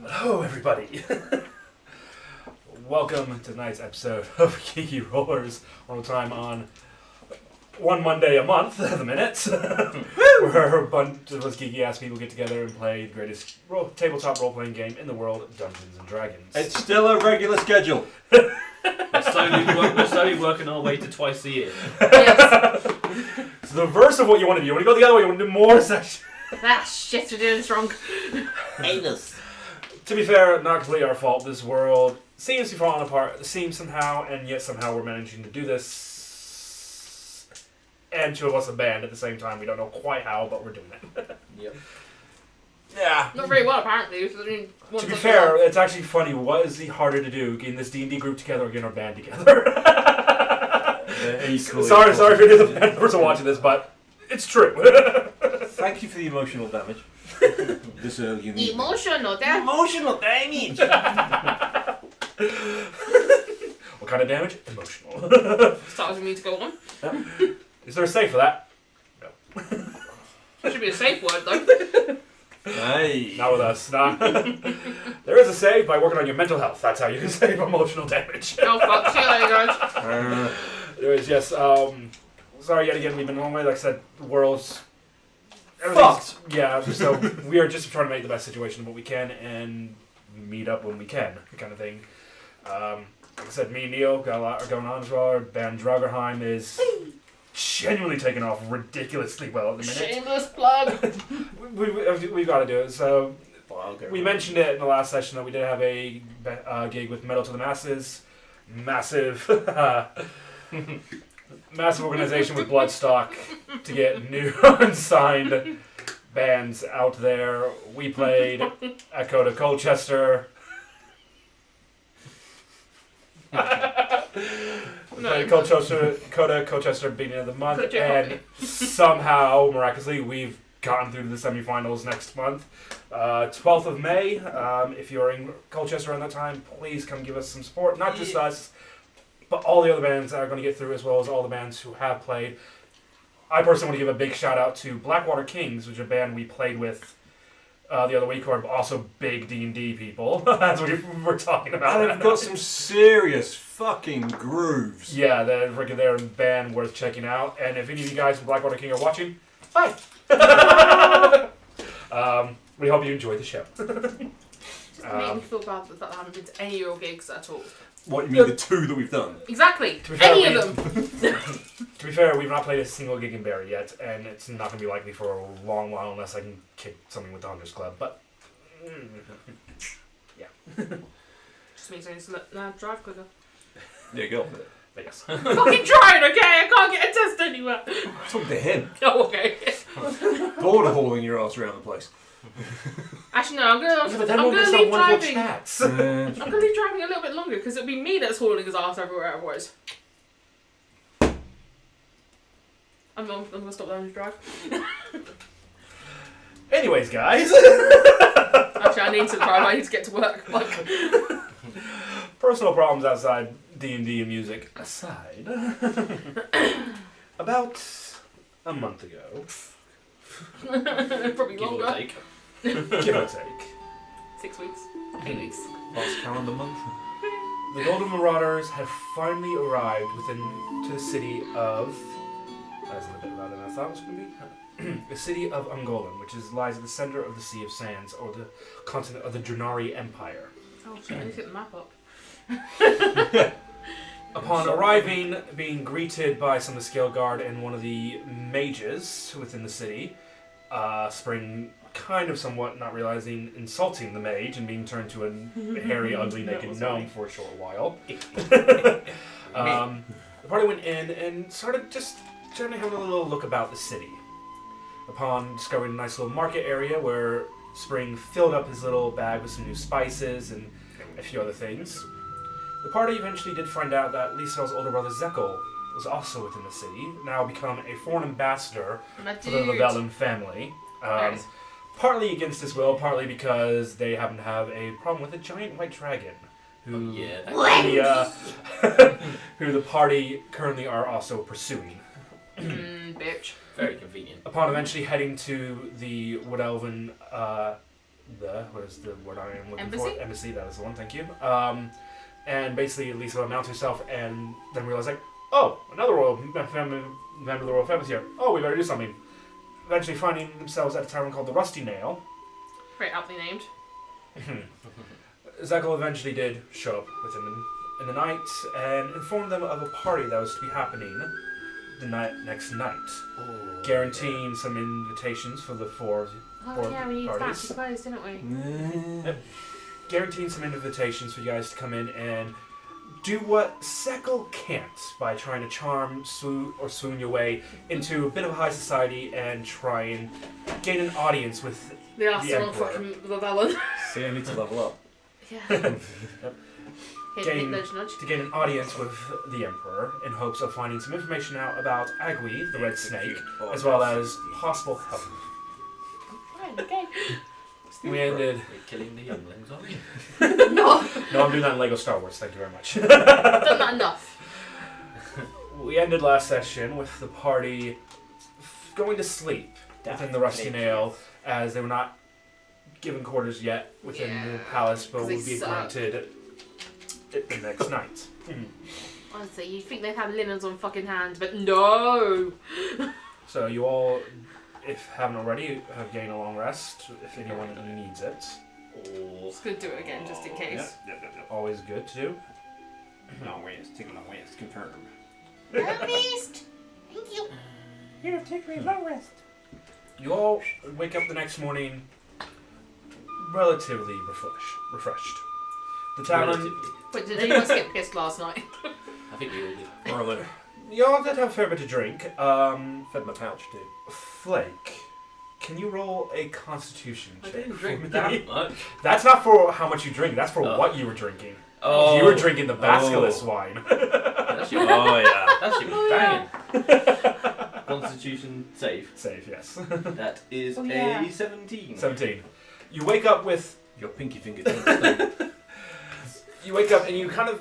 Hello, everybody. Welcome to tonight's episode of Geeky Rollers. On time on one Monday a month at the minute, where a bunch of us geeky-ass people get together and play the greatest tabletop role-playing game in the world, Dungeons & Dragons. It's still a regular schedule. We're slowly working our way to twice a year. Yes. So the reverse of what you want to do. You want to go the other way. You want to do more sessions. That shit, we're doing this wrong. Anus. To be fair, not completely our fault. This world seems to be falling apart. It seems somehow, and yet somehow we're managing to do this. And two of us a band at the same time. We don't know quite how, but we're doing it. Yep. Yeah. Not very well, apparently. To be fair, it's actually funny. What is the harder to do? Getting this D&D group together or getting our band together? Sorry for any of the band members watching this, but it's true. Thank you for the emotional damage. This early in the Emotional damage. Emotional damage! What kind of damage? Emotional. Starts with me to go on. Is there a save for that? No. That should be a safe word, though. Hey. Not with us. Nah. There is a save by working on your mental health. That's how you can save emotional damage. Oh, fuck. See you later, guys. Anyways, yes. Sorry yet again. We've been a long way. Like I said, the world's fucked. Yeah. So we are just trying to make the best situation of what we can and meet up when we can, kind of thing. Like I said, me and Neil got a lot going on as well. Our band Dragerheim is genuinely taking off ridiculously well at the minute. Shameless plug. We've got to do it. So we mentioned it in the last session that we did have a gig with Metal to the Masses. Massive organization with Bloodstock to get new unsigned bands out there. We played at Coda Colchester. Played Coda Colchester beginning of the month, and somehow, miraculously, we've gotten through to the semifinals next month. 12th of May, if you're in Colchester around that time, please come give us some support. Not just us, but all the other bands that are going to get through, as well as all the bands who have played. I personally want to give a big shout out to Blackwater Kings, which is a band we played with the other week, who are also big D&D people. That's what we were talking about. And they've got some serious fucking grooves. Yeah, they're a band worth checking out. And if any of you guys from Blackwater King are watching, hi! We hope you enjoyed the show. It made me feel bad that I haven't been to any of your gigs at all. What, you mean the two that we've done? Exactly. To be fair, Any of them. To be fair, we've not played a single gig in Barrie yet, and it's not going to be likely for a long while unless I can kick something with the Hunters Club, but yeah. Just means I need to drive quicker. There you go. But yes. I'm fucking trying, okay? I can't get a test anywhere. Talk to him. Oh, okay. Border hauling your ass around the place. Actually, no, I'm going to leave driving. I'm going to leave driving a little bit longer because it'll be me that's hauling his ass everywhere otherwise. I'm going to stop down and drive. Anyways, guys. Actually, I need to drive. I need to get to work. Like, Personal problems outside D&D and music aside. About a month ago. probably Give or longer. take. Give or take. 6 weeks. 8 weeks. Last calendar month. The Golden Marauders have finally arrived to the city of... That's a little bit louder than I thought it was going to be. The city of Ungolan, which lies at the center of the Sea of Sands, or the continent of the Drenari Empire. Oh shit, I need to get the map up. Upon arriving, being greeted by some of the Scale Guard and one of the mages within the city, Spring kind of somewhat not realizing, insulting the mage and being turned to a hairy, ugly, naked gnome for a short while. The party went in and started just generally having a little look about the city. Upon discovering a nice little market area where Spring filled up his little bag with some new spices and a few other things, the party eventually did find out that Lisabelle's older brother Zekle was also within the city, now become a foreign ambassador for the Lisabelle family. Partly against his will, partly because they happen to have a problem with a giant white dragon, who who the party currently are also pursuing. Bitch. Very convenient. Upon eventually heading to the Wood Elven what is the word I am looking Embassy? for? Embassy, that is the one, thank you. And basically Lisabelle mounts herself and then realizes, like, oh, another royal family member of the royal family's here. Oh, we better do something. Eventually finding themselves at a tavern called the Rusty Nail. Very aptly named. Zekle eventually did show up with him in the night and informed them of a party that was to be happening the next night, guaranteeing some invitations for the four Oh yeah, we used that parties. to close, didn't we? Yep. Guaranteeing some invitations for you guys to come in and do what Zekle can't by trying to charm, swoon your way into a bit of high society and try and gain an audience with They asked the the wrong Emperor. fucking the villain. See, I need to level up. Yeah. Yep. Hint, Gain- hint, nudge, nudge. to gain an audience with the Emperor in hopes of finding some information out about Agui, the Red Snake, as well as possible help. Fine, okay. We ended. We're killing the younglings, aren't we? No, No, I'm doing that in Lego Star Wars. Thank you very much. done that enough. We ended last session with the party going to sleep within the Rusty Nail, as they were not given quarters yet within the palace, but 'cause would they be suck. granted it the next night. Honestly, you'd think they'd have linens on fucking hand, but no. So you all, if haven't already, have gained a long rest. If anyone needs it, Just gonna do it again, just in case. Yep. always good to do. Long rest, take a long rest, confirmed. Thank you. Here, take me long rest. You all wake up the next morning relatively refreshed. The tavern. But did anyone skip piss last night? I think we all did. Early. You all did have a fair bit to drink. Fed my pouch too. Flake, can you roll a Constitution I check? didn't for drink me? that much. That's not for how much you drink. That's for Oh. what you were drinking. Oh, You were drinking the Basilisk Oh. wine. That shit was, Oh yeah. that shit was banging. Constitution save. Save, yes. That is Oh, yeah. a 17. 17. You wake up with. Your pinky finger don't You wake up and you kind of,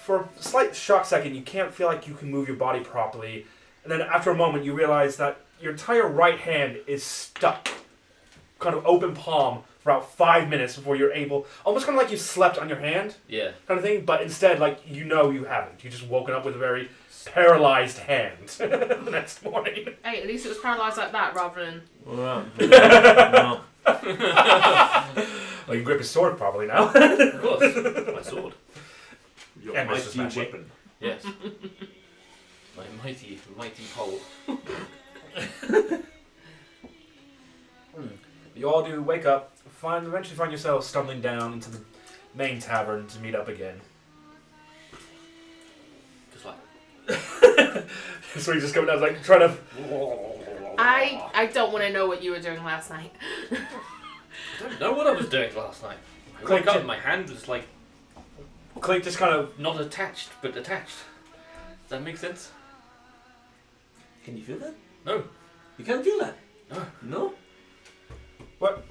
for a slight shock second, you can't feel like you can move your body properly. And then after a moment, you realize that your entire right hand is stuck, kind of open palm, for about 5 minutes before you're able, almost kind of like you slept on your hand, Yeah. kind of thing, but instead, like, you know you haven't. You just woken up with a very paralyzed hand the next morning. Hey, at least it was paralysed like that rather than. Well, no. Well, you can grip his sword properly now. Of course. My sword. Your And Mr. mighty Smashy. weapon. Yes. My mighty pole. You all do wake up, eventually find yourselves stumbling down into the main tavern to meet up again. Just like. So you just come down, like, trying to... I don't want to know what you were doing last night. I don't know what I was doing last night. I Click woke up it. and my hand was like Clink just kind of... not attached, but attached. Does that make sense? Can you feel that? No. You can't feel that? No. No? What?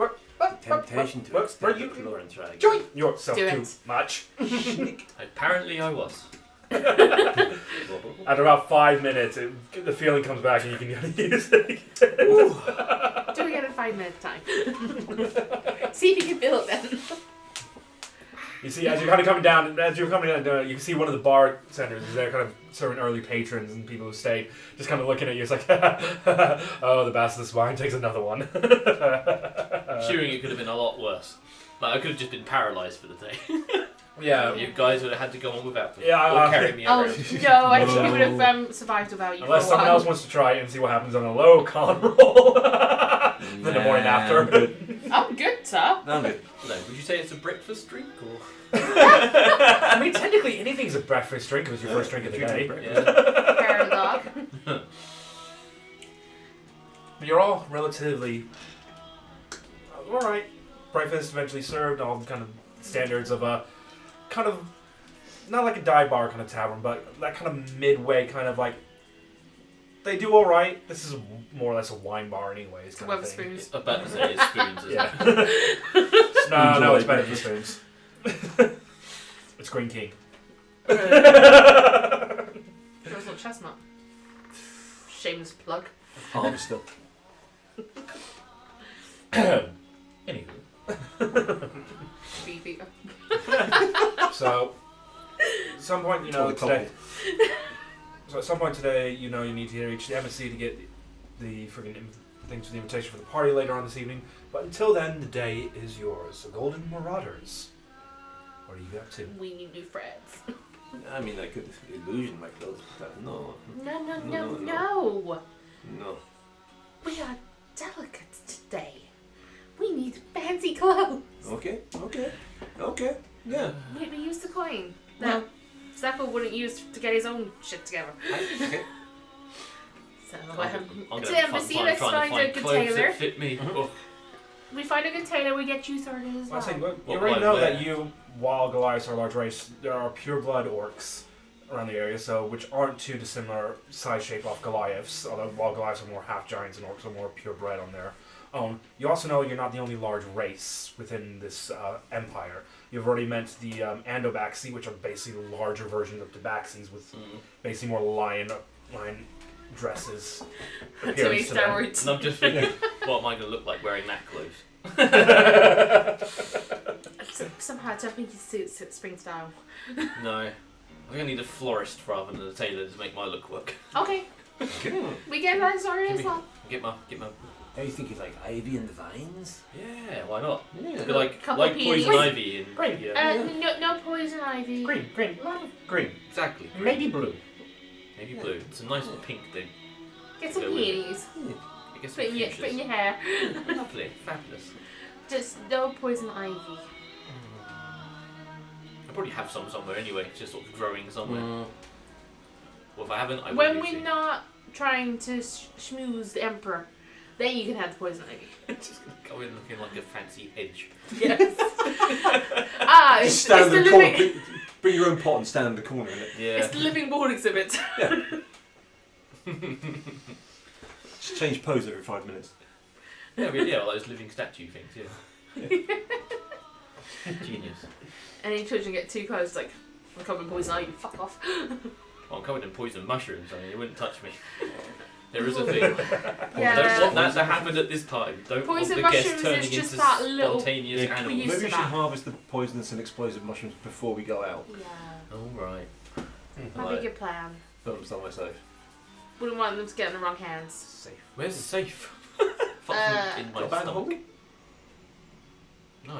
Temptation to what- extend what you- the floor and try. Join yourself Do too it. much. Apparently I was. After about 5 minutes, the feeling comes back and you can use it again. Do it again in 5 minutes time. See if you can feel it then. You see, as you're kind of coming down, you can see one of the bar centers is there, kind of serving early patrons and people who stay, just kind of looking at you. It's like, oh, the basilisk wine takes another one. Assuming it could have been a lot worse. Like I could have just been paralysed for the day. Yeah. You guys would have had to go on without me. Yeah, Or carry me Oh around. no, I think we would have survived without you. Unless for a someone while. else wants to try it and see what happens on a low con roll. Then the morning after. I'm good. I'm good, sir. I'm good. No, would you say it's a breakfast drink or? I mean, technically anything's a breakfast drink. It was your first drink of the day. Yeah. Fair dog. But you're all relatively alright. Breakfast eventually served, all the kind of standards of a kind of not like a dive bar kind of tavern, but that kind of midway kind of like they do alright. This is more or less a wine bar anyways. Kind of thing. Weatherspoons. About to say it's spoons, isn't Yeah. it? No, it's better than spoons. It's Green King. Yours not chestnut. Shameless plug. Palm still. Anywho. Beefy. So, at some point, you know, today. So at some point today, you know, you need to reach the embassy to get the friggin' things for the invitation for the party later on this evening. But until then, the day is yours. The Golden Marauders. What are you up to? We need new friends. I mean, I could illusion my clothes, but no. No. We are delicate today. We need fancy clothes. Okay. Yeah. We use the coin that Zekle wouldn't use to get his own shit together. Okay. So, I'm to gonna the embassy, let's find a good clothes tailor. that fit me. Oh. We find a good tailor, we get you started as well. You already know that while Goliaths are a large race, there are pureblood orcs around the area, so which aren't too dissimilar size shape off Goliaths, although while Goliaths are more half giants and orcs are more purebred on their own. You also know you're not the only large race within this empire. You've already met the Andobaxi, which are basically larger versions of Tabaxis with basically more lion dresses. To me, steroids. And I'm just thinking, what am I going to look like wearing that clothes? Somehow I don't think his suits spring style. No. I think I need a florist rather than a tailor to make my look work. Okay. We get that started as well. Get my. Are you thinking like ivy and the vines? Yeah, why not? Yeah. Be like Couple poison peonies. ivy and Green. No poison ivy. Green. Green. exactly. Maybe blue. Maybe blue. It's a nice pink thing. Get some Go with it. peonies. I guess Put in your hair. Lovely, fabulous. Just no poison ivy. I probably have some somewhere anyway. It's just sort of growing somewhere. Well, if I haven't, I will. When we're not trying to schmooze the emperor, then you can have the poison ivy. Just gonna go in looking like a fancy hedge. Yes. Just It's stand the in the corner. living. Bring your own pot and stand in the corner in it. Yeah. It's the living board exhibit. Just change pose every 5 minutes. Yeah, like those living statue things. Yeah. Genius. Any children get too close, like, I'm covered in poison ivy, fuck off. Well, I'm covered in poison mushrooms. I mean, it wouldn't touch me. There is a thing. Don't Yeah. want that to happen at this party. Don't Poison want the guests mushrooms turning is just into that little- spontaneous Yeah, we animals. used Maybe to we should that. harvest the poisonous and explosive mushrooms before we go out. Yeah. All right. That'd be a good plan. Don't start myself. Wouldn't want them to get in the wrong hands. Safe. Where's the safe? In my Got a bag of stomach. holding? No.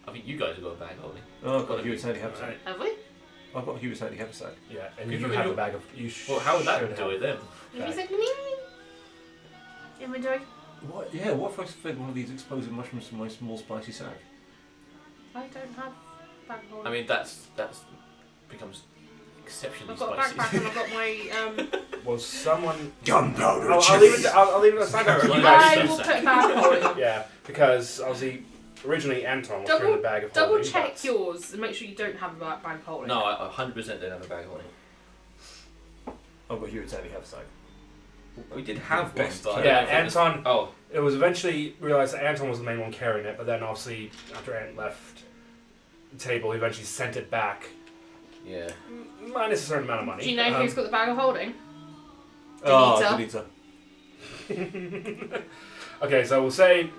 I think you guys have got a bag holding. Oh, I've got a Hewitt's Handy Haversack. Right. Have we? I've got a Hewitt's Handy Haversack. Yeah, and Good you for have you. a bag of. Well, how would that should do have it then? Maybe Okay. it's like inventory. What? Yeah, what if I fed one of these explosive mushrooms to my small spicy sack? I don't have bag hold. I mean, that's becomes exceptionally I've got a spicy. backpack and I've got my Was someone? Gunpowder I'll leave it. I'll leave it aside for you Like guys. I will put bag hold. Yeah, because obviously originally Anton was carrying the bag of Double holding, check but- yours and make sure you don't have a bag holding. No, I 100% don't have a bag holding. I've got Hewitt's Handy Haversack. We did have one, Best. but I Yeah, don't know if it was- Anton. Oh, It was eventually realized that Anton was the main one carrying it, but then obviously after Ant left the table, he eventually sent it back, yeah. minus a certain amount of money. Do you know who's got the bag of holding? Denita. Okay, so we'll say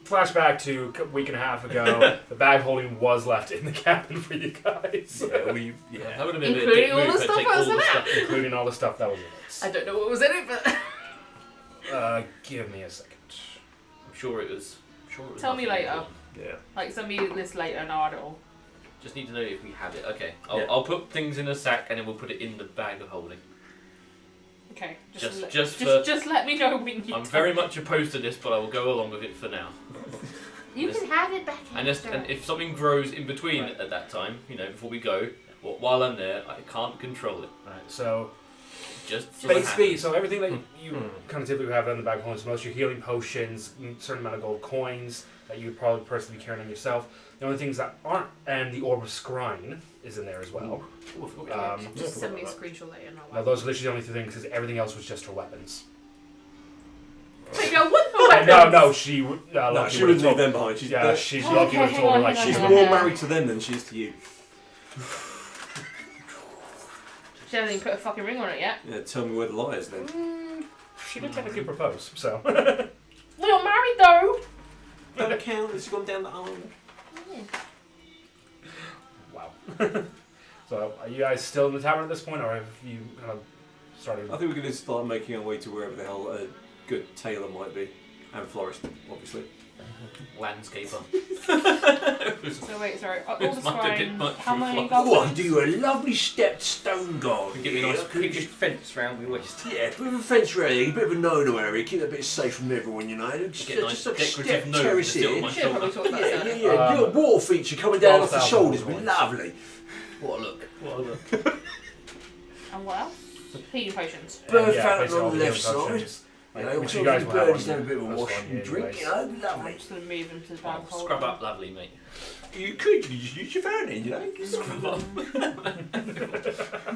flashback to a week and a half ago. The bag holding was left in the cabin for you guys, Yeah, that would have been Including a bit all the dick move to stuff take that was all in the it? stuff. including all the stuff that was in I it. don't know what was in it, but Give me a second. I'm sure it was. Tell me nothing later. important. Yeah. like send me this later. No, I don't. Just need to know if we have it. Okay, Yeah. I'll put things in a sack and then we'll put it in the bag of holding. Okay, Just let me know when you. I'm very much opposed to this, but I will go along with it for now. You can have it back. And if something grows in between at that time, before we go, while I'm there, I can't control it. Right, so Just so basically, so everything that you kind of typically have in the bag of holding, so most of your healing potions, a certain amount of gold coins that you would probably personally be carrying on yourself. The only things that aren't, and the orb of scrying is in there as well. Just send me a screenshot later. And Now those are literally the only two things, because everything else was just her weapons. Wait, no, what the weapons? No, she would. No, she wouldn't leave them behind. She's Okay, lucky would have hang told her on, like hang She's on, she's hang more on. married to them than she is to you. She hasn't even put a fucking ring on it yet. Yeah, tell me where the lie is then. She did technically propose, so. We're not married though. Don't count as you've gone down the island? Wow. So, are you guys still in the tavern at this point, or have you kind of started? I think we're going to start making our way to wherever the hell a good tailor might be. And florist, obviously. Landscaper. So wait, sorry. All the This might take it shrines. much How for many a goblins? Oh, I can do you a lovely stepped stone garden. Give me a nice picket fence round my waist. Yeah, a bit of a fence area, a bit of a no-no area, keep that a bit safe from everyone, you know. Just, Get a nice just like a decorative step gnome terrace to sit on here. my We should probably shoulder. talk about Yeah, that. yeah, yeah. Little water feature coming down off the 12,000 shoulders would be points. lovely. What a look. What a look. And what else? Healing potions. Bird Yeah, fountain basically on all the the left healing side. potions. You Like, know, which so you guys the will have birds on have a bit of a plus wash one and here drink, anyways. you know, I'm lovely. just going to move them to the back hole. Scrub up lovely, mate. You could just use your fountain, you know. Scrub up.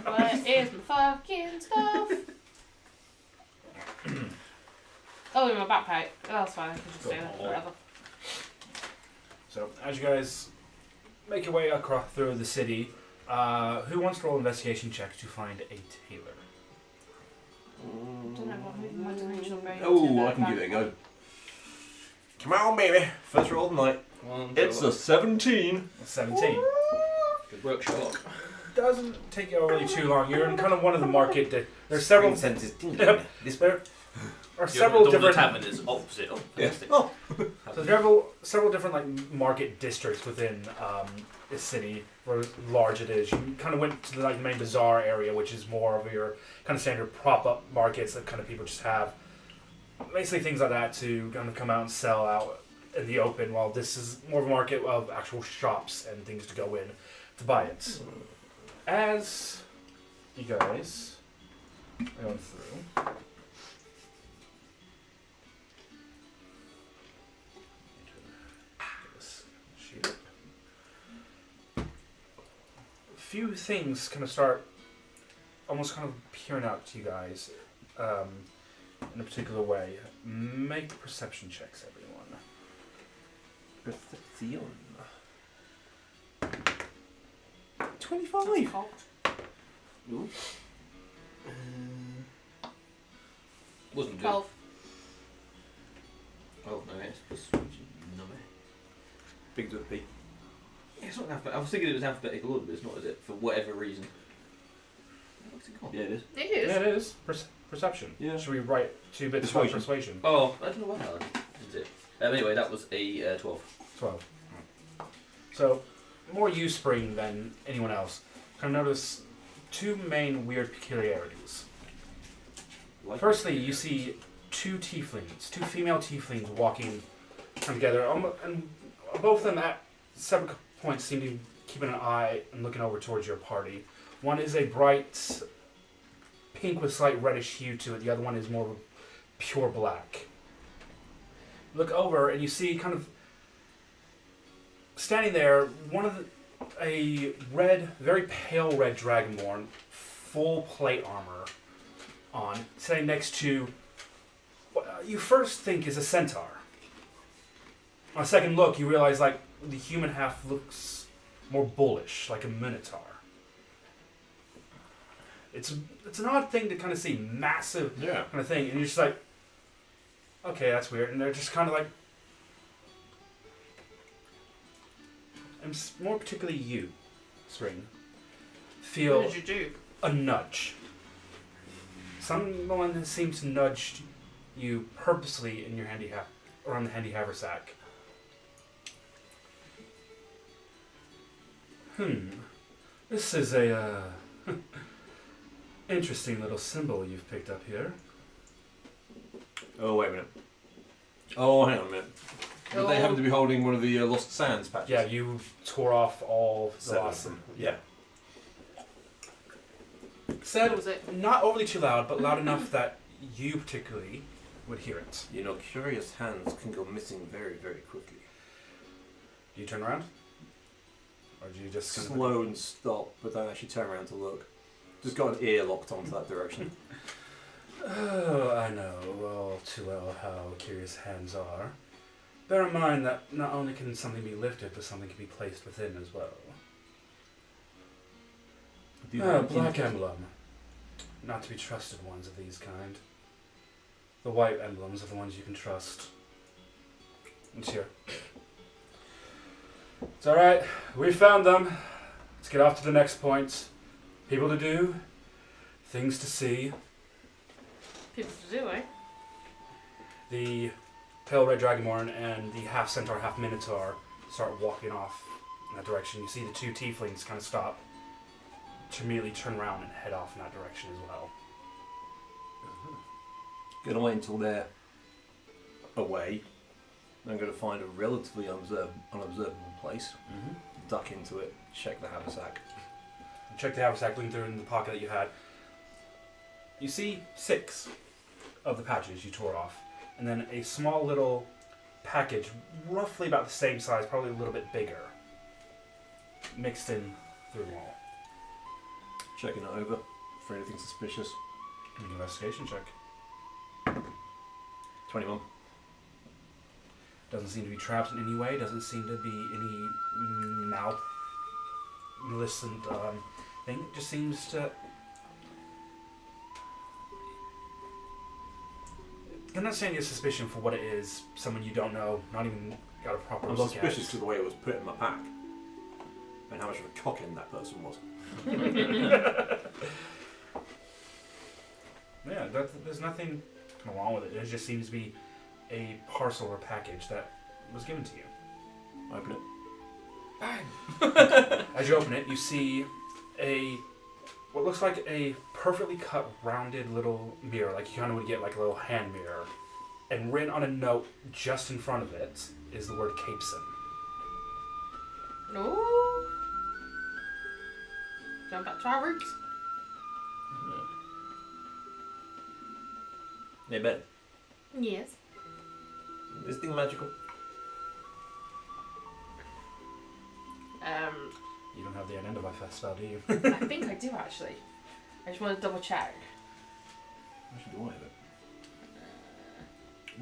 Where is my fucking stuff? Oh, in my backpack. Oh, that's fine. I can just do that. Whatever. So, as you guys make your way across through the city, who wants to roll an investigation check to find a tailor? Don't know what moving my dimensional brain. Oh, I can give it a go. Come on, baby. First roll of the night. It's a 17. 17. Good work, Sherlock. Doesn't take you really too long. You're in kind of one of the market. There's several. senses. This there are Several several the different. tavern is opposite. Oh, Yeah. fantastic. Oh. So there's several different like market districts within this city, where large it is. You kind of went to the like main bazaar area, which is more of your kind of standard prop up markets that kind of people just have, basically things like that to kind of come out and sell out in the open. While this is more of a market of actual shops and things to go in to buy it. As you guys are going through. Few things kind of start almost kind of peering out to you guys in a particular way. Make perception checks, everyone. Perception. 25. Ooh. Wasn't good. 12. Oh, no, it's persuasion. No, Big with a P. it's not alphabetical. I was thinking it was alphabetical order, but it's not, is it? For whatever reason. What's it called? Yeah, it is. It is. Yeah, it is. Perception. Yeah. Should we write 2 bits about persuasion? Oh, I don't know what that is it. Anyway, that was a 12. 12. So, more you, Spring, than anyone else, kind of notice 2 main weird peculiarities. Like Firstly, you see 2 tieflings, 2 female tieflings walking together, and both of them at several points seem to be keeping an eye and looking over towards your party. One is a bright pink with slight reddish hue to it. The other one is more of a pure black. Look over and you see kind of standing there a red, very pale red dragonborn, full plate armor on, sitting next to what you first think is a centaur. On a second look, you realize like the human half looks more bullish, like a minotaur. It's an odd thing to kind of see, massive Yeah. kind of thing, and you're just like, okay, that's weird, and they're just kind of like, and more particularly you, Spring, feel What did you do? a nudge. Someone seems to nudge you purposely in your around the handy haversack. This is a interesting little symbol you've picked up here. Oh, wait a minute. Oh, hang on a minute. Would they happen to be holding one of the Lost Sands patches? Yeah, you tore off all the 7 lost. of them. Yeah. What Said was it? not overly too loud, but loud enough that you particularly would hear it. You know, curious hands can go missing very, very quickly. Do you turn around? Or do you just kind of... Slow and stop, but don't actually turn around to look. Just got an ear locked onto that direction. Oh, I know all too well how curious hands are. Bear in mind that not only can something be lifted, but something can be placed within as well. Black emblem. Not to be trusted ones of these kind. The white emblems are the ones you can trust. It's here. It's alright. We found them. Let's get off to the next point. People to do. Things to see. People to do, eh? The pale red dragonborn and the half centaur, half minotaur start walking off in that direction. You see the two tieflings kind of stop to immediately turn around and head off in that direction as well. Gonna wait until they're away. I'm gonna find a relatively unobservable place, duck into it, check the haversack. Check the haversack, looking through in the pocket that you had. You see 6 of the patches you tore off, and then a small little package, roughly about the same size, probably a little bit bigger, mixed in through them all. Checking it over for anything suspicious. An investigation check. 21. Doesn't seem to be trapped in any way. Doesn't seem to be any malicious thing. It just seems to. I'm not saying your suspicion for what it is. Someone you don't know, not even got a proper I'm look suspicious at. to the way it was put in my pack and how much of a cock-in that person was. Yeah, there's nothing wrong with it. It just seems to be a parcel or package that was given to you. Open it. Bang! As you open it, you see what looks like a perfectly cut, rounded little mirror, like you kind of would get like a little hand mirror. And written on a note just in front of it is the word Capeson. Ooh. Jump back to our roots. Yeah, bet. Yes. Is this thing magical? You don't have the identify spell, do you? I think I do actually. I just want to double check. Actually, do I have it?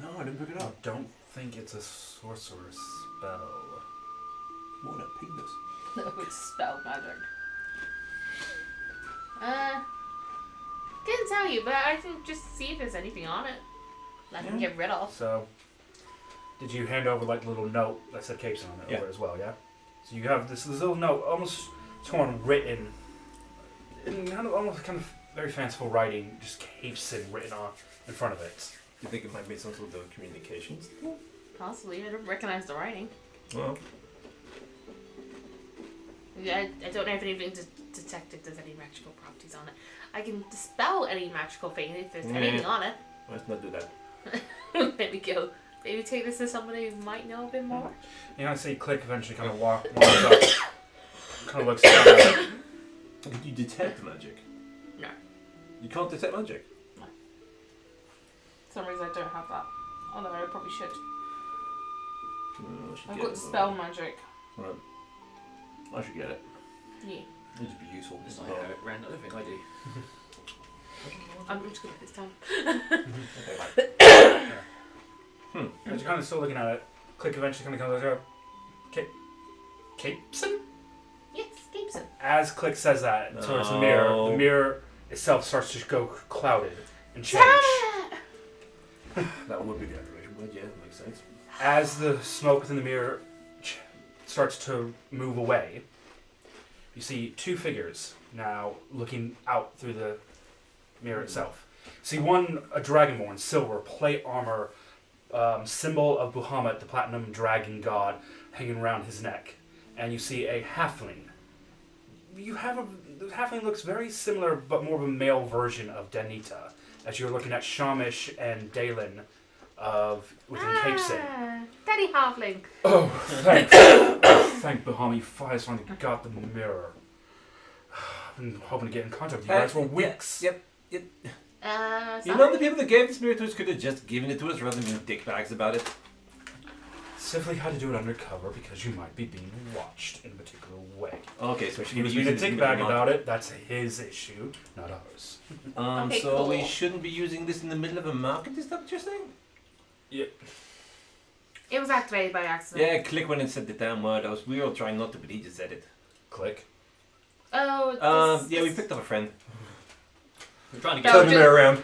No, I didn't pick it I up. don't think it's a sorcerer's spell. What a penis. No, it's spell magic. Couldn't tell you, but I can just see if there's anything on it that I can get rid of. So, did you hand over like a little note that said Capeson on it over as well, yeah? So you have this little note, almost torn, written, in almost kind of very fanciful writing, just Capeson written on in front of it. Do you think it might be some sort of communications? Possibly. I don't recognize the writing. Well, I don't know if anything to detect if there's any magical properties on it. I can dispel any magical thing if there's anything on it. let's not do that. Maybe go. Maybe take this to somebody who might know a bit more. You know, I see Click eventually kind of walks up, kind of looks down at it. Can you detect magic? No. You can't detect magic? For some reason I don't have that. Although I probably should. I should I've get got it, dispel magic. Right. I should get it. Yeah. It'd just be useful. It's not how it ran. I don't think I do. I'm just gonna put this down. As you're kind of still looking at it, Click eventually kind of comes over. Capeson? Yes, Gibson. As Click says that towards the mirror itself starts to go clouded and change. That would be the activation word, yeah, that makes sense. As the smoke within the mirror starts to move away, you see 2 figures now looking out through the mirror itself. See one, a dragonborn, silver, plate armor, symbol of Bahamut, the platinum dragon god, hanging around his neck. And you see a halfling. The halfling looks very similar, but more of a male version of Danita, as you're looking at Shamish and Dalen within Capeson. Daddy Halfling. Oh, thank Bahamut, you finally got the mirror. I've been hoping to get in contact with you guys for weeks. Yep. Sorry. You know the people that gave this mirror to us could have just given it to us rather than being dickbags about it. Simply had to do it undercover because you might be being watched in a particular way. Okay, so He was being a dickbag about it. That's his issue, not ours. Okay, so cool. we shouldn't be using this in the middle of a market, is that what you're saying? Yeah. It was activated by accident. Yeah, Click went and said the damn word. We were all trying not to, but he just said it. Click. Oh, Yeah, we picked up a friend. We're trying to Go get. Turn the mirror around.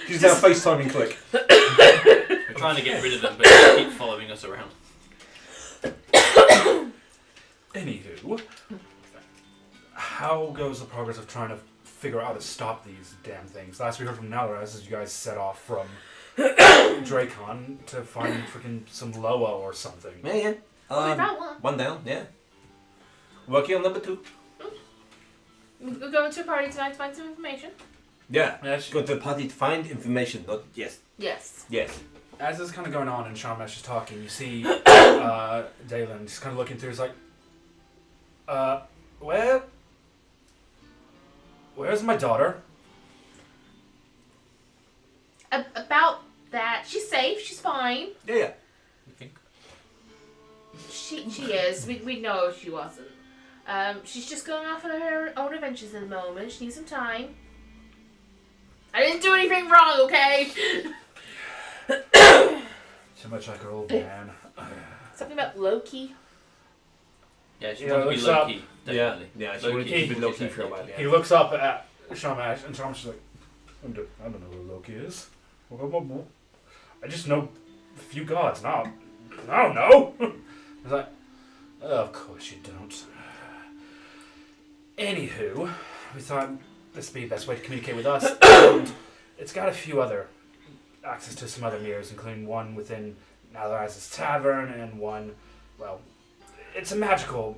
She's now FaceTiming Click. We're trying to get rid of them, but they keep following us around. Anywho, how goes the progress of trying to figure out how to stop these damn things? Last we heard from Nalaraz is you guys set off from Dracon to find freaking some Loa or something. Yeah. We found one. One down, yeah. Working on number 2. We're going to a party tonight to find some information. Yeah. Yes. Go to the party to find information, not yes. Yes. Yes. As this is kind of going on and Shamash is talking, you see Dalen just kind of looking through. He's like, where's my daughter? About that, she's safe. She's fine. Yeah. You think? She is. We know she wasn't. She's just going off on her own adventures at the moment. She needs some time. I didn't do anything wrong, okay? Too much like her old man. Something about Loki. Yeah, she Yeah, wants to be looks low key. Definitely. Yeah, she Low wanted key. to keep it low She key said for a low while, key. yeah. He looks up at Shamash and Shamash is like, I don't know who Loki is. I just know a few gods. No, I don't know. He's like, of course you don't. Anywho, we thought this would be the best way to communicate with us. And it's got a few other access to some other mirrors, including one within Nalaraz's tavern and one, well, it's a magical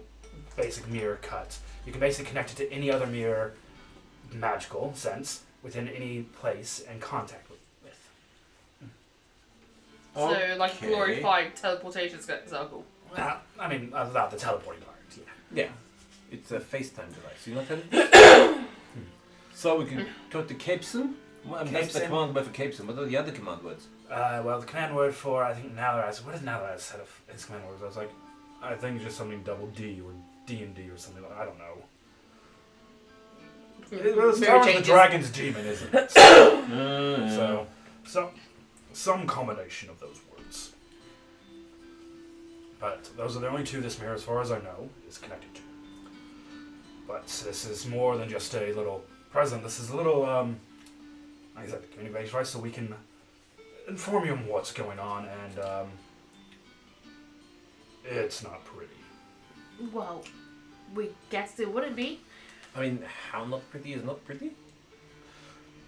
basic mirror cut. You can basically connect it to any other mirror, magical sense, within any place and contact with. So, like, Okay. glorified teleportation circle. I mean, without the teleporting part, yeah. Yeah. It's a FaceTime device, you know what I mean? So we can go to Capeson. Well, that's the Capeson? command word for Capeson. What are the other command words? Well, the command word for, I think, Nalaraz, what did Nalaraz set of his command words? I was like, I think it's just something double D or D&D or something like I don't know. Well, it's Very Tower of the changes. Dragon's Demon, isn't it? So, some combination of those words. But those are the only two this mirror, as far as I know, is connected to. But this is more than just a little present. This is a little, like I said, communication device, so we can inform you on what's going on, and it's not pretty. Well, we guessed it wouldn't be. I mean, how not pretty is not pretty?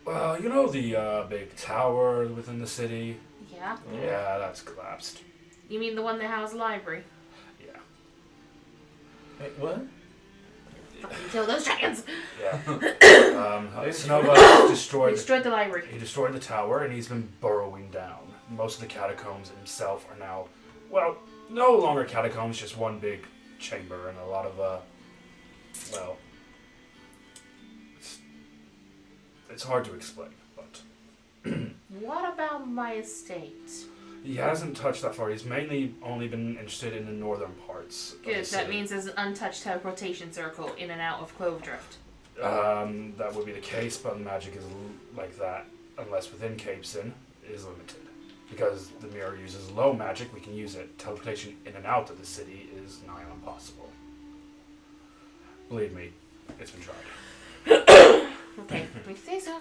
Well, you know the big tower within the city? Yeah. Yeah, that's collapsed. You mean the one that housed the library? Yeah. Wait, what? Fucking kill those dragons! Yeah. Sonova We destroyed destroyed the library. he destroyed the tower, and he's been burrowing down. Most of the catacombs himself are now, well, no longer catacombs, just one big chamber and a lot of, well, it's hard to explain, but What about my estate? he hasn't touched that far. He's mainly only been interested in the northern parts. of the Good, that city. means there's an untouched teleportation circle in and out of Clovedrift. That would be the case, but magic is like that, unless within Capeson, is limited. Because the mirror uses low magic, we can use it. Teleportation in and out of the city is nigh on impossible. Believe me, it's been tried. Okay, we say so.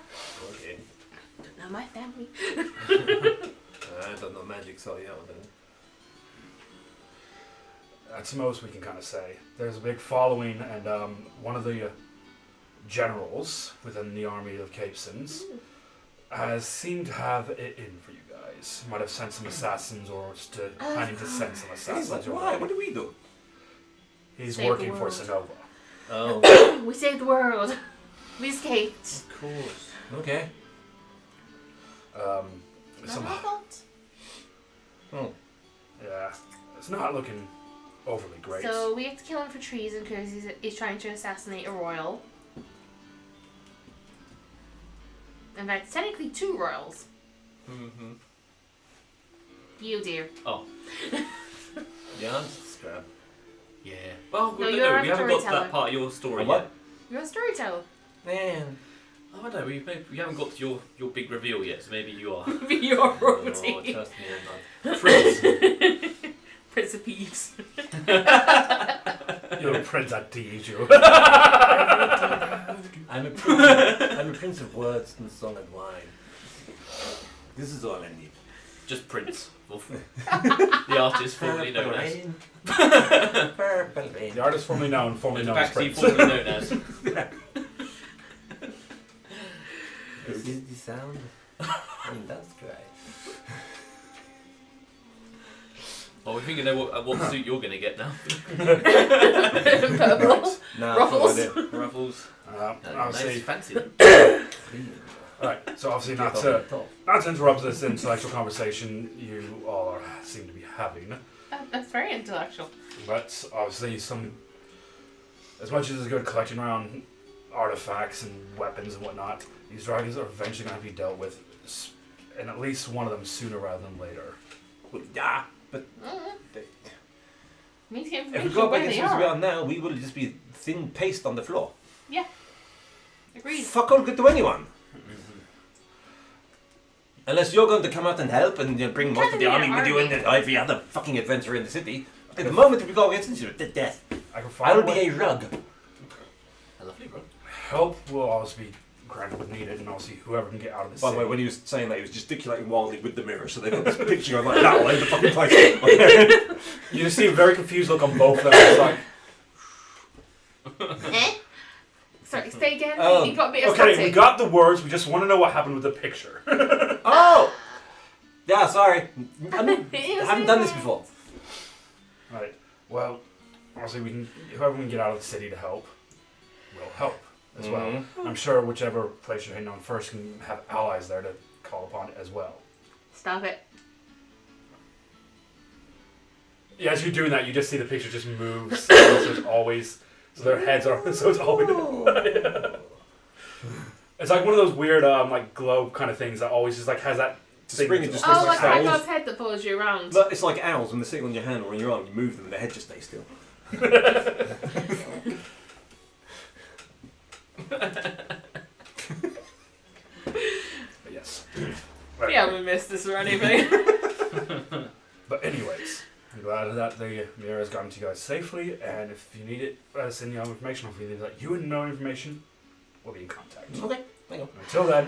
Okay. Don't know my family. I don't know magic, so yeah, then. That's the most we can kind of say. There's a big following, and one of the generals within the army of Capesons has seemed to have it in for you guys. Might have sent some assassins, or just planning to send some assassins. your Why? way. What do we do? He's Save the working for world. Sonova. Oh, We saved the world. We escaped. of course. Okay. Not Some, my fault. Oh. yeah, it's not looking overly great. So we have to kill him for treason because he's trying to assassinate a royal. In fact, technically 2 royals. Mm-hmm. You, dear. Oh. Yeah, I'm scrap. Yeah. Well, No, we you're a haven't got to storyteller. that part of your story A what? yet. You're a storyteller. Man. Oh, I don't know. We haven't got to your big reveal yet, so maybe you are. You're Oh, royalty. trust me, I'm not. Prince of Thieves. You're a prince at you. I'm a prince of words and song and wine. This is all I need. Just Prince. The artist formerly known as. Purple rain. The artist formerly known as Baxi Prince. formerly known as. This is the sound. And that's great. Well, we think you know what suit you're going to get now. Purple. Nah, Ruffles. that's what I Ruffles. Obviously, Nice, fancy them. Alright, so obviously did. not to interrupt this intellectual conversation you all seem to be having, That's very intellectual. but obviously as much as it's good collecting around artifacts and weapons and whatnot, these dragons are eventually going to be dealt with, and at least one of them sooner rather than later. Well, yeah, but We need to get if we information go back where as they soon as we are. are now, we will just be thin paste on the floor. Agreed. Fuck all good to anyone. Unless you're going to come out and help and bring most of the army with you and every other fucking adventurer in the city. At the moment we go against each other, to death. I can find I'll a be way. a rug. A lovely rug. Help will always be granted when needed, and obviously whoever can get out of the By city. the way, when he was saying that, he was gesticulating wildly with the mirror, so they got this picture of like that all over the fucking place. You just see a very confused look on both of them. It's like, Eh? Sorry, stay again. Oh, You got a bit of okay, static. we got the words, we just want to know what happened with the picture. Oh! Yeah, sorry. I haven't done this before. Right. Well, obviously, whoever we can get out of the city to help will help as well. Mhm. I'm sure whichever place you're heading on first can have allies there to call upon as well. Stop it. Yeah, as you're doing that, you just see the picture just move, so it's always, so their heads are, so it's always. It's like one of those weird, like globe kind of things that always just like has that. Just bring it just Oh, like owls. Hagrid's head that follows you around. Look, it's like owls when they're sitting on your hand or on your arm. You move them and their head just stays still. But yes. Right. Yeah, we missed this or anything. But anyways, I'm glad that the mirror has gotten to you guys safely, and if you need it, send your information. If you need that you know information, we'll be in contact. Okay, hang on. Until then,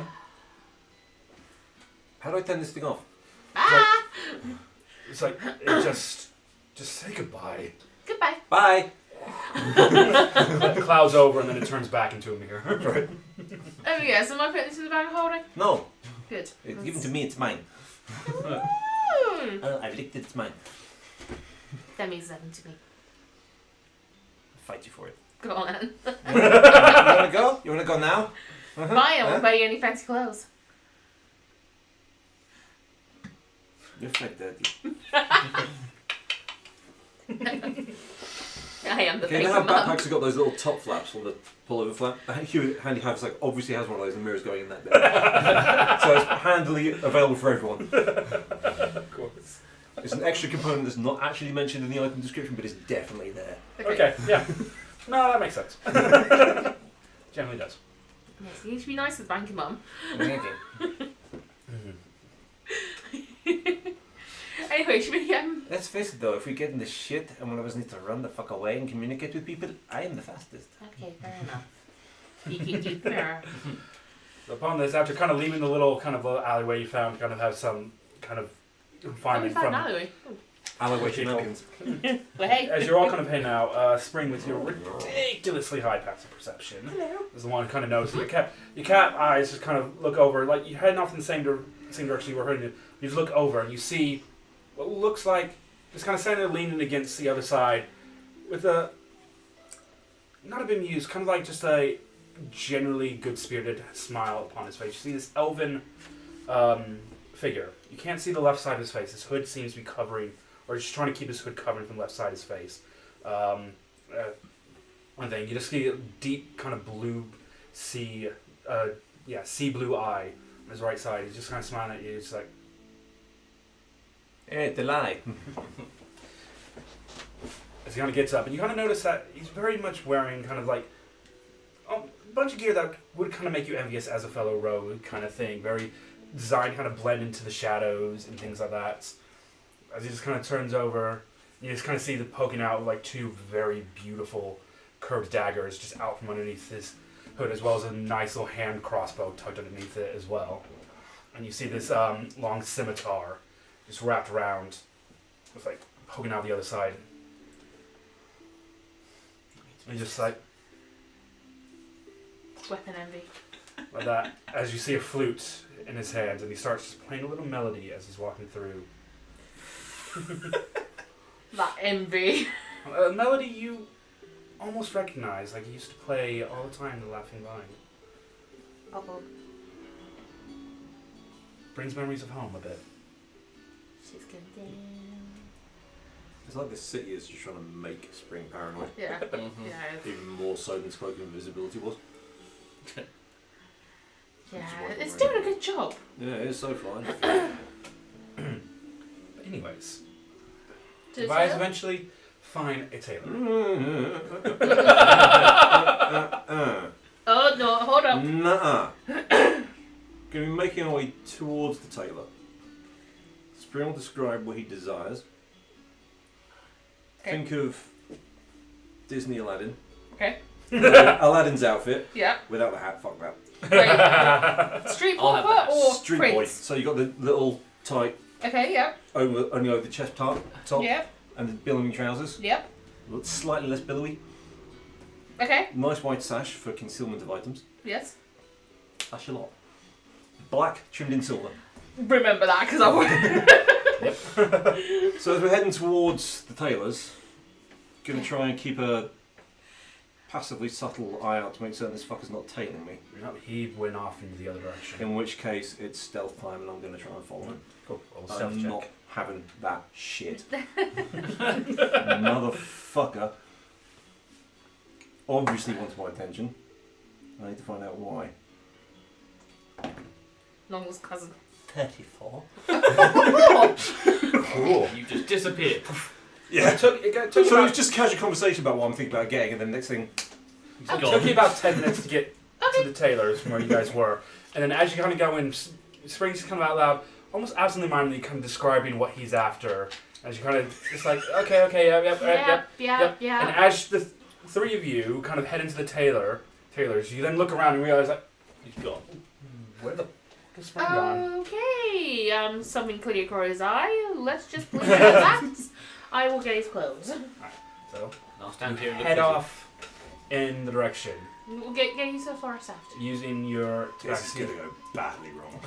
How do I turn this thing off? Ah! it's like just say goodbye. Goodbye. Bye! Clouds over, and then it turns back into a mirror. Right. Oh yes, am I putting this in the bag of holding? No, Good. it's given to me, it's mine. I've licked it, it's mine. That means nothing to me. I'll fight you for it. Go on then. You wanna go? You wanna go now? Uh-huh. Bye, I won't buy you any fancy clothes. You're fat dirty. I am the Okay, face now of mum. backpacks have got those little top flaps on the pullover flap. Handy Hive's like obviously has one of those and the mirror's going in that bit. So it's handily available for everyone. Of course. It's an extra component that's not actually mentioned in the item description, but it's definitely there. Okay. Yeah. No, that makes sense. Generally does. Yes, you need to be nice with banking mum. Anyway, should we Let's face it though, if we get in the shit and one of us needs to run the fuck away and communicate with people, I am the fastest. Okay, fair enough. You can keep fair. So upon this, after kind of leaving the little kind of alleyway you found, kind of have some kind of Oh, we finding found from. alleyway. Alleyway shenanigans. Well, hey. As you're all kind of heading out, Spring with your ridiculously high passive perception is the one who kind of knows your cat eyes just kind of look over, like you're heading off in the same direction you were heading. You just look over and you see what looks like just kind of standing there leaning against the other side with a not a bemused, kind of like just a generally good-spirited smile upon his face. You see this elven figure. You can't see the left side of his face. His hood seems to be covering, or just trying to keep his hood covering from the left side of his face. One thing, you just see a deep kind of blue sea blue eye on his right side. He's just kind of smiling at you. It's like, Hey, the lie. as he kind of gets up, and you kind of notice that he's very much wearing kind of like a bunch of gear that would kind of make you envious as a fellow rogue kind of thing. Very designed kind of blend into the shadows and things like that. As he just kind of turns over, you just kind of see the poking out like two very beautiful curved daggers just out from underneath his hood, as well as a nice little hand crossbow tucked underneath it as well. And you see this long scimitar just wrapped around, with like poking out the other side. And just like Weapon envy. like that, as you see a flute in his hands, and he starts just playing a little melody as he's walking through. That envy. A melody you almost recognize, like he used to play all the time in the Laughing Vine. Uh-oh. Brings memories of home a bit. She's going down. It's like this city is just trying to make Spring paranoid. Yeah. Mhm. Yeah. Even more so than Cloak of Invisibility was. Yeah. Which is It's why doing a we're good job. Yeah, it is so far. But anyways, Do you it guys well? eventually find a tailor. Oh no! Hold up. Nuh-uh. Gonna be making our way towards the tailor. Spring will describe what he desires. Okay. Think of Disney Aladdin. Okay. Aladdin's outfit Yeah. without the hat. Fuck that. Wait. Street I'll have popper that. or Street prince? boy. So you got the little tight Okay. Yeah. only over the chest top, Yep. and the billowing trousers. Yep. Slightly less billowy. Okay. Nice white sash for concealment of items. Yes. Sash a lot. Black trimmed in silver. Remember that because I would. So as we're heading towards the tailor's, gonna try and keep a passively subtle eye out to make certain this fucker's not tailing me. No, he went off into the other direction. In which case, it's stealth time and I'm gonna try and follow him. Cool. Roll a stealth I'm check. not having that shit. Motherfucker obviously wants my attention. I need to find out why. Long's cousin. 34. Cool. You just disappeared. It took So about, it was just casual conversation about what I'm thinking about getting, and then next thing, it Gone. took you about 10 minutes to get to the tailor's from where you guys were. And then as you kind of go in, Spring's kind of out loud, almost absently-mindedly kind of describing what he's after. As you kind of, it's like, okay, yep. Yeah. And as the three of you kind of head into the tailor's, you then look around and realize, like, He's gone. where the fuck is Spring gone? Okay. Something clear across his eye. Let's just leave it at that. I will get his clothes. So, I'll stand here and look head at you. off in the direction, We'll get you so far after. using your this is tabaxi. gonna go badly wrong.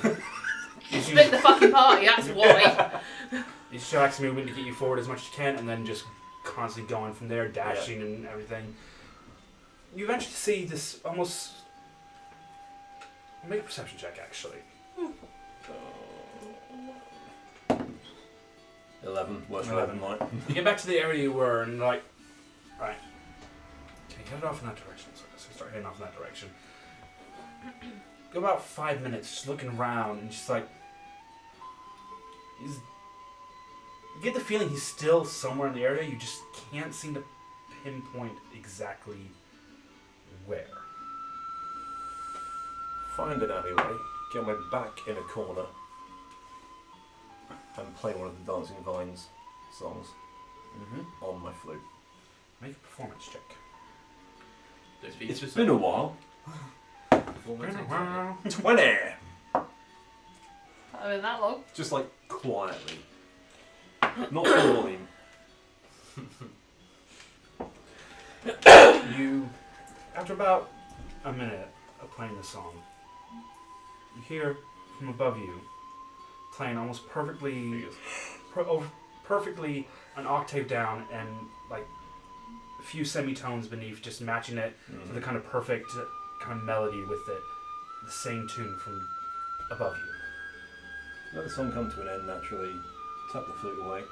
Split the fucking party. That's why. Use tabaxi movement to get you forward as much as you can, and then just constantly going from there, dashing and everything. You eventually see this almost... Make a perception check, actually. 11, worst 11. 11 night. You get back to the area you were, and like... Right. Okay, head off in that direction. So start heading off in that direction. Go about 5 minutes just looking around, and just like... You get the feeling he's still somewhere in the area, you just can't seem to pinpoint exactly where. Find an alleyway, get my back in a corner, and play one of the Dancing Vines songs on my flute. Make a performance check. Don't speak It's to been a while. Performance anxiety. 20! I mean, that long. Just like quietly. Not full volume. You, after about a minute of playing the song, you hear from above you, playing almost perfectly, perfectly an octave down and like a few semitones beneath, just matching it to the kind of perfect kind of melody with it, the same tune from above you. Let the song come to an end naturally. Tap the flute away.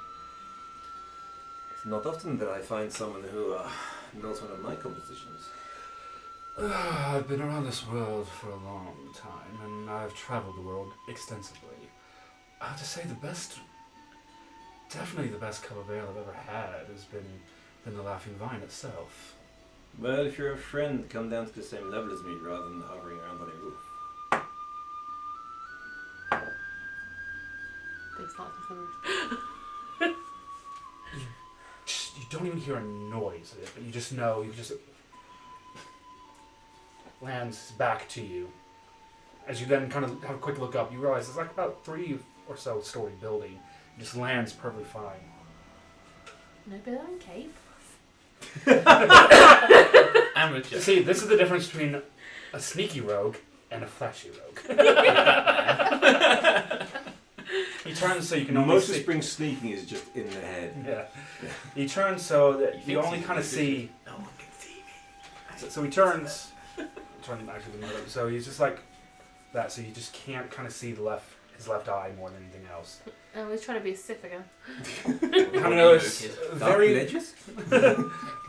It's not often that I find someone who knows one of my compositions. I've been around this world for a long time, and I've traveled the world extensively. I have to say definitely the best cover veil I've ever had has been the Laughing Vine itself. Well, if you're a friend, come down to the same level as me rather than hovering around on a roof. Big slap of the roof. You don't even hear a noise of it, but you just know, lands back to you. As you then kind of have a quick look up, you realize it's like about 3 or so story building. Just lands perfectly fine. No bill and cape. Amateur. See, this is the difference between a sneaky rogue and a flashy rogue. He turns so you can only Most of see. Spring's sneaking is just in the head. Yeah. He turns so that you thinks only he's kind of good. see. No one can see me. So he turns. Turn actually the middle. So he's just like that. So you just can't kind of see his left eye more than anything else. Oh, he's trying to be a Sith again. You kind of notice Dark very, ledges?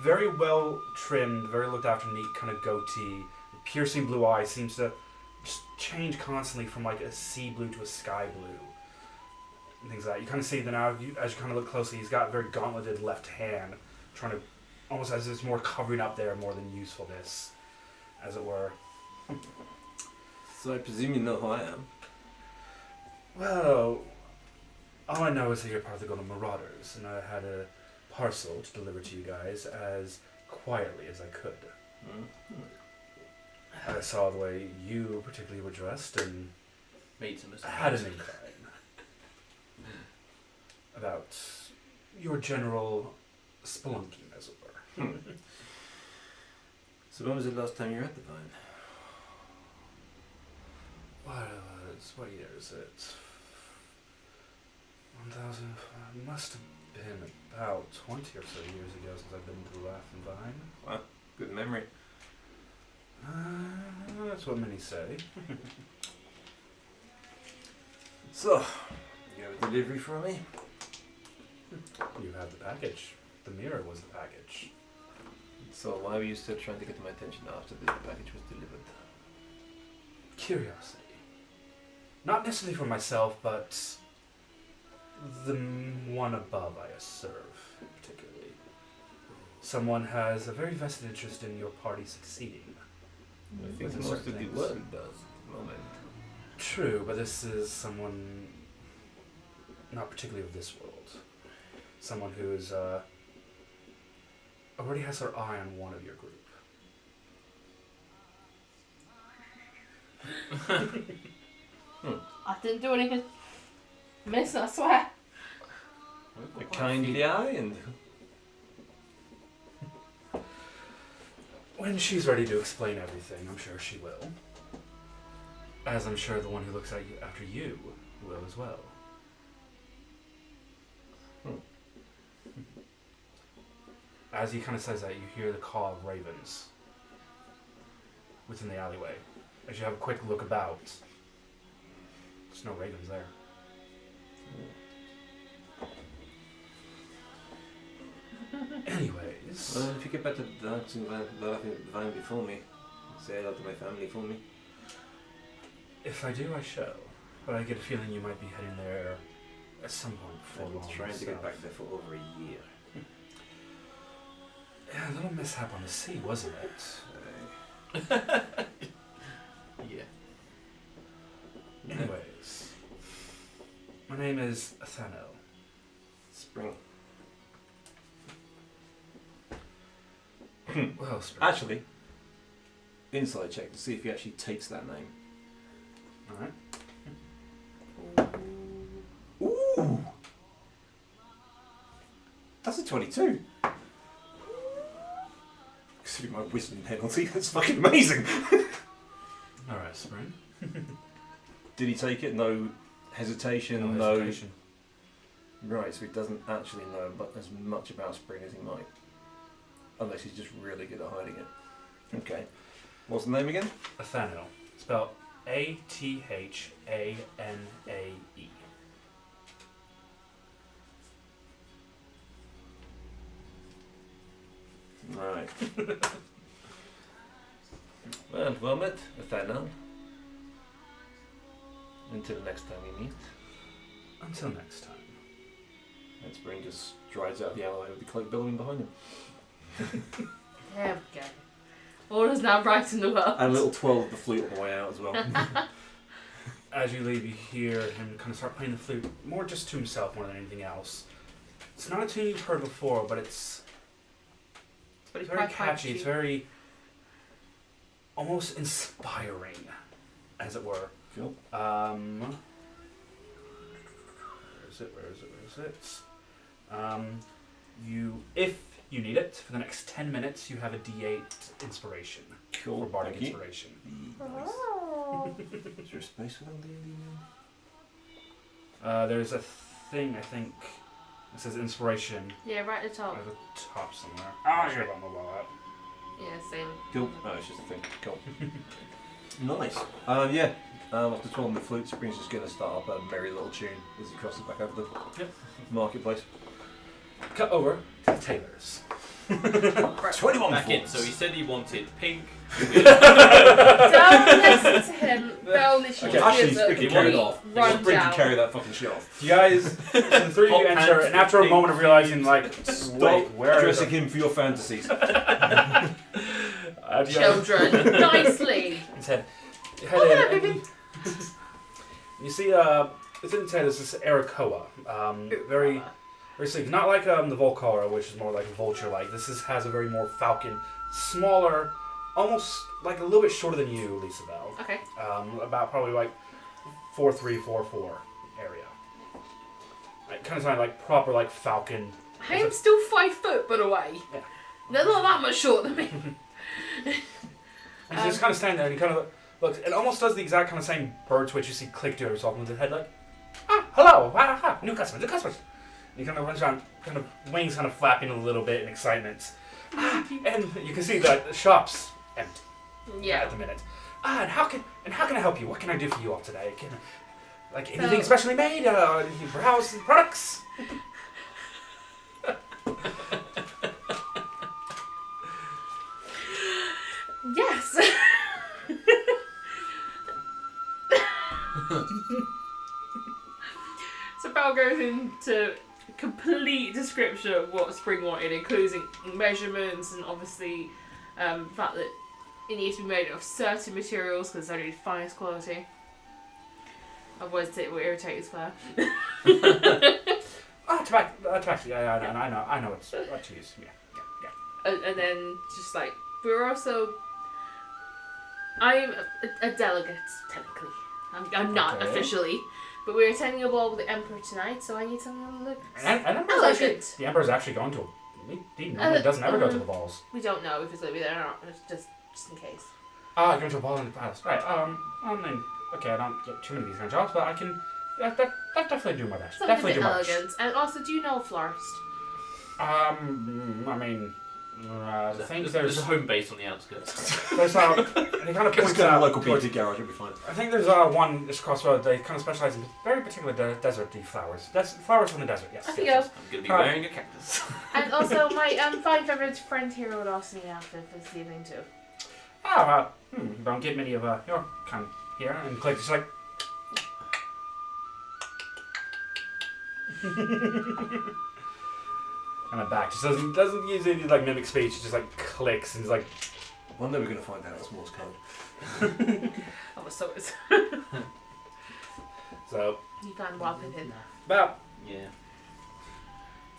very well trimmed, very looked after, neat kind of goatee. Piercing blue eye seems to just change constantly from like a sea blue to a sky blue. And things like that. You kind of see that now, as you kind of look closely, he's got a very gauntleted left hand, trying to, almost as it's more covering up there more than usefulness, as it were. So I presume you know who I am. Well, all I know is that you're part of the Golden Marauders, and I had a parcel to deliver to you guys as quietly as I could. I saw the way you particularly were dressed and Made some mistakes. had an inkling about your general spelunking, as it were. So when was the last time you were at the Vine? What year is it? 1000. It must have been about 20 or so years ago since I've been to the Laughing Vine. Wow, good memory. That's what many say. So, you have a delivery for me? You have the package. The mirror was the package. So why were you still trying to get my attention after the package was delivered? Curiosity. Not necessarily for myself, but the one above I serve, particularly. Someone has a very vested interest in your party succeeding. I think With most certain of the things. world does at the moment. True, but this is someone not particularly of this world. Someone who is already has their eye on one of your group. I didn't do anything. Miss, I swear. A kindly eye and... When she's ready to explain everything, I'm sure she will. As I'm sure the one who looks at you after you will as well. As he kind of says that, you hear the call of ravens within the alleyway. As you have a quick look about, there's no ravens there. Anyways, Well, if you get back to dancing the Vine before me, say hello to my family for me. if I do, I shall. But I get a feeling you might be heading there at some point before I've long. been trying to get myself. back there for over a year. Yeah, a little mishap on the sea, wasn't it? Yeah. Anyways, my name is Athano. Spring. Well, Spring. Actually, inside check to see if he actually takes that name. Alright. Ooh! That's a 22. Considering my wisdom penalty, that's fucking amazing. Alright, Spring. Did he take it? No hesitation, No hesitation. Right, so he doesn't actually know as much about Spring as he might. Unless he's just really good at hiding it. Okay. What's the name again? Athano. Spelled Athanae. Right. Well met, Athena. Until next time we meet. Until next time. And Spring just strides out the alleyway with the cloak billowing behind him. There we go. All is now right in the world. And a little twirl of the flute on the way out as well. As you leave, you hear him kind of start playing the flute, more just to himself more than anything else. It's not a tune you've heard before, but it's very quite catchy. It's very almost inspiring, as it were. Cool. Where's is it? If you need it, for the next 10 minutes, you have a D8 inspiration. Cool. For bardic Thank you. inspiration. Nice. Oh. Is there a space for that D&D There's a thing, I think, it says inspiration Yeah, right at the top. at the top somewhere. I'm not sure about mobile app. Yeah, same. Cool. Oh, it's just a thing. Cool. Nice. Yeah. After twirling the flute, Spring's just going to start up a merry little tune as he crosses back over the marketplace. Cut over to the tailors. 21 Back in. points. So he said he wanted pink. Don't listen to him. Belle literally Okay, actually, gives a Spring can carry it off. run Spring can down. carry that fucking shit off. You guys, the three of you Hot enter, pants and after a with moment of pink realizing, like, Stop wait, where is dressing him for your fantasies. Children, nicely. Instead, you Look head at in, that, and you see, it's inside this Arakoa. Very sleek. Not like the Volcara, which is more like a vulture-like. This has a very more falcon, smaller, almost like a little bit shorter than you, Lisabelle. Okay. About probably like 4'3", 4'4" area. Like, kind of sound like proper like falcon. I am still 5 foot, by the way. Yeah. They're not that much shorter than me. And you just kind of stand there and you kind of look. It almost does the exact kind of same bird twitch you see Click do yourself in the head, like, hello, new customers, new customers. And you kind of runs around, kind of wings kind of flapping a little bit in excitement. And you can see that the shop's empty Yeah. at the minute. And how can I help you? What can I do for you all today? Like anything So- specially made? Browse products? Yes. So Belle goes into complete description of what Spring wanted, including measurements and obviously the fact that it needs to be made of certain materials because it's only the finest quality. Otherwise, it will irritate his fur. Tobacco. Yeah, I know what to use. Yeah. And then just like we're also, I'm a delegate technically. I'm not Okay. officially, but we're attending a ball with the Emperor tonight, so I need something that looks And elegant. the Emperor's actually going to. He normally doesn't ever go to the balls. We don't know if it's gonna be there or not. It's just in case. Going to a ball in the palace. Right. Okay, I don't get too many of these kind of jobs, but I can. That definitely do my best. Something Definitely a do bit my best. elegant. And also, do you know a florist? I mean, the thing is, There's there's a home base on the outskirts. and he kind of Just points go to a out local towards- PT garage, you'll be fine. I think there's one just across the road. They kind of specialize in very particular desert flowers. Flowers from the desert. Yes. I think yes, I've- I'm going to be Alright. wearing a cactus. And also, my fine favorite friend here would ask me after this evening too. yes. Don't get many of your kind here. And Click just like. Kind of back. Just doesn't use any like mimic speech. It just like clicks and he's like. One day we're going to find out it's Morse code. Oh, so it's So you found Rob Pippin. about Yeah.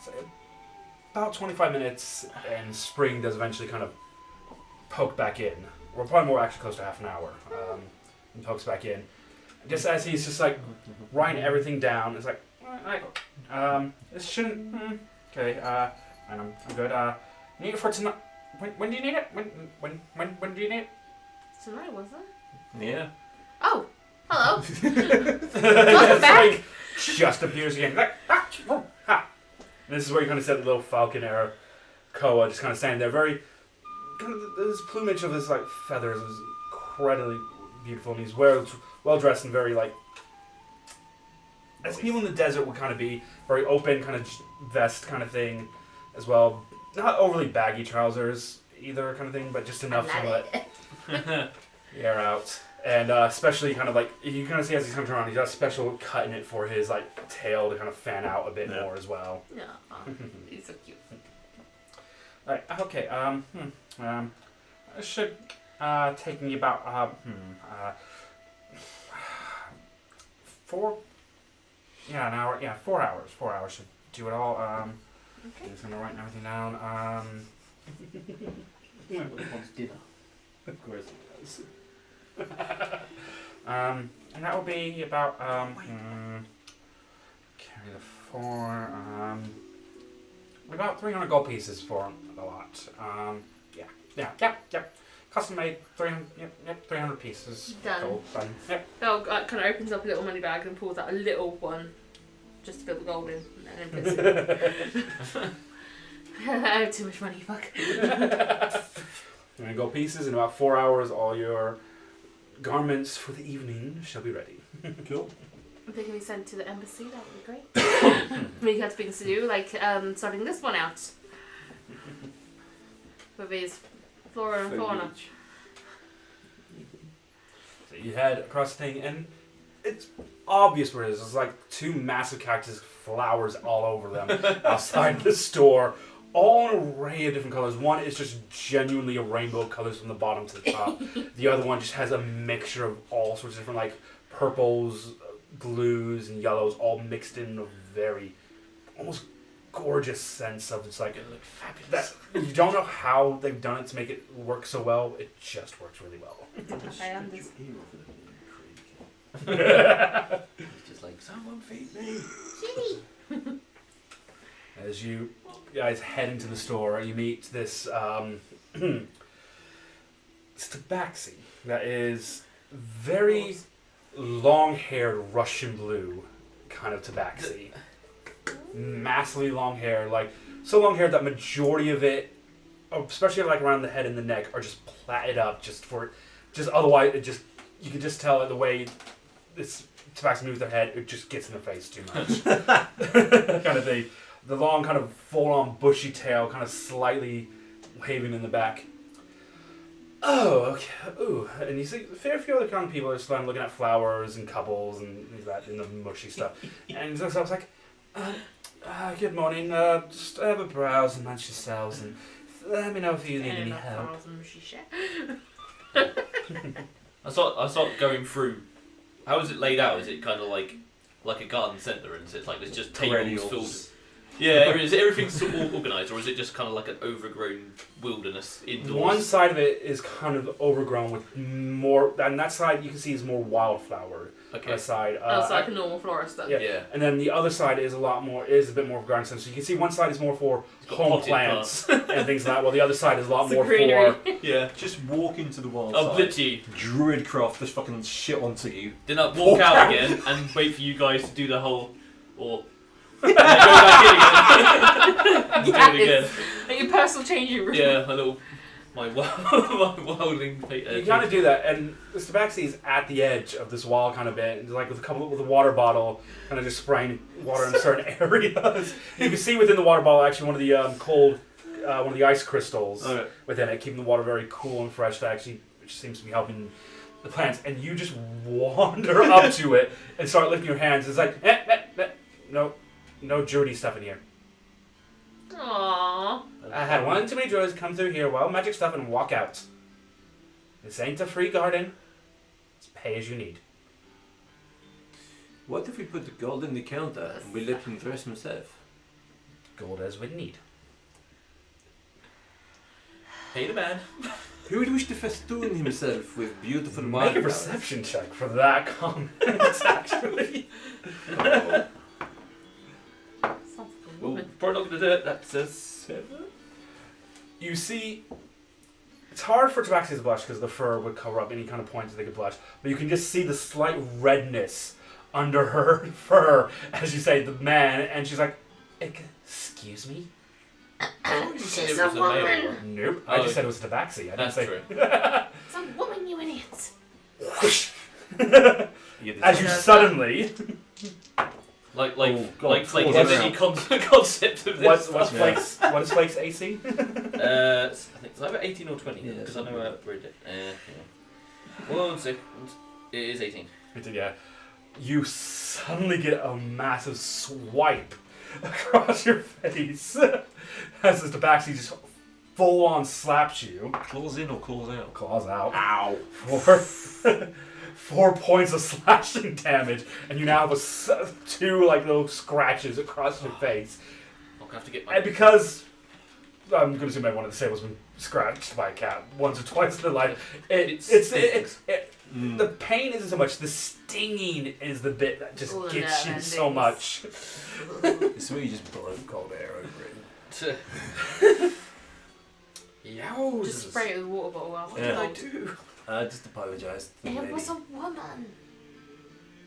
so about 25 minutes, and Spring does eventually kind of poke back in. We're probably more actually close to half an hour. And pokes back in. Just as he's just like writing everything down, it's like, this shouldn't. Okay, and I'm good. Need it for tonight. When do you need it? When do you need it? Tonight, was it? Yeah. Oh, hello. It's back. like, just appears again. Like, ha. And this is where you kind of set the little falcon era Koa just kind of standing there, very kind of this plumage of his like feathers is incredibly beautiful, and he's well dressed and very like as people in the desert would kind of be, very open kind of vest kind of thing as well. Not overly baggy trousers either kind of thing, but just enough to let the air out. And especially kind of like, you kind of see as he's coming around, he's got a special cut in it for his like tail to kind of fan out a bit more as well. No, he's so cute. Right, okay, it should take me about, 4 hours. 4 hours should do it all. Okay. I'm just gonna write everything down. Wants dinner. Of course it does. And that will be about, carry the for about 300 gold pieces for the lot. Yep. Custom made 300. Yep, 300 pieces. Done. Gold. Done. Yep. Belle kind of opens up a little money bag and pulls out a little one, just to fill the gold in, and then puts it. I have too much money. Fuck. 300 gold pieces in about 4 hours. All your garments for the evening shall be ready. Cool. They can be sent to the embassy. That would be great. We have things to do, like starting this one out with his flora and fauna. So you head across the thing, and it's obvious where it is. There's like 2 massive cactus flowers all over them outside the store, all in an array of different colors. One is just genuinely a rainbow of colors from the bottom to the top. The other one just has a mixture of all sorts of different, like, purples, blues, and yellows, all mixed in a very almost gorgeous sense of it's like It look fabulous. that you don't know how they've done it to make it work so well. It just works really well. I am this. It's just like, someone feed me. Genie. As you guys head into the store, you meet this it's tabaxi that is very long-haired Russian blue kind of tabaxi. Massively long hair, like so long hair that majority of it, especially like around the head and the neck, are just plaited up just otherwise it just you can just tell that the way this tabaxi moves their head, it just gets in the face too much. Kind of thing. The long kind of full-on bushy tail, kind of slightly waving in the back. Oh, okay. Ooh, and you see a fair few other kind of people are just looking at flowers and couples and things like that, and the mushy stuff. And so I was like, good morning. Just have a browse and munch yourselves, and let me know if you need any help. I saw going through. How is it laid out? Is it kind of like a garden centre, and it's like there's just tables filled? Yeah, is everything sort of organised, or is it just kind of like an overgrown wilderness indoors? One side of it is kind of overgrown with more, and that side you can see is more wildflower. Okay. That side. It's like a normal florist then. Yeah. And then the other side is a bit more garden center. So you can see one side is more for home plants and things like that, while the other side is a lot more greenery. for. Yeah, just walk into the wild Oh, side. literally. Druidcraft just fucking shit onto you. Then I walk out again and wait for you guys to do the whole, or and then go back in again. Do it again. Like your personal changing room. Yeah, my wilding. You kind of do that, and the tabaxi is at the edge of this wall kind of bit, and like with a water bottle, kind of just spraying water in certain areas. You can see within the water bottle actually one of the one of the ice crystals within it, keeping the water very cool and fresh. That actually, which seems to be helping the plants. And you just wander up to it and start lifting your hands. It's like, no dirty stuff in here. Aww. I had one too many druids come through here, wild magic stuff, and walk out. This ain't a free garden. It's pay as you need. What if we put the gold in the counter and we let him dress himself? Gold as we need. Pay the man. Who would wish to festoon himself with beautiful Make a wildflowers? perception check for that comment, actually. Sounds like a Ooh, woman. probably not gonna do it. That's a 7. You see, it's hard for tabaxi to blush because the fur would cover up any kind of points that they could blush, but you can just see the slight redness under her fur as you say the man, and she's like, excuse me? She's a woman. Nope, I just said it was tabaxi. I didn't That's say. true. It's a woman, you idiot. As you suddenly, Like Oh, God, like Flake, pause is any concept of this? what's Flake's? What is Flake's AC? I think it's either 18 or 20, Yeah, because I know something like we're yeah. 1 second. It is 18. Yeah. You suddenly get a massive swipe across your face as the tabaxi just full on slaps you. Claws in or claws out? Claws out. Ow! For 4 points of slashing damage, and you now have two like little scratches across your face. I'm gonna have to get my. And because I'm going to assume everyone at the table's been scratched by a cat once or twice in their life, the pain isn't so much. The stinging is the bit that just Ooh, gets no, you that so is. much. It's really just blowing cold air over it. Yowzers. Just spray it with a water bottle. What Yeah. did I do? Just apologise. It was a woman,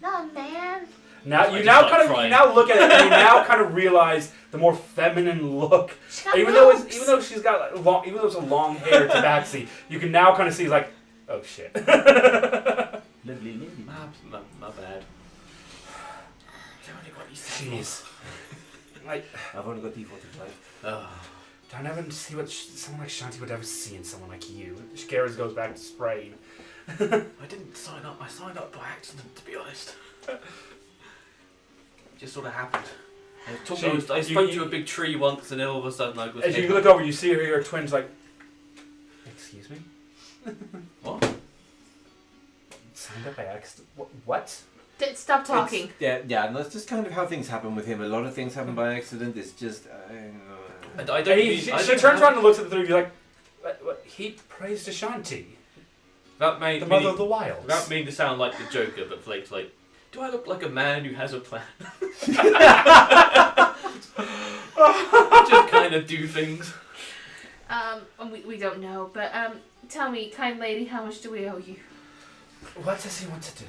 not a man. Now I you just now start kind of crying. you now look at it and you now kind of realize the more feminine look. She got Even though boobs. she's got like long, even though it's a long hair tabaxi, you can now kind of see like, oh shit. Lovely lady. My bad. I've only got these Jeez. Like, I've only got D45. don't ever see what someone like Shanti would ever see in someone like you. Garrus goes back to spraying. I didn't sign up. I signed up by accident, to be honest. It just sort of happened. I spoke to a big tree once, and then all of a sudden I was. As you look over, you see your twins like, excuse me? What? Signed up by accident? What? Stop talking. Yeah, and that's just kind of how things happen with him. A lot of things happen by accident. It's just. I don't. She turns around and looks at the three of you like, what? He prays to Shanti, That made the mother of the wilds. Without meaning to sound like the Joker, but Flake's like, do I look like a man who has a plan? Just kind of do things. And we don't know, but tell me, kind lady, how much do we owe you? What does he want to do?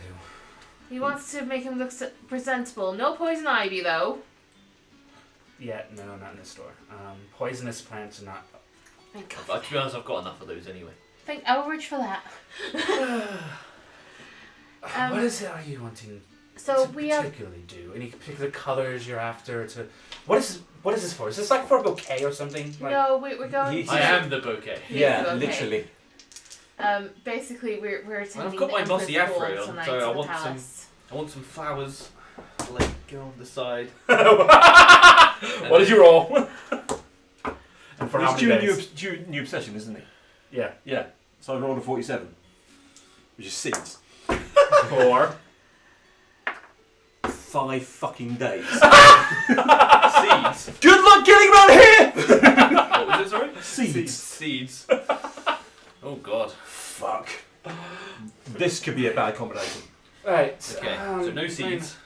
He wants to make him look presentable. No poison ivy, though. Yeah, no, not in this store. Poisonous plants are not. Thank To God. be honest, I've got enough of those anyway. Thank Elridge for that. What is it are you wanting So to we have. particularly do? Any particular colors you're after? What is this for? Is this like for a bouquet or something? Like, No, we're going. I am the bouquet. Yeah, Okay. literally. Basically, we're attending. I've got the my Emperor's mossy afro ball on, tonight so to I the want palace. I want some flowers, to, like go on the side. What did you roll? And for how It's many due days? new obsession, isn't it? Yeah. Yeah. So I rolled a 47, which is 6. 4. 5 fucking days. Seeds. Good luck getting around here! What was it? Sorry. Seeds. Seeds. Oh God. Fuck. This could be a bad combination. Right. Okay. So no seeds.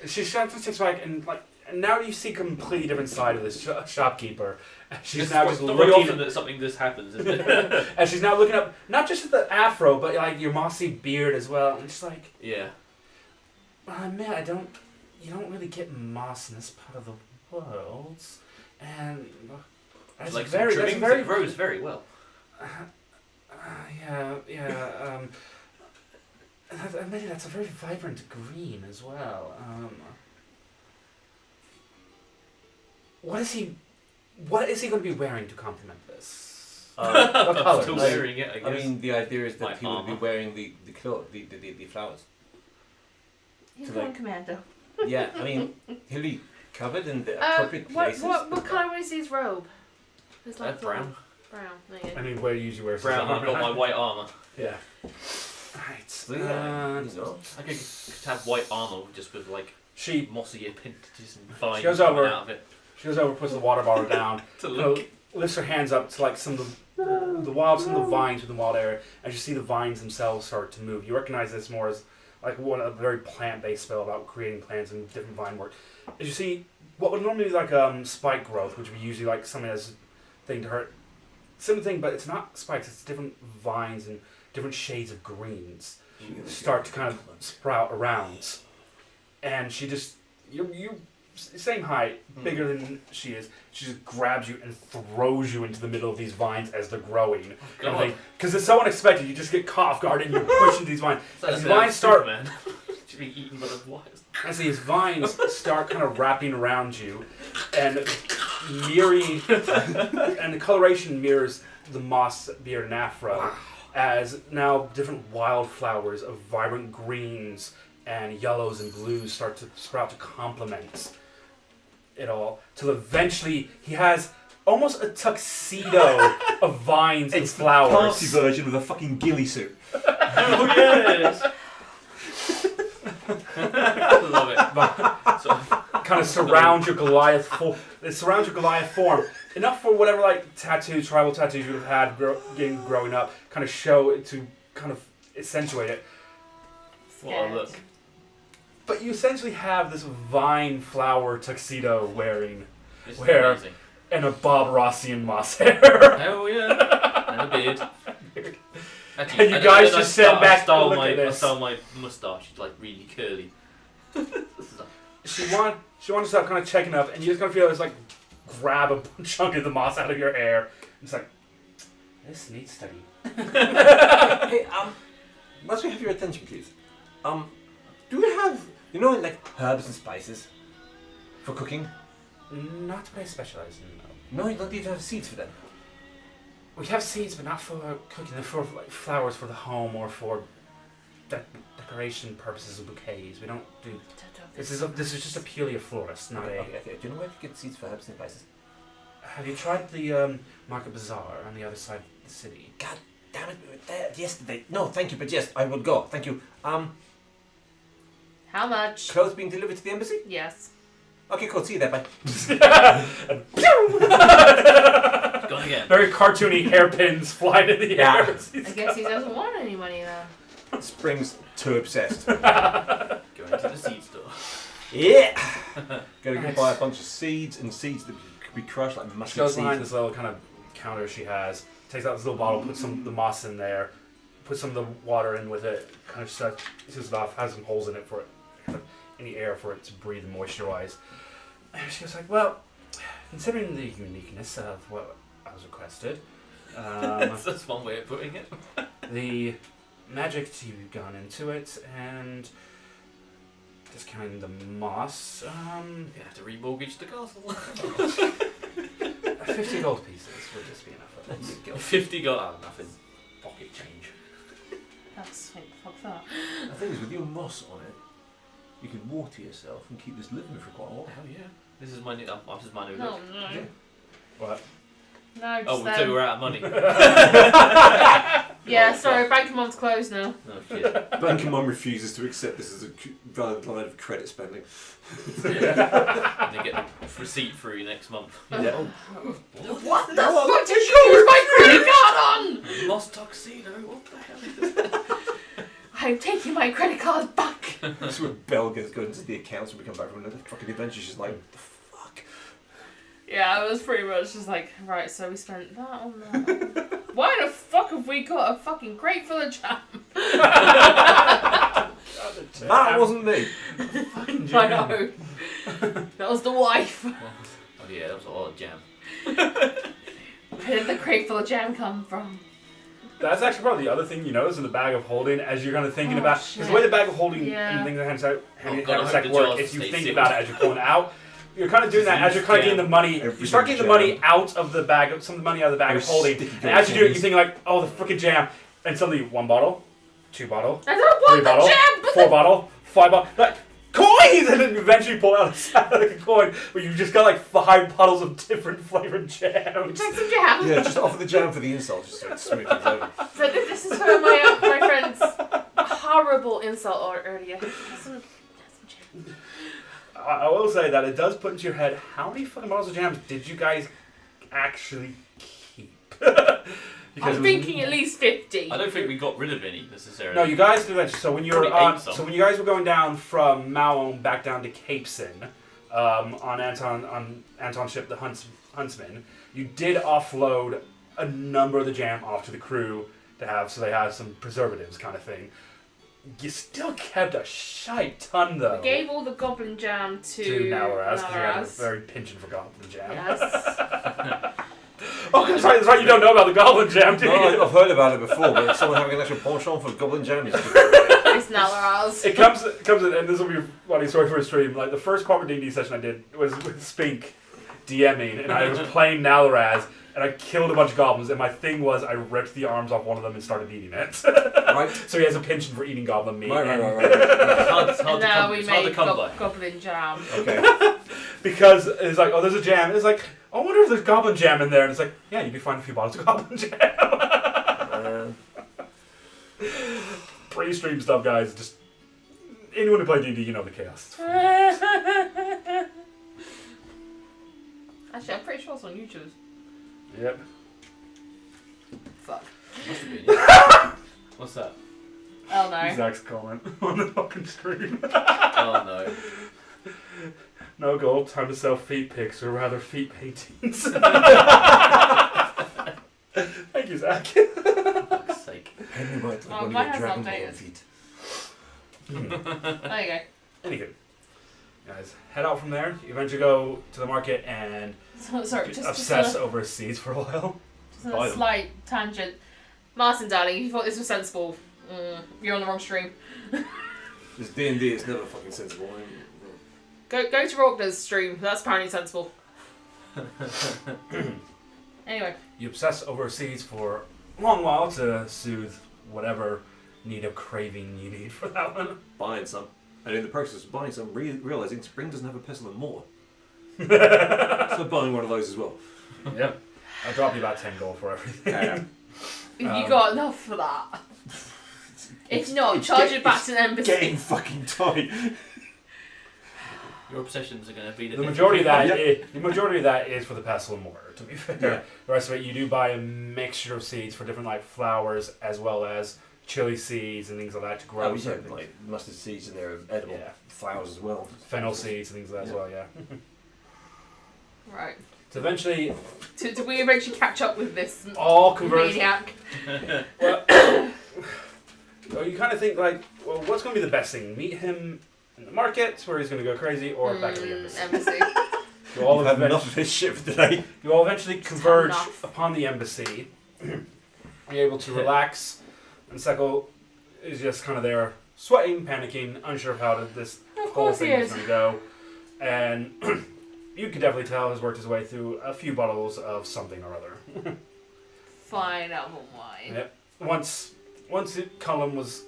She takes back and now you see a completely different side of this shopkeeper. She's It's now not just very looking. often that something this happens, is it? And she's now looking up not just at the afro, but like your mossy beard as well. And she's like, Yeah. man, you don't really get moss in this part of the world, and that's Like very, some that's trimmings, very it grows very well. yeah. Maybe that's a very vibrant green as well. What is he going to be wearing to complement this? What I'm color? still Like, wearing it, I guess. I mean, the idea is that Like he would be armor. wearing the flowers. He's To, going like- commando. Yeah, I mean, he'll be covered in the appropriate places. What colour is his robe? It's Brown. Brown. There you I go. mean, where do you usually wear Brown. I've got my white armor. Yeah. Right. So, yeah, you know. I could have white armor just with like She mossy appendages and vines goes coming over. out of it goes over, puts the water bottle down, to look. lifts her hands up to like some of the vines within the wild area, and you see the vines themselves start to move. You recognize this more as like a very plant-based spell about creating plants and different vine work. As you see, what would normally be like spike growth, which would be usually like something as thing to hurt, similar thing, but it's not spikes. It's different vines and different shades of greens start to kind of sprout around, and she just you same height, bigger than she is. She just grabs you and throws you into the middle of these vines as they're growing. God. Because it's so unexpected, you just get caught off guard and you push into these vines. It's like As a vines start, Superman. Should be eaten by the wires. as these vines start kind of wrapping around you, and mirroring, and the coloration mirrors the moss, beard, and afro, as now different wildflowers of vibrant greens and yellows and blues start to sprout to complement it all, till eventually he has almost a tuxedo of vines and flowers. Party version with a fucking ghillie suit. Oh yes. I love it. So, Kind of surround your Goliath form enough for whatever like tribal tattoos you would have had growing up, kind of show it to kind of accentuate it. what a look. But you essentially have this vine flower tuxedo wearing This is Where? amazing. and a Bob Rossian moss hair. Hell yeah. And a beard. Actually, And you guys just sit back and look at I this. style my moustache. It's like really curly. She wants to start kind of checking up, and you just kind of feel it's like grab a chunk of the moss out of your hair. It's like, this needs study. Hey, once we have your attention, please. Do we have, like herbs and spices for cooking? Not what I specialize in, no. No, you don't even have seeds for them. We have seeds, but not for cooking. They're for like flowers for the home or for decoration purposes of bouquets. We don't do. This is just a purely a florist, not a. Okay. Do you know where you get seeds for herbs and spices? Have you tried the Market Bazaar on the other side of the city? God damn it, we were there yesterday. No, thank you, but yes, I will go. Thank you. How much? Clothes being delivered to the embassy? Yes. Okay, cool. See you there, bye. Gone again. Very cartoony hairpins flying in the Yeah. air. I guess he doesn't want any money then. Spring's too obsessed. Going to the seed store. Yeah! Gotta go buy a bunch of seeds and seeds that could be crushed like She musky goes seeds. behind this little kind of counter she has, takes out this little bottle, puts some of the moss in there, puts some of the water in with it, kind of shuts it off, has some holes in it for it, kind of any air for it to breathe moisture-wise. And she was like, well, considering the uniqueness of what I was requested, That's one way of putting it. the magic you've gone into it, and discounting the moss, You have to remortgage the castle. 50 gold pieces would just be enough. I think. 50 gold. Oh, nothing. Pocket change. That's like, fuck that. The thing is, with your moss on it, you could water yourself and keep this living for quite a while. Oh yeah. This is my new. This is my new No, look. no. What? No, Oh, just so we're out of money. Yeah, sorry, Bank of Mom's closed now. No shit. Bank of Mum refuses to accept this as a valid line of credit spending. And you get the receipt through next month. Yeah. What the fuck did you use my credit card on? Lost tuxedo. What the hell is this? I'm taking my credit card back. That's when Belle goes into the accounts when we come back from another fucking adventure. She's like, the fuck? Yeah, it was pretty much just like, right, so we spent that on that. Why the fuck have we got a fucking crate full of jam? That wasn't me. I know. That was the wife. Oh yeah, that was a lot of jam. Where did the crate full of jam come from? That's actually probably the other thing you notice in the bag of holding as you're kind of thinking Oh, about. shit. Because the way the bag of holding Yeah. and things that hands out, Oh, God, I hope sack the work, jars if you stay think sealed. about it as you're pulling it out, you're kind of doing that as you're kind of getting the money. You start getting the money out of the bag, some of the money out of the bag of holding. And as you do it, you think like, oh, the freaking jam. And suddenly, 1 bottle, 2 bottle, I don't 3 want the bottle, jam! But 4 bottle, 5 bottle. Like, coins! And then you eventually pull out like a coin where you've just got like 5 bottles of different flavored jams. Take some jam. Yeah, just offer the jam for the insult, just so it's smooth things over. So this is for my friend's horrible insult earlier. Have some jam. I will say that it does put into your head, how many fucking bottles of jams did you guys actually keep? Because I'm thinking at least 50. I don't think we got rid of any necessarily. No, you guys did that. So when you were Probably ate some. so when you guys were going down from Malone back down to Capeson, on Anton's ship, the Huntsman, you did offload a number of the jam off to the crew to have, so they have some preservatives kind of thing. You still kept a shite ton though. We gave all the goblin jam to Nawaraz, because you guys Nawaraz. are very penchant for goblin jam. Yes. Oh, that's right. You don't know about the goblin jam, do you? No, I've heard about it before, but someone having an actual penchant for goblin jam is It's Nawaraz. It comes in, and this will be a funny story for a stream. Like the first proper D&D session I did was with Spink DMing, and I was playing Nalaraz, and I killed a bunch of goblins. And my thing was I ripped the arms off one of them and started eating it. right. So he has a penchant for eating goblin meat. Right. It's hard And to now come, we it's hard to made come by. goblin jam. Okay. Because it's like, oh, there's a jam. It's like, I wonder if there's goblin jam in there. And it's like, yeah, you'd be finding a few bottles of goblin jam. Pre-stream stuff, guys. Just anyone who played D&D, you know the chaos. Actually, I'm pretty sure it's on YouTube. Yep. Fuck. Must have been, yeah. What's that? Oh no. Zach's comment on the fucking stream. Oh no. No gold, time to sell feet pics, or rather feet paintings. Thank you, Zach. For fuck's sake. Penny might Oh, like one mine of your hasn't Dragon Ball updated. feet. There you go. Anywho, guys, head out from there. You eventually go to the market and Sorry, just obsess a, over seeds for a while. just Buy a them. slight tangent. Martin, darling, if you thought this was sensible, you're on the wrong stream. This D&D is never fucking sensible. Go to Rorke's stream. That's apparently sensible. Anyway. You obsess over seeds for a long while to soothe whatever need of craving you need for that one. Buying some. And in the process of buying some, realising Spring doesn't have a pestle and mortar. So buying one of those as well. Yep. I'll drop you about 10 gold for everything. Yeah. If you got enough for that. If not, it's charge get- it back to the embassy. Getting fucking tight. Your obsessions are going to be The majority of that is for the pestle and mortar, to be fair. Yeah. The rest of it, you do buy a mixture of seeds for different like flowers as well as chili seeds and things like that to grow. Oh, yeah, certain like mustard seeds and they're edible Yeah. flowers as well. fennel seeds and things like that as well, yeah. Right. So eventually, Do we eventually catch up with this all converge. maniac? Well, you kind of think like, well, what's going to be the best thing? Meet him in the market where he's going to go crazy, or back at the embassy. Embassy. You all You've had eventually- enough of this shit for today. You all eventually converge enough. upon the embassy. You're able to relax, and Zekle is just kind of there, sweating, panicking, unsure of how this Of whole course he thing is is. going to go. And you can definitely tell he's worked his way through a few bottles of something or other. Fine album wine. Yep. Once Cullum was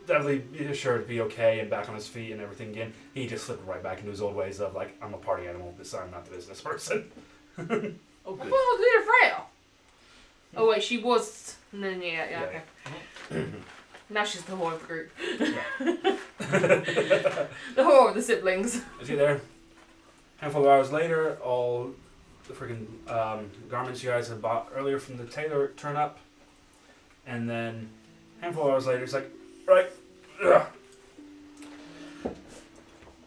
definitely assured to be okay and back on his feet and everything again, he just slipped right back into his old ways of like, I'm a party animal, this I'm not the business person. Oh, I good. thought it was Lita Freya. Oh wait, she was. No, yeah, okay. Now she's the whore of the group. The whore of the siblings. Is he there? Handful of hours later, all the freaking garments you guys had bought earlier from the tailor turn up, and then handful of hours later, it's like, right, ugh.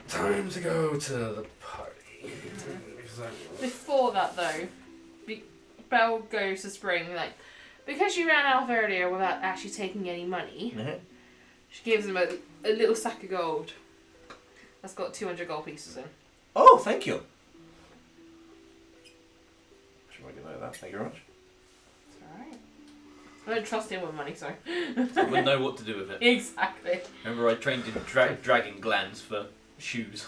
Time to go to the party. He's like, Before that though, Belle goes to Spring, like, because you ran off earlier without actually taking any money, she gives him a little sack of gold. That's got 200 gold pieces in. Oh, thank you. Should I get note of that? Thank you very much. It's alright. I don't trust him with money, so. I wouldn't know what to do with it. Exactly. Remember, I trained in dragging glands for shoes.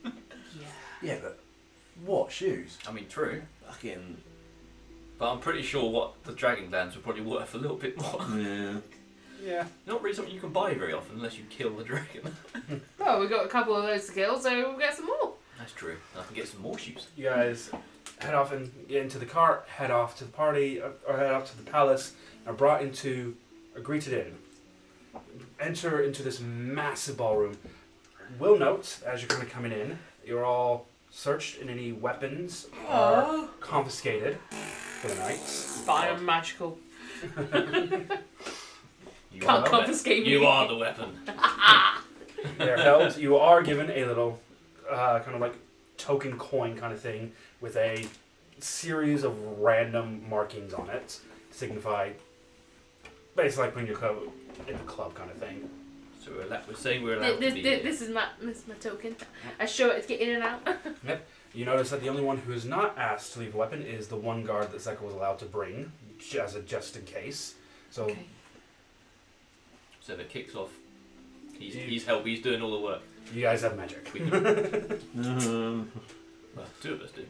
Yeah. Yeah, but what shoes? I mean, true. Fucking. But I'm pretty sure what the dragon glands were probably worth a little bit more. Yeah. yeah. Not really something you can buy very often unless you kill the dragon. Well, we've got a couple of those to kill, so we'll get some more. That's true. I can get some more shoes. You guys head off and get into the cart, head off to the party, or head off to the palace, are greeted in. Enter into this massive ballroom. Will note, as you're kind of coming in, you're all searched and any weapons are confiscated for the night. Fine, I'm magical. You Can't are the confiscate weapon. me. You are the weapon. They're held. You are given a little kind of like token coin kind of thing with a series of random markings on it to signify basically like when you're in a club kind of thing. So we're saying we're allowed to be here. This is my token. I show it to get in and out. You notice that the only one who is not asked to leave a weapon is the one guard that Zekle was allowed to bring as a just in case. So Okay. So if it kicks off, he's doing all the work. you guys have magic. We can, well, two of us do.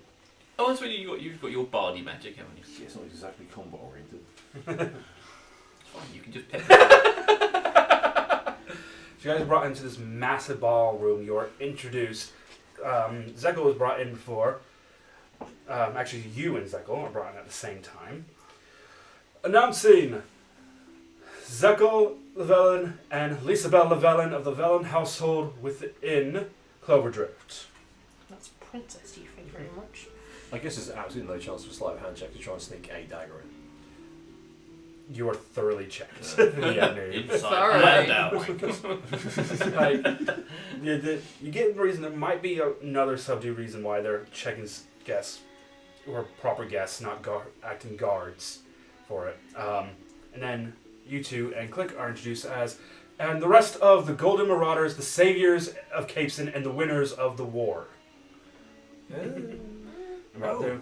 Oh, that's when you've got your bardy magic, haven't you? Yeah, it's not exactly combat oriented. It's fine. You can just pet. So you guys are brought into this massive ballroom. You're introduced. Zekle was brought in before. Actually, you and Zekle are brought in at the same time. Announcing Zekle Levellin and Lisabelle Levellin of the Vellin household within Cloverdrift. That's princess, you thank you very much. I guess there's absolutely no chance for a sleight of hand check to try and sneak a dagger in. you are thoroughly checked. Yeah, dude. Inside and out. Like, you get the reason there might be another subdue reason why they're checking guests or proper guests, not acting guards for it. And then you two and Click are introduced as, and the rest of the Golden Marauders, the saviors of Capeson, and the winners of the war. Right there.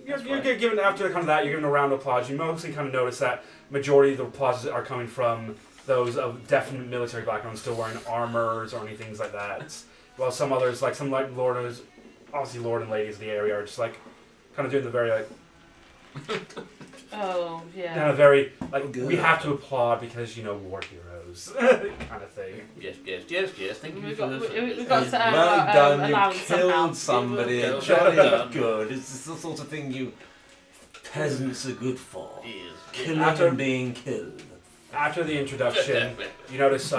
You're given after kind of that. You're given a round of applause. You mostly kind of notice that majority of the applauses are coming from those of definite military backgrounds, still wearing armors or anything like that. While some others, like some like lords, obviously lord and ladies of the area, are just like kind of doing the very like. Oh yeah. Kind of very like Good. we have to applaud because war heroes kind of thing. Yes. Thank you We've for got, this. we've got Well done, allowance you somehow. killed somebody. Well Jolly done. good. It's the sort of thing you peasants are good for. Yes. Killing After- and being killed. After the introduction, you notice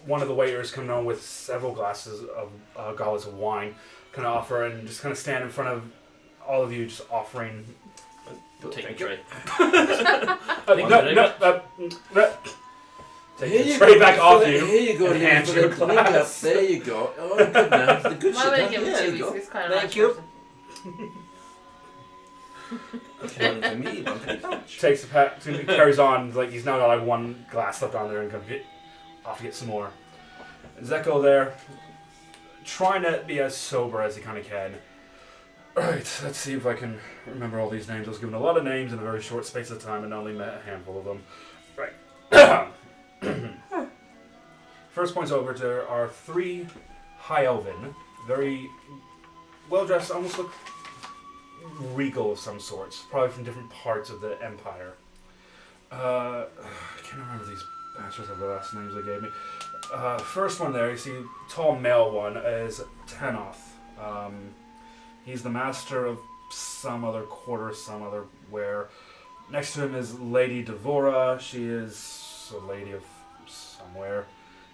one of the waiters coming on with several glasses of goblets of wine, kind of offer and just kind of stand in front of all of you, just offering. Take a tray. Take the tray back off you. Here you go, and hand for you the a clean up. glass. There you go. Oh, good man. The good Why shit. would I huh? give Yeah, it there to you you? go. It's kind of Thank you. person. One for me, one for the bunch. Takes the pack, carries on like he's now got like one glass left on there and gonna get off to get some more. Zekle there, trying to be as sober as he kind of can. Alright, let's see if I can remember all these names. I was given a lot of names in a very short space of time and only met a handful of them. Right. First points over to our three high elven, very well dressed, almost look regal of some sorts, probably from different parts of the empire. I can't remember these bastards of the last names they gave me. First one there, you see, tall male one is Tanoth. He's the master of some other quarter, some other where. Next to him is Lady Devora. She is a lady of somewhere.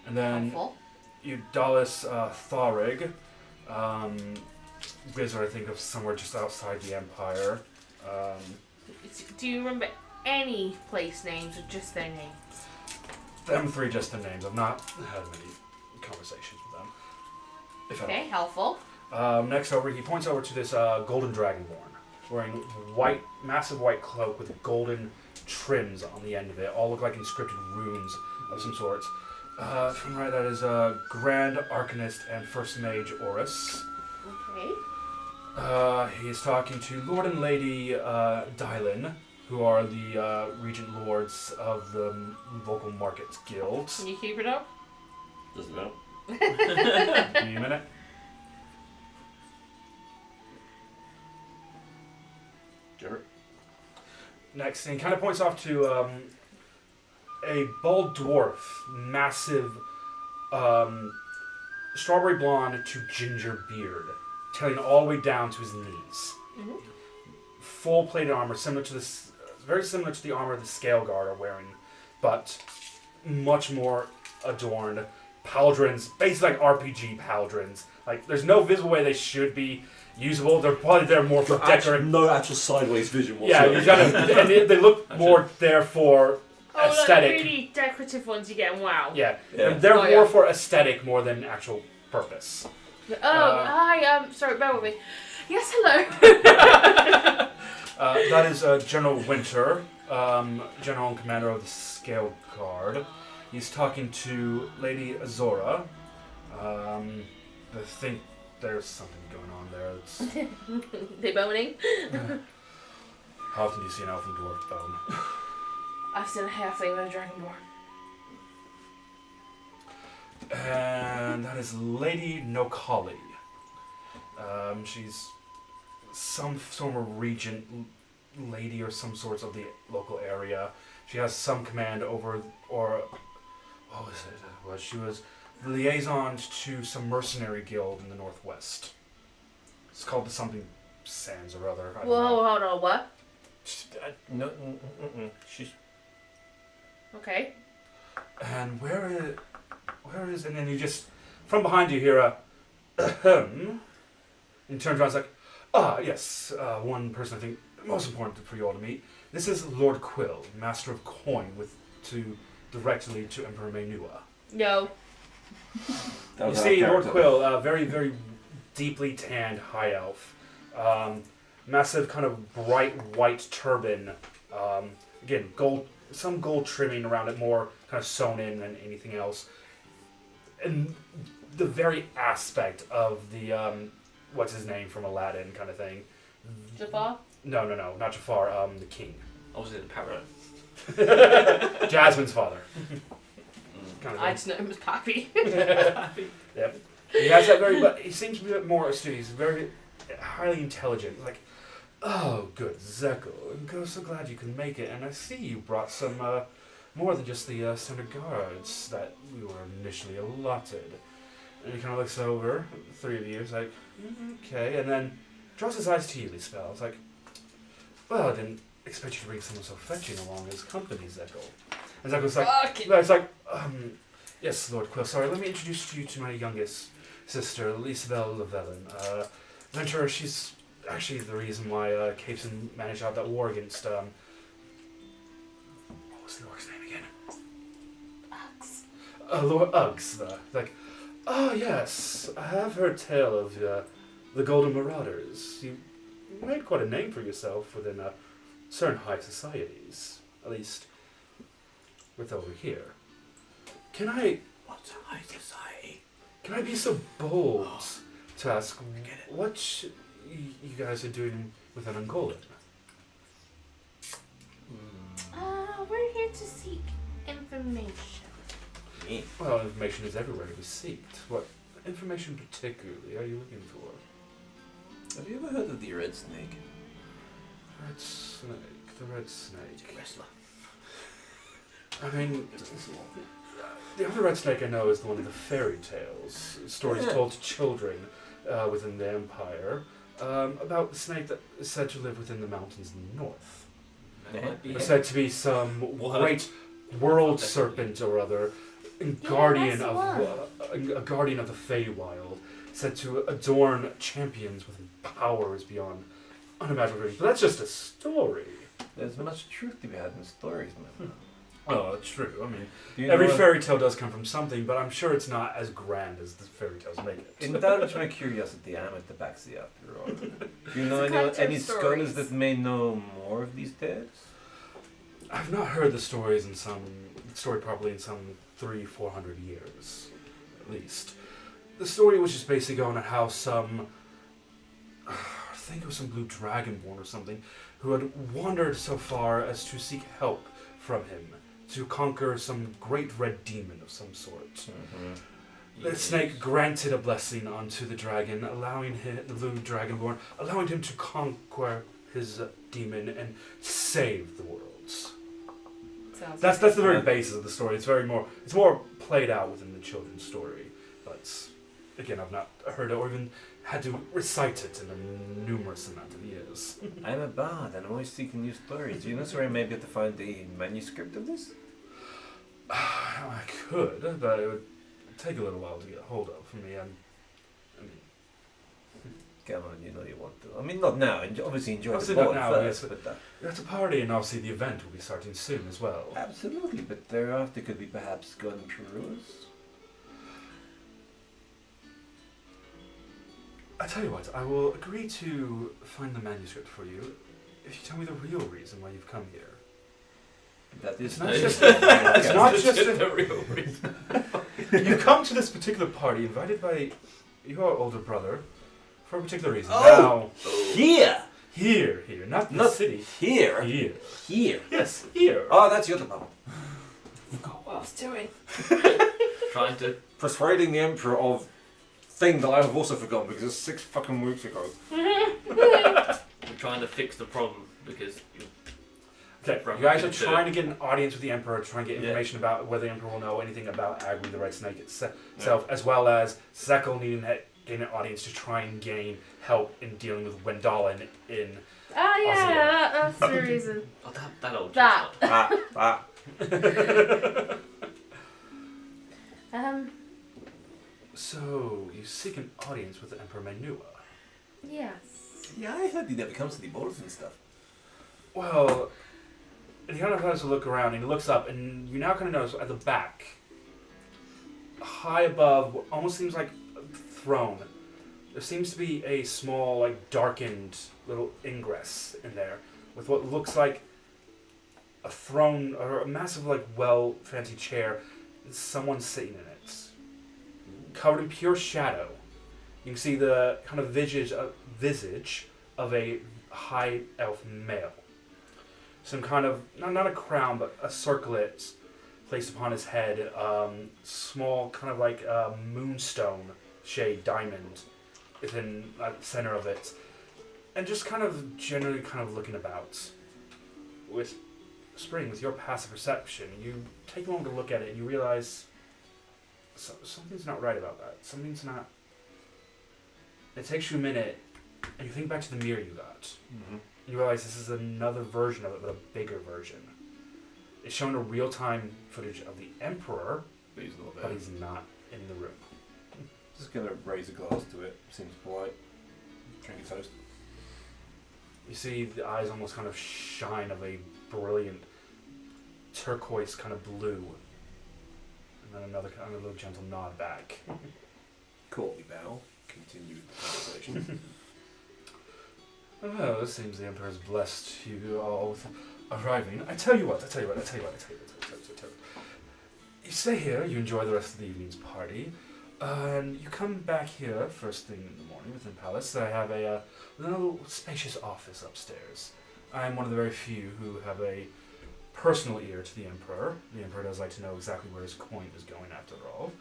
And then Helpful. Eudalis Tharig. Wizard, I think, of somewhere just outside the Empire. Do you remember any place names or just their names? Them three just the names. I've not had many conversations with them. If at Okay, helpful. all. Next over, he points over to this golden dragonborn, wearing massive white cloak with golden trims on the end of it. All look like inscripted runes of some sorts. From right, that is Grand Arcanist and First Mage Oris. Okay. He's talking to Lord and Lady Dylan, who are the regent lords of the local markets guild. Can you keep it up? Doesn't matter. Give me a minute. Jarrett. Next, and he kind of points off to a bald dwarf, massive, strawberry blonde to ginger beard, tailing all the way down to his knees. Mm-hmm. Full plated armor, similar to this, very similar to the armor the Scale Guard are wearing, but much more adorned. Pauldrons, basically like RPG pauldrons. Like, there's no visible way they should be usable. They're probably there more for decorative. No actual sideways vision Yeah, whatsoever. you gotta, and they look more there for Oh, aesthetic. like really decorative ones you get. Wow. Yeah, Yeah. they're Oh, more yeah. for aesthetic more than actual purpose. Oh, hi. Sorry, bear with me. Yes, hello. That is General Winter, General and Commander of the Scale Guard. He's talking to Lady Azora. I think there's something going on there. It's, They boning? how often do you see an elf and dwarf bone? I've seen a halfling and a dragonborn. And that is Lady Nokali. She's some sort of regent lady or some sorts of the local area. She has some command over, or what was it? Well, she was the liaison to some mercenary guild in the northwest. It's called the something Sands or other. I don't know. Whoa, hold on, what? No, she's Okay. And where is, and then you just, from behind you hear a, ahem, and turns around, it's like, yes, one person I think most important for you all to meet, This is Lord Quill, Master of Coin, directly to Emperor Menua. No. You see, Lord Quill, very, very deeply tanned high elf. Massive kind of bright white turban. Again, some gold trimming around it, more kind of sewn in than anything else. And the very aspect of the, what's his name from Aladdin kind of thing. Jafar? No, not Jafar, the king. I was in Parrot. Jasmine's father. Kind of I just know him as Pappy. Yep. He has that but he seems to be a bit more astute. He's very highly intelligent. Like, oh, good, Zekle. I'm so glad you can make it. And I see you brought some, more than just the standard guards that we were initially allotted. And he kind of looks over, the three of you, is like, okay. And then draws his eyes to you, Lisabelle. It's like, well, I didn't expect you to bring someone so fetching along as company, Zekle. And Zekle's like, yes, Lord Quill, sorry, let me introduce you to my youngest sister, Lisabelle Llewellyn. Venturer, she's actually the reason why Capeson managed to have that war against, what was the orc's name again? Uggs. Lord Uggs. Oh yes, I have heard tale of the Golden Marauders. You made quite a name for yourself within certain high societies, at least with over here. What's a high society? Can I be so bold to ask what you guys are doing with an Angolan? We're here to seek information. Well, information is everywhere to be sought. What information particularly are you looking for? Have you ever heard of the red snake? Red snake, the red snake. Wrestler. I mean, the other red snake I know is the one of the fairy tales, stories told to children within the Empire, about the snake that is said to live within the mountains in the north. It's said to be some great world serpent or other, and guardian of a guardian of the Feywild, said to adorn champions with powers beyond unimaginable. But that's just a story. There's much truth to be had in stories, man. Oh, it's true. I mean, Do you every know- fairy tale does come from something, but I'm sure it's not as grand as the fairy tales make it. Indulge my curiosity, I'm at the backseat after all. Do you know It's a culture any of scholars stories. that may know more of these tales? I've not heard the story properly in some 300-400 years, at least. The story was just basically going on how some, I think it was some blue dragonborn or something, who had wandered so far as to seek help from him to conquer some great red demon of some sort. Mm-hmm. The snake granted a blessing unto the dragon, allowing him, the blue dragonborn, allowing him to conquer his demon and save the worlds. That's the very basis of the story. It's more played out within the children's story, but again, I've not heard it or even had to recite it in a numerous amount of years. I'm a bard and I'm always seeking new stories. Do you know where I may be able to find the manuscript of this? I could, but it would take a little while to get a hold of for me. Come on, you know you want to. I mean, not now. Obviously, enjoy Obviously the not ball now, first. yes, But, that's a party, and obviously the event will be starting soon as well. absolutely, but thereafter could be perhaps gun peruse. I tell you what, I will agree to find the manuscript for you if you tell me the real reason why you've come here. That is It's not nice. just it's not just the real reason. you come to this particular party invited by your older brother for a particular reason. Oh! Now, Here! here, not the Not city. Here! Here. Here! Yes, here. Oh, that's your problem. Forgot what I was doing. Trying to. Persuading the Emperor of thing that I have also forgotten because it's 6 fucking weeks ago. We're trying to fix the problem because. Okay, you guys are trying to get an audience with the Emperor, trying to get information about whether the Emperor will know anything about Agri the Red Snake itself, as well as Zekle needing to gain an audience to try and gain help in dealing with Wendala in Oh yeah, that's the reason. Oh, that old That. chestnut. So, you seek an audience with the Emperor Menua. Yes. Yeah, I heard he never comes to the borders and stuff. Well, And he kind of has to look around, and he looks up, and you now kind of notice at the back, high above, what almost seems like a throne, there seems to be a small, like, darkened little ingress in there, with what looks like a throne, or a massive, like, fancy chair, and someone sitting in it, covered in pure shadow. You can see the kind of visage of a high elf male. Some kind of, not a crown, but a circlet placed upon his head. Small, kind of like a moonstone shade diamond within the center of it. And just kind of generally kind of looking about. With Spring, with your passive perception, you take a moment to look at it and you realize something's not right about that. Something's not... It takes you a minute, and you think back to the mirror you got. Mm-hmm. You realize this is another version of it, but a bigger version. It's showing a real-time footage of the Emperor, But he's not but there. he's not in the room. Just gonna raise a glass to it. Seems polite. Drink a toast. You see the eyes almost kind of shine of a brilliant turquoise kind of blue. And then another kind of little gentle nod back. Courtly bow. Continue the conversation. Oh, it seems the Emperor's blessed you all with arriving. I tell you what. You stay here, you enjoy the rest of the evening's party, and you come back here first thing in the morning within the palace. I have a little spacious office upstairs. I'm one of the very few who have a personal ear to the Emperor. The Emperor does like to know exactly where his coin is going after all.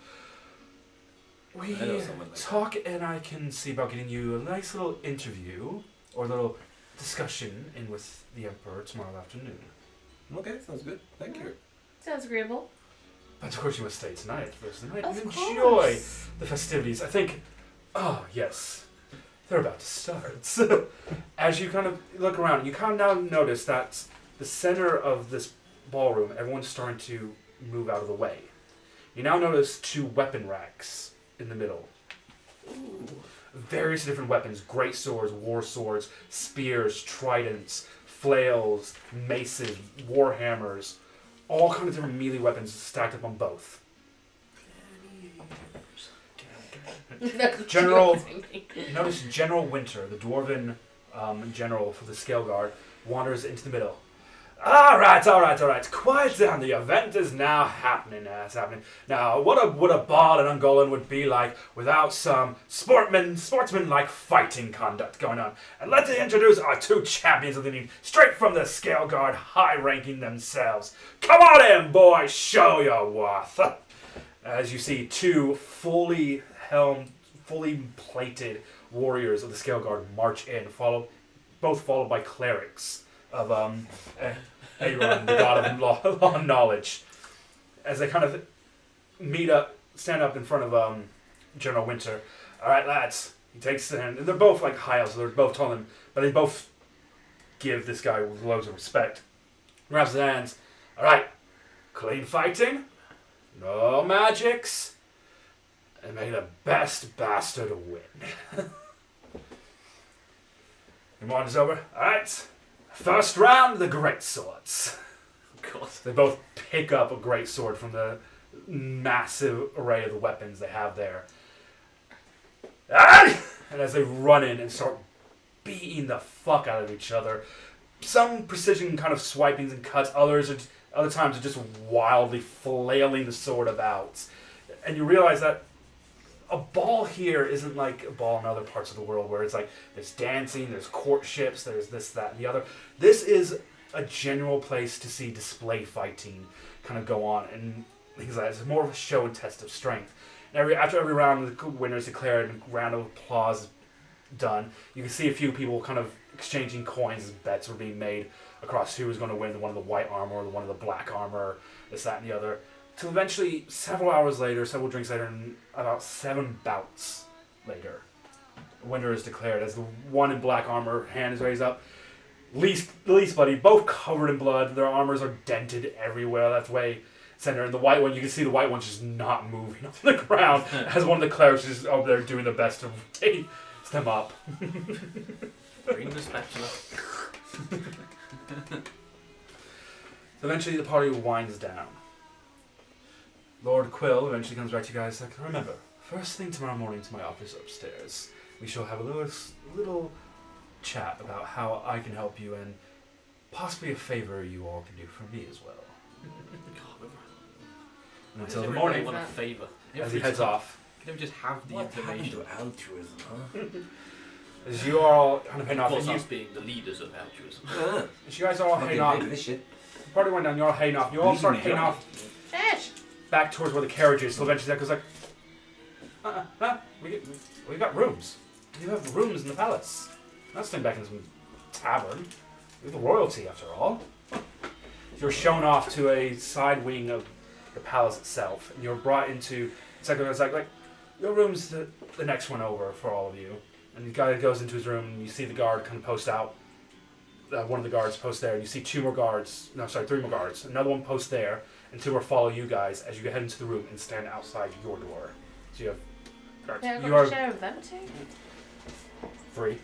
We I know someone like talk, and I can see about getting you a nice little interview or a little discussion in with the Emperor tomorrow afternoon. Okay, sounds good. Thank you. Sounds agreeable. But of course you must stay tonight first of the night Of and enjoy course. the festivities. I think, oh yes, they're about to start. As you kind of look around, you kind of now notice that the center of this ballroom, everyone's starting to move out of the way. You now notice 2 weapon racks in the middle. Various different weapons, great swords, war swords, spears, tridents, flails, maces, war hammers, all kind of different melee weapons stacked up on both. General, notice General Winter, the dwarven general for the Scale Guard, wanders into the middle. All right. Quiet down. The event is now happening. It's happening. Now, what a ball in Angolan would be like without some sportsman-like fighting conduct going on. And let's introduce our 2 champions of the evening, straight from the Scale Guard, high-ranking themselves. Come on in, boys. Show your worth. As you see 2 fully helmed, fully plated warriors of the Scale Guard march in, both followed by clerics of Aaron, the god of law and knowledge, as they kind of stand up in front of General Winter. All right, lads. He takes the hand, and they're both like high elves, so they're both tall, but they both give this guy loads of respect. Grabs the hands. All right, clean fighting, no magics, and may the best bastard win. And one is over. All right. First round, the great swords. God. They both pick up a great sword from the massive array of the weapons they have there. And as they run in and start beating the fuck out of each other, some precision kind of swipings and cuts, other times are just wildly flailing the sword about. And you realize that a ball here isn't like a ball in other parts of the world where it's like there's dancing, there's courtships, there's this, that, and the other. This is a general place to see display fighting kind of go on, and things like that. It's more of a show and test of strength. And after every round, the winner is declared and a round of applause is done. You can see a few people kind of exchanging coins as bets were being made across who was going to win, the one of the white armor or the one of the black armor, this, that, and the other. Till eventually, several hours later, several drinks later, and about 7 bouts later, the winner is declared as the one in black armor, hand is raised up. The least buddy, both covered in blood, their armors are dented everywhere, that's way center. And the white one, you can see the white one's just not moving on the ground, as one of the clerics is over there doing the best to raise them up. Bring the spatula. So eventually the party winds down. Lord Quill eventually comes back to you guys like, remember, first thing tomorrow morning to my office upstairs, we shall have a little chat about how I can help you and possibly a favor you all can do for me as well. And until the morning, want a favour. as he heads off, Can we just have the What happened information? to altruism, huh? as you are all kind of heading Of off, course, and us being the leaders of altruism. as you guys are all Fucking heading off, big of this shit. the party went down, you're all heading off, you all start Leading heading me off Ash! back towards where the carriage is, so eventually Zekle's like, we got rooms. You have rooms in the palace. Not staying back in some tavern. You're the royalty, after all. You're shown off to a side wing of the palace itself, and you're brought into. It's like your room's the next one over for all of you. And the guy goes into his room, and you see the guard kind of post out. One of the guards post there, and you see 3 more guards. Another one post there, and 2 more follow you guys as you head into the room and stand outside your door. So you have guards. Yeah, I've You got are to share with them too. free.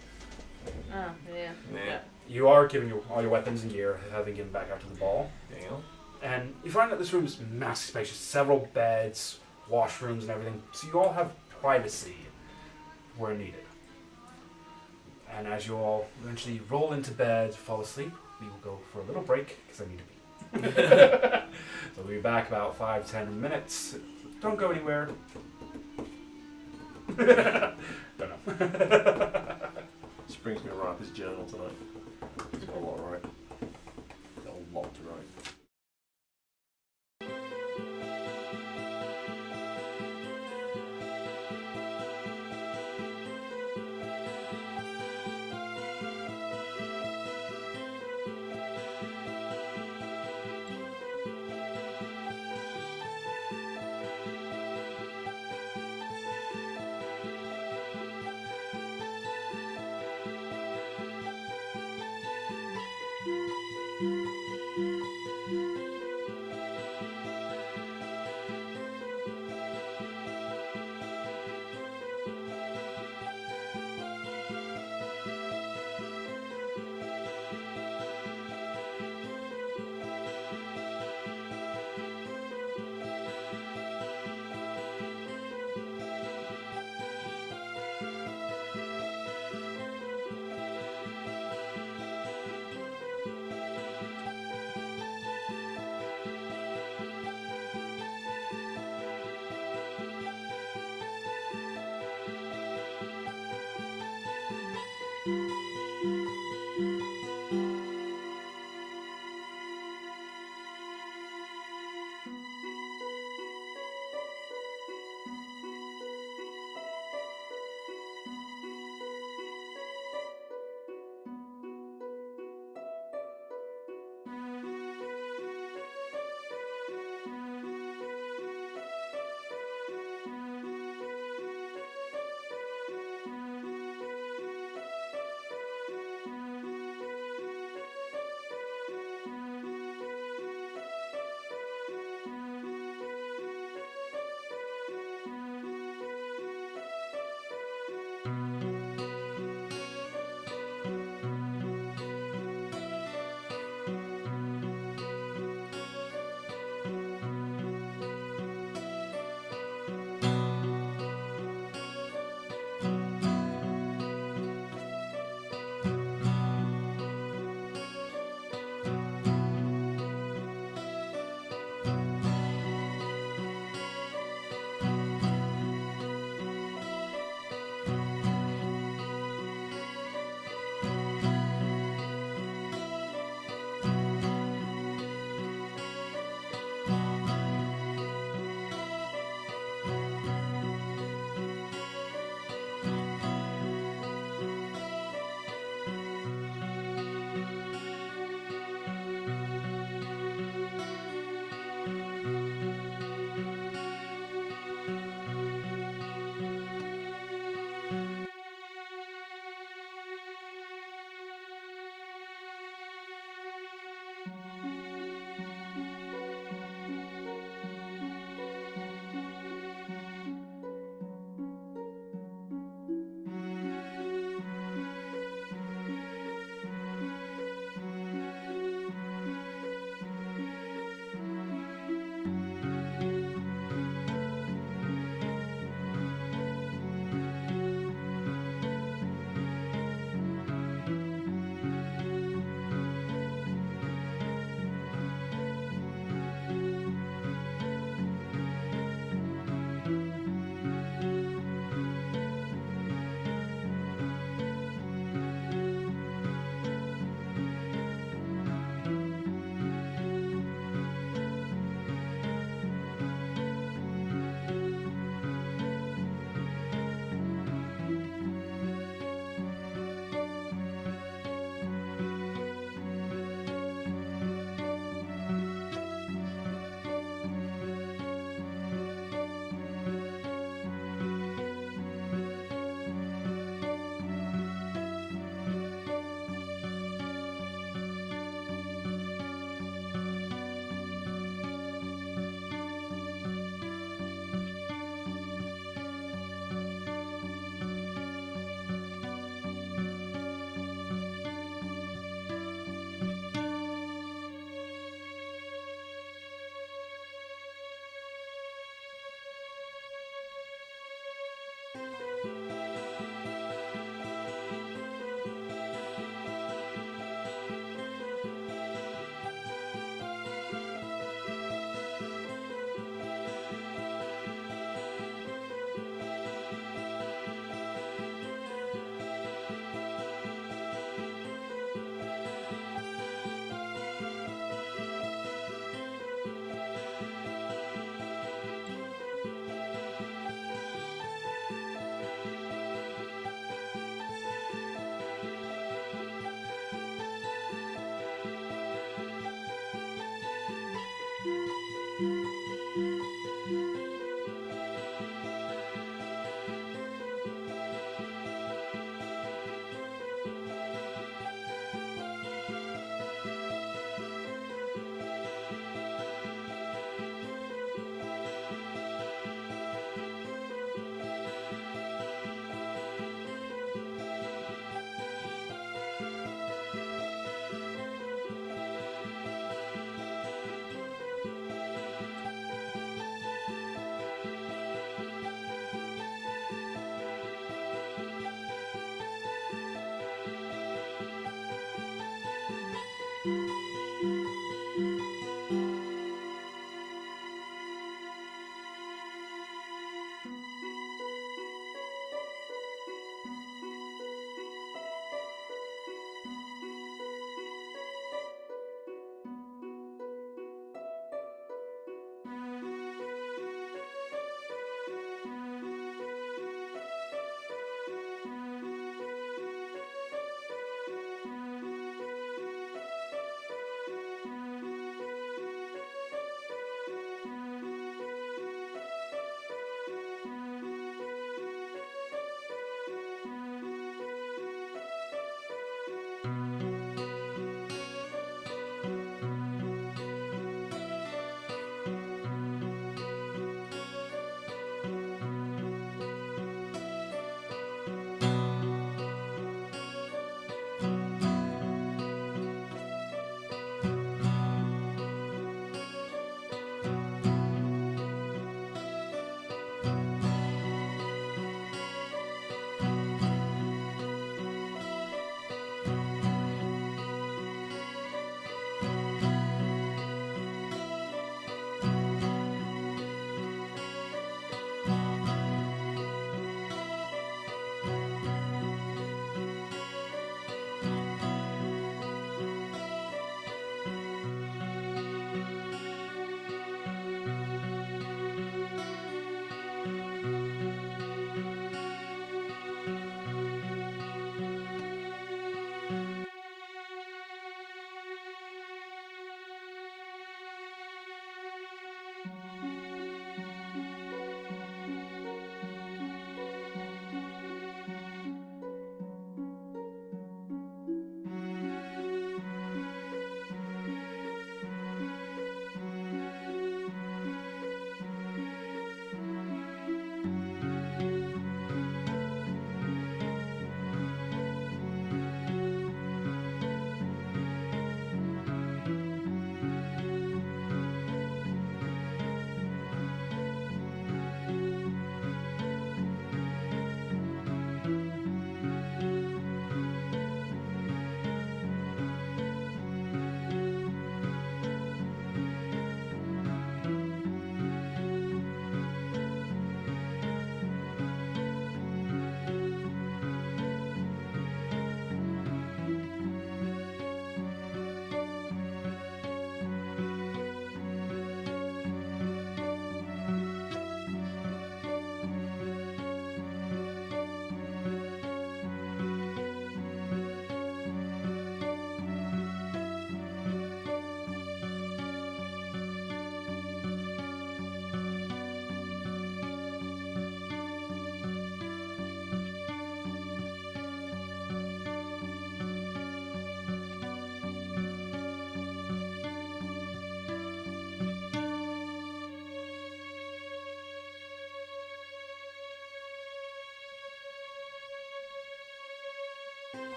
Oh, yeah. Yeah. You are given all your weapons and gear, having given back out to the ball. There you go. And you find that this room is massively spacious. Several beds, washrooms, and everything. So you all have privacy where needed. And as you all eventually roll into bed, fall asleep, we will go for a little break because I need to pee. So we'll be back about 5-10 minutes. Don't go anywhere. Don't know. This brings me right up his journal tonight. He's got a lot to write. Got a lot to write.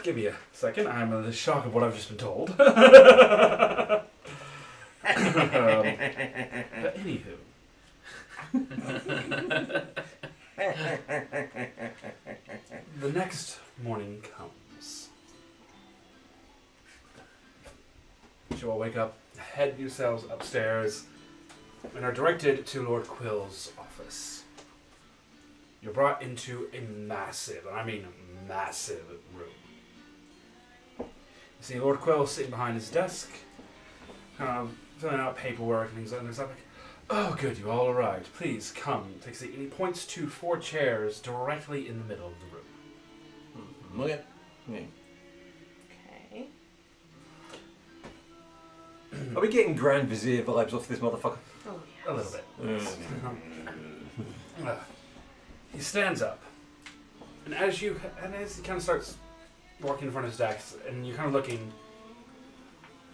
Give me a second. I'm in the shock of what I've just been told. But anywho. The next morning comes. You all wake up, head yourselves upstairs, and are directed to Lord Quill's office. You're brought into a massive, and I mean massive, room. You see Lord Quill sitting behind his desk, filling out paperwork and things like that. Like, oh, good, you all arrived. Please come, take a seat. And he points to 4 chairs directly in the middle of the room. Okay. Yeah. Okay. Are we getting Grand Vizier vibes off this motherfucker? Oh, yes. A little bit. He stands up, and as he kind of starts walking in front of his desk, and you're kind of looking,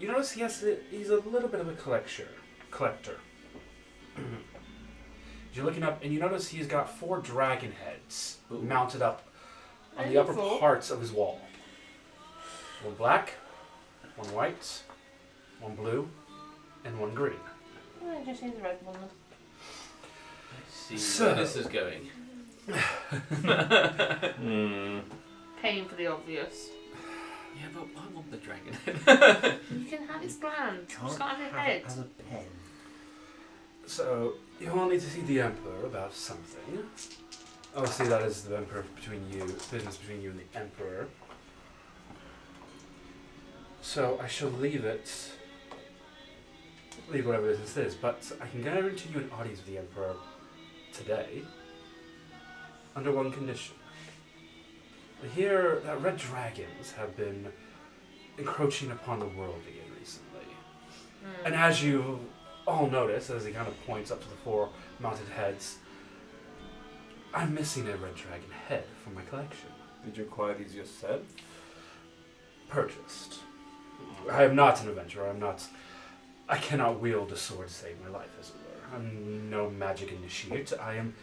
you notice he's a little bit of a collector. You're looking up, and you notice he's got 4 dragon heads mounted up on the upper parts of his wall. 1 black, 1 white, 1 blue, and 1 green. I just use the red one. See So- where this is going. Paying for the obvious. Yeah, but I want the dragon. You can have his gland. It's not on your have head. it as a pen. So, you all need to see the Emperor about something. Obviously, that is the Emperor business between you and the Emperor. So, I shall leave whatever business it is, but I can guarantee you an audience with the Emperor today, under one condition. I hear that red dragons have been encroaching upon the world again recently. And as you all notice, as he kind of points up to the 4 mounted heads, I'm missing a red dragon head from my collection. Did you acquire these yourself? Purchased. I am not an adventurer. I cannot wield a sword to save my life, as it were. I'm no magic initiate. I am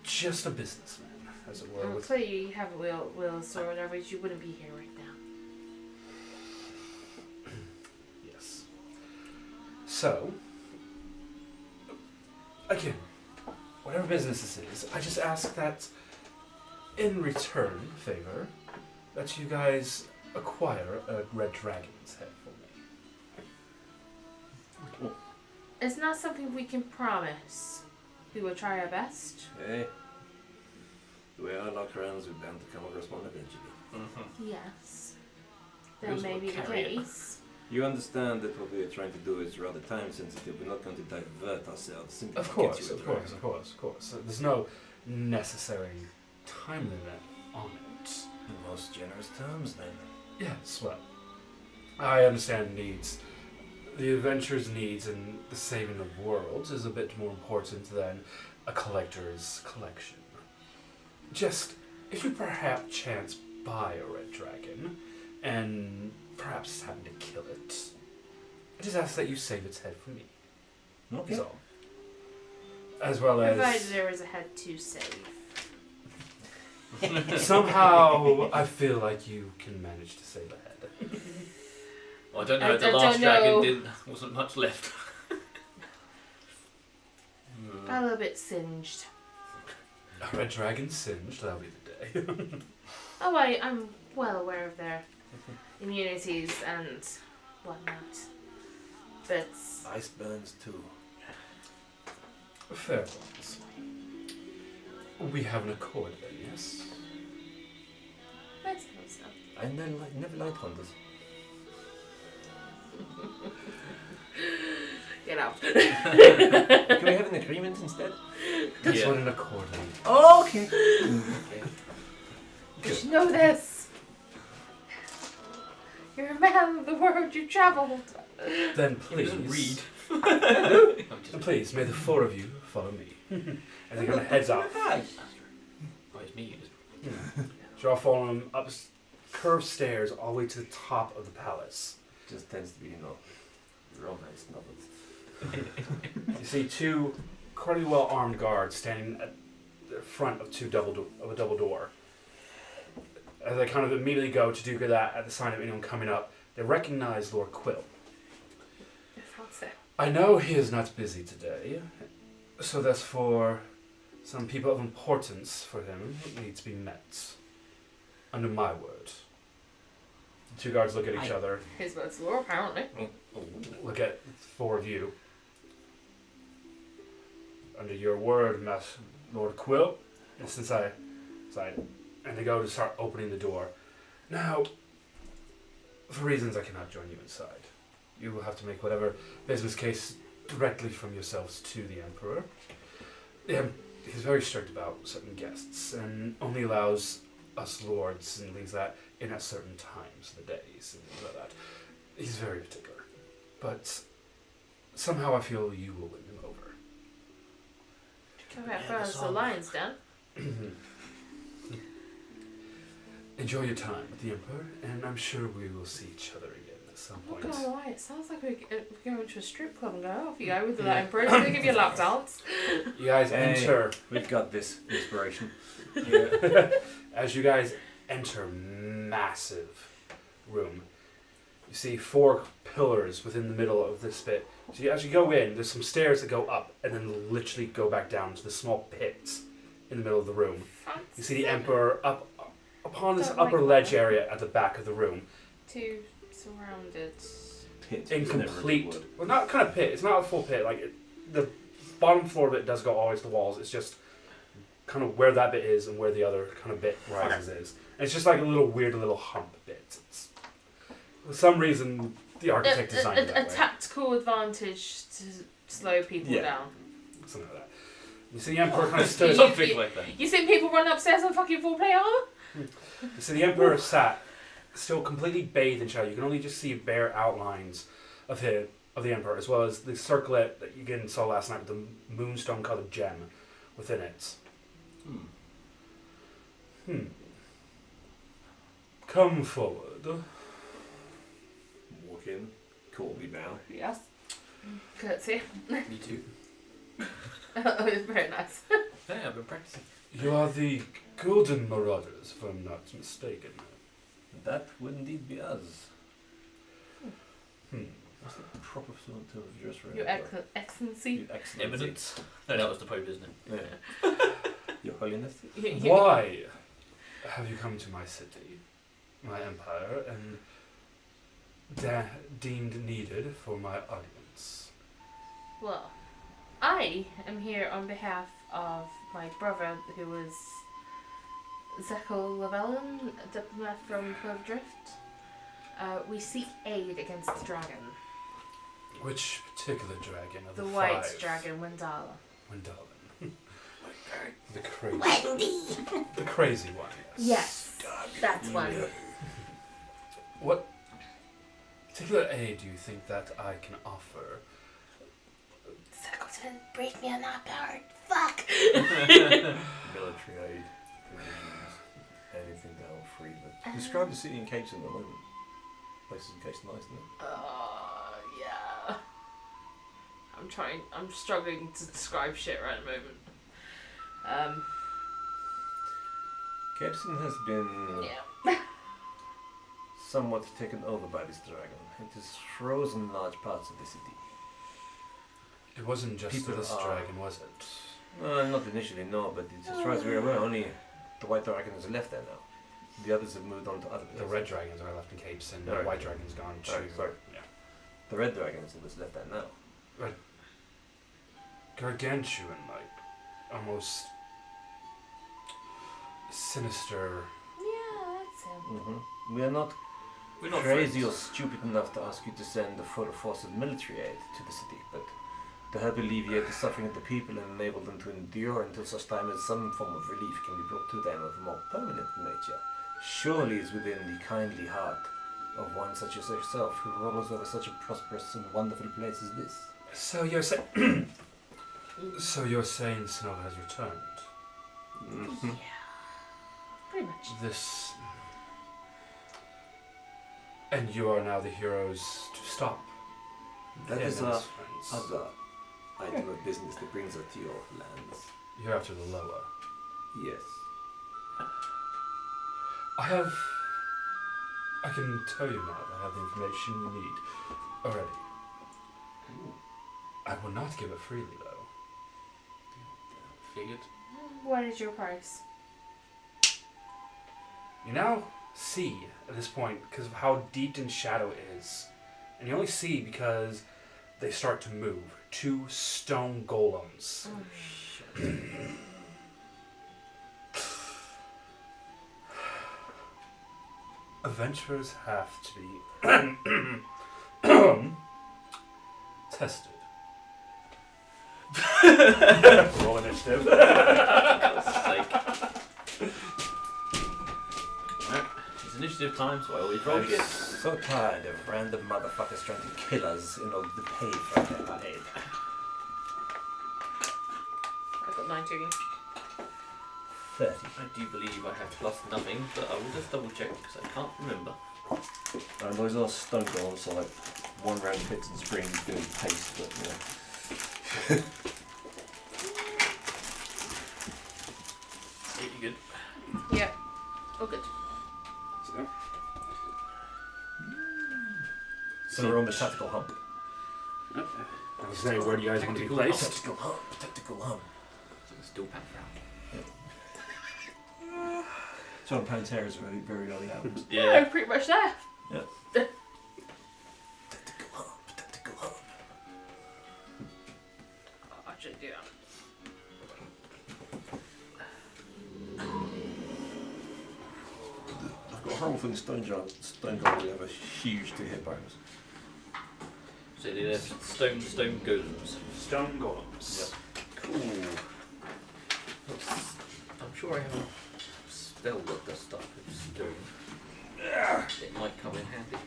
just a businessman, as it were. Well, clearly you have a will sword, otherwise you wouldn't be here right now. Yes. So, again, whatever business this is, I just ask that, in return, favor, that you guys acquire a red dragon's head for me. It's not something we can promise. We will try our best. Hey. The way I look around, we're bound to come across one eventually. Yes. Who's That may gonna be the carry it? case. You understand that what we are trying to do is rather time sensitive. We're not going to divert ourselves simply Of to course, get you of course. So there's no necessary time limit on it. In most generous terms, then. Yes, well, I understand needs. The adventurer's needs and the saving of worlds is a bit more important than a collector's collection. Just, if you perhaps chance buy a red dragon, and perhaps happen to kill it, I just ask that you save its head for me. Okay. That's all. As well Provided as... there is a head to save. Somehow, I feel like you can manage to save a head. Well, I don't know. I The don't last know. dragon wasn't much left. A little bit singed. A red dragon singed, that'll be the day. Oh, I'm well aware of their immunities and whatnot. But Ice burns too. Fair ones. We have an accord then, yes? I suppose so. I never liked hunters. Get out. Can we have an agreement instead? That's Yeah. what an accord means. Okay. You should know this. You're a man of the world. You traveled. Then He please, doesn't read. then please, may the 4 of you follow me. And he kind of heads off. Oh, it's me. So you're all following him up curved stairs all the way to the top of the palace. Just tends to be, romance novels. You see 2 incredibly well-armed guards standing at the front of a double door. As they kind of immediately go to do that at the sign of anyone coming up, they recognize Lord Quill. I know he is not busy today, so that's for some people of importance for him need to be met. Under my word. The two guards look at each other. His word's law, apparently. Look at the four of you. Under your word, Lord Quill. And since and they go to start opening the door. Now, for reasons I cannot join you inside. You will have to make whatever business case directly from yourselves to the Emperor. He's very strict about certain guests and only allows us lords and things like that in at certain times of the days and things like that. He's very particular. But somehow I feel you will win him over. Come back first, the lion's done. Enjoy your time with the Emperor, and I'm sure we will see each other again at some I'm point. not gonna lie, it sounds like we're going to a strip club and go, off you go with the Emperor. He's gonna give you a lap dance. You guys enter. We've got this inspiration. As you guys enter massive room, you see 4 pillars within the middle of this bit. So as you go in, there's some stairs that go up and then literally go back down to the small pits in the middle of the room. You see the Emperor up upon this upper ledge area at the back of the room. 2 surrounded. Pit. Incomplete. Well, not kind of pit. It's not a full pit. Like the bottom floor of it does go always to the walls. It's just kind of where that bit is and where the other kind of bit rises is. And it's just like a little weird little hump bit. It's, for some reason, the architect designed it that a way. tactical advantage to slow people down. Something like that. You see the Emperor kind of stood. Something like that. You seen people run upstairs on fucking full plate armor? You see the Emperor sat, still completely bathed in shadow. You can only just see bare outlines of the Emperor, as well as the circlet that you again saw last night with the moonstone-colored gem within it. Come forward. Walk in. Call me now. Yes. Curtsy. Me too. Oh, it's very nice. Yeah, I've been practicing. You are the Golden Marauders, if I'm not mistaken. That would indeed be us. What's the proper term of dress for Your Excellency. Your Excellency. Eminence. No, that was the Pope, isn't it? Yeah. Your Holiness. Why have you come to my city, my empire, and deemed needed for my audience? Well, I am here on behalf of my brother, who was Zekle, diplomat from Clove Drift. We seek aid against the dragon. Which particular dragon of The the white 5? dragon, Wendala. Wendalen. The crazy. The crazy one, yes. Yes, that's one. What particular aid do you think that I can offer? Zekle didn't break me on that part. Fuck! Military aid. Provisions. Anything to help free them. Describe the city in Capes at the moment. Places in Capes nice, isn't it? Yeah. I'm struggling to describe shit right at the moment. Capeston has been Yeah. somewhat taken over by this dragon. It has frozen large parts of the city. It wasn't just People this are- dragon, was it? Not initially, no, but as far as we're aware, only the white dragon is left there now. The others have moved on to other places. The red dragons are left in Capes, and the Alright. white dragon's gone to. Alright, sorry. Yeah. The red dragon is what's left there now. Gargantuan, like almost sinister. Yeah, that's him. We are not We're not crazy or friends. stupid enough to ask you to send a full force of military aid to the city, but to help alleviate the suffering of the people and enable them to endure until such time as some form of relief can be brought to them of a more permanent nature, surely is within the kindly heart of one such as yourself who rolls over such a prosperous and wonderful place as this. So you're so you're saying Snow has returned? Mm-hmm. Pretty much. This, and you are now the heroes to stop That him is and our his friends. other item of business that brings us to your lands. You're after the lower. Yes. I can tell you now that I have the information you need already. I will not give it freely, though. Figured. What is your price? You now see at this point because of how deep in shadow it is, and you only see because they start to move. 2 stone golems. Oh, Adventurers have to be tested. Roll initiative. It's initiative time, so I always roll shit. So tired of random motherfuckers trying to kill us in order to pay for their aid. I got 19. 30. I do believe I have plus nothing, but I will just double check because I can't remember. And those are stone golems, so like 1 round hits and springs doing paste, but yeah. You good? Yeah. Oh, good. So we're on the tactical hump. I was saying, where do you guys want to be placed? Tactical hump. Tactical hump. Still packed around. So on Pantera's very, very early albums. Yeah, I'm pretty much there. Yeah. Tactical hump. Tactical hump. Oh, I shouldn't do that. I've got a horrible thing stone golems have a huge 2 hit bonus. So they're stone golems. Stone golems. Yep. Cool. I'm sure I have a spell that does stuff with stone. It might come in handy.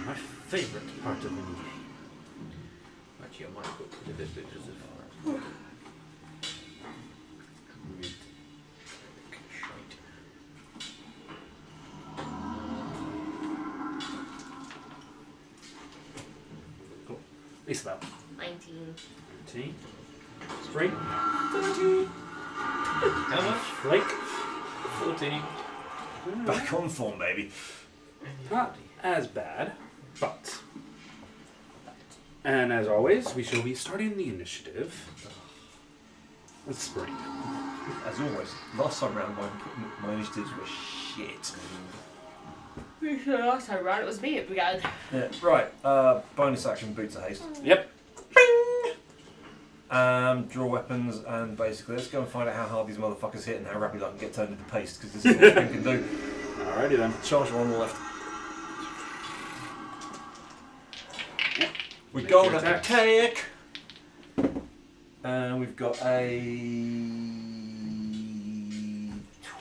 My favourite part of the game. Actually, I might put a bit because of shite. Cool. Lisabelle. 19. 19. Spring. 13. How much? Flake. 14. Back on form, baby. Not as bad, but. And as always, we shall be starting the initiative with Spring. As always, last time round my initiatives were shit. Pretty sure last time round it was me that began. Yeah, right. Bonus action, boots of haste. Yep. Draw weapons and basically let's go and find out how hard these motherfuckers hit and how rapidly I can get turned into paste because this is what Spring can do. Alrighty then. Charge one on the left. We're Make going your at the attack. cake. And we've got a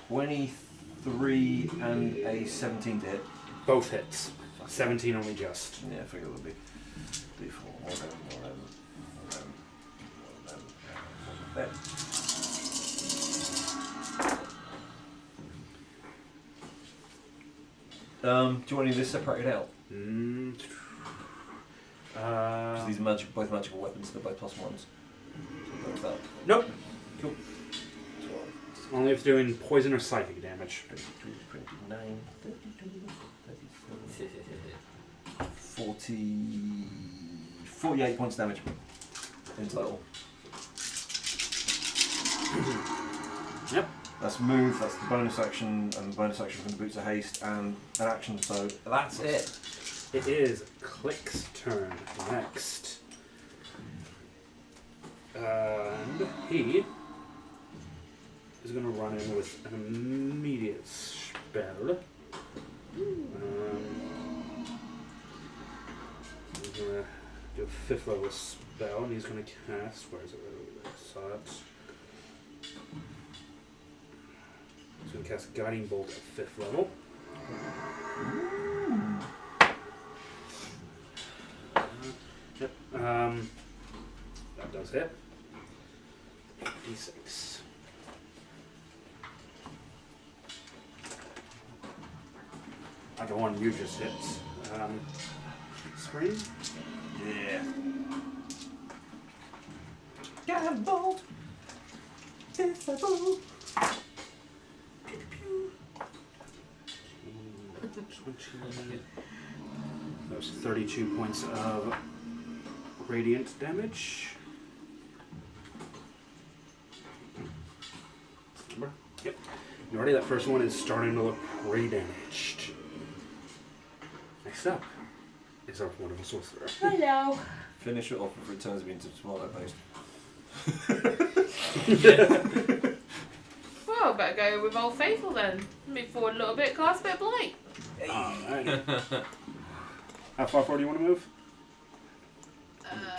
23 and a 17 to hit. Both hits. 17 only just. Yeah, I figured it would be D4. 11. There. Do you want any of this separated out? Because these are both magical weapons, they're both +1s. So go with that. Nope. Cool. 12, Only if doing poison or psychic damage. 23, 29, 32, 37, 40, 48 points damage in total. Yep. That's move, that's the bonus action, and the bonus action from the boots of haste, and an action, so that's it. It is Click's turn next. And he is going to run in with an immediate spell. He's going to do a 5th level spell, and he's going to cast. Where is it? I saw it. He's going to cast Guiding Bolt at 5th level. Yep. That does hit. D6. Like the one you just hit. Spring? Yeah. Guiding bolt. That was 32 points of radiant damage. Remember? Yep. You ready? That first one is starting to look pretty damaged. Next up is our wonderful sorcerer. Hello. Finish it off with returns being to tomato paste. Well, better go with Old Faithful then. Move forward a little bit, cast a bit of blight. Alright. How far forward do you want to move?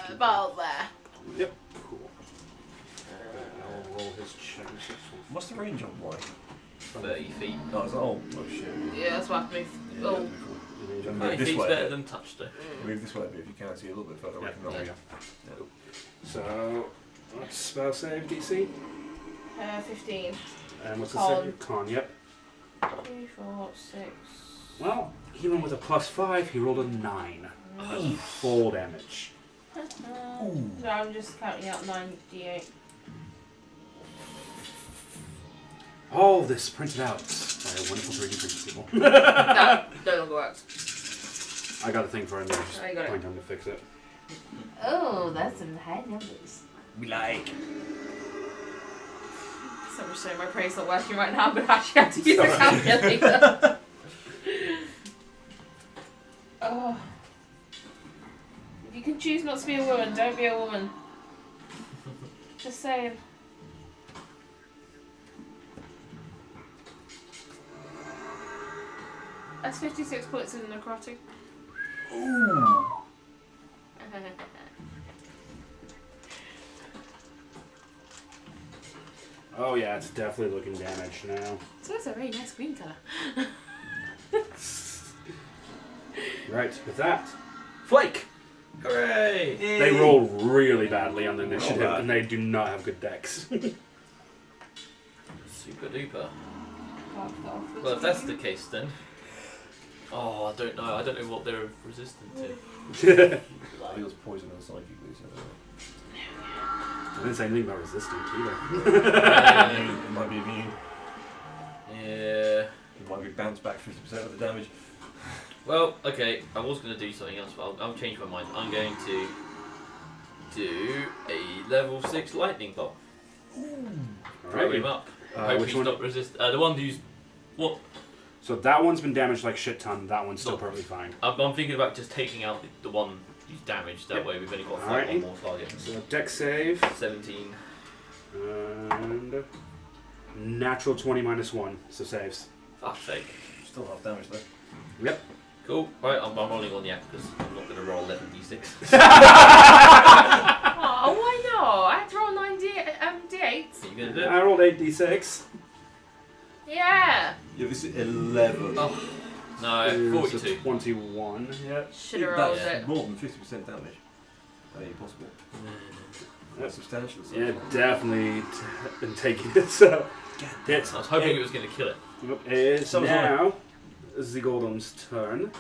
About there. Yep. Cool. I'll roll his check. What's the range on white? 30 feet. Oh, it's oh shit. Yeah, that's why I have to move. Oh. Move 30 this feet's way. better than touch though. Move this way a bit if you can, so you're a little bit further away Yeah, from there the we go. So, what's spell save DC? 15. And what's the Con. save? Con, yep. 3, 4, 6. Well, even with a +5, he rolled a 9. That's full damage. No, I'm just counting out 9d8. All this printed out by a wonderful 3D printing people. That no longer works. I got a thing for him. Just I got it. point time to fix it. Oh, that's some high numbers. We like. So much so my brain's not working right now, but I actually have to use the calculator. Oh. If you can choose not to be a woman, don't be a woman. Just saying. That's 56 points in necrotic. Ooh. Oh yeah, it's definitely looking damaged now. So that's a very nice green colour. Right, with that, Flake! Hooray! They roll really badly on the initiative, bad. and they do not have good decks. Super duper. Well, if that's the case then. Oh, I don't know. I don't know what they're resistant to. I think it's poison and psychically, so. I didn't say anything about resistant either. It might be immune. Yeah. It might be bounced back 50% of the damage. Well, okay. I was going to do something else, but I'll change my mind. I'm going to do a level 6 lightning bolt. Throw him up. Hope which he's one? not resist. The one who's what? So that one's been damaged like shit ton. That one's still Not- perfectly fine. I'm thinking about just taking out the one who's damaged. That Yep. way we've only got to fight Alrighty. one more target. So deck save 17. and natural 20 -1, so saves. Fuck's sake. Still half damage though. Yep. Cool. Right, I'm rolling on the app because I'm not going to roll 11d6. Oh, why not? I had to roll 9 d8. Are you going to do it? I rolled 8d6. Yeah. Yeah, this is 11. Oh, no, 42. 21. Yeah. Should have rolled That's it. more than 50% damage. That ain't possible. That's substantial. So. Yeah, definitely been taking it. So hit. I was hoping it was going to kill it. It is So was now the Golden's turn.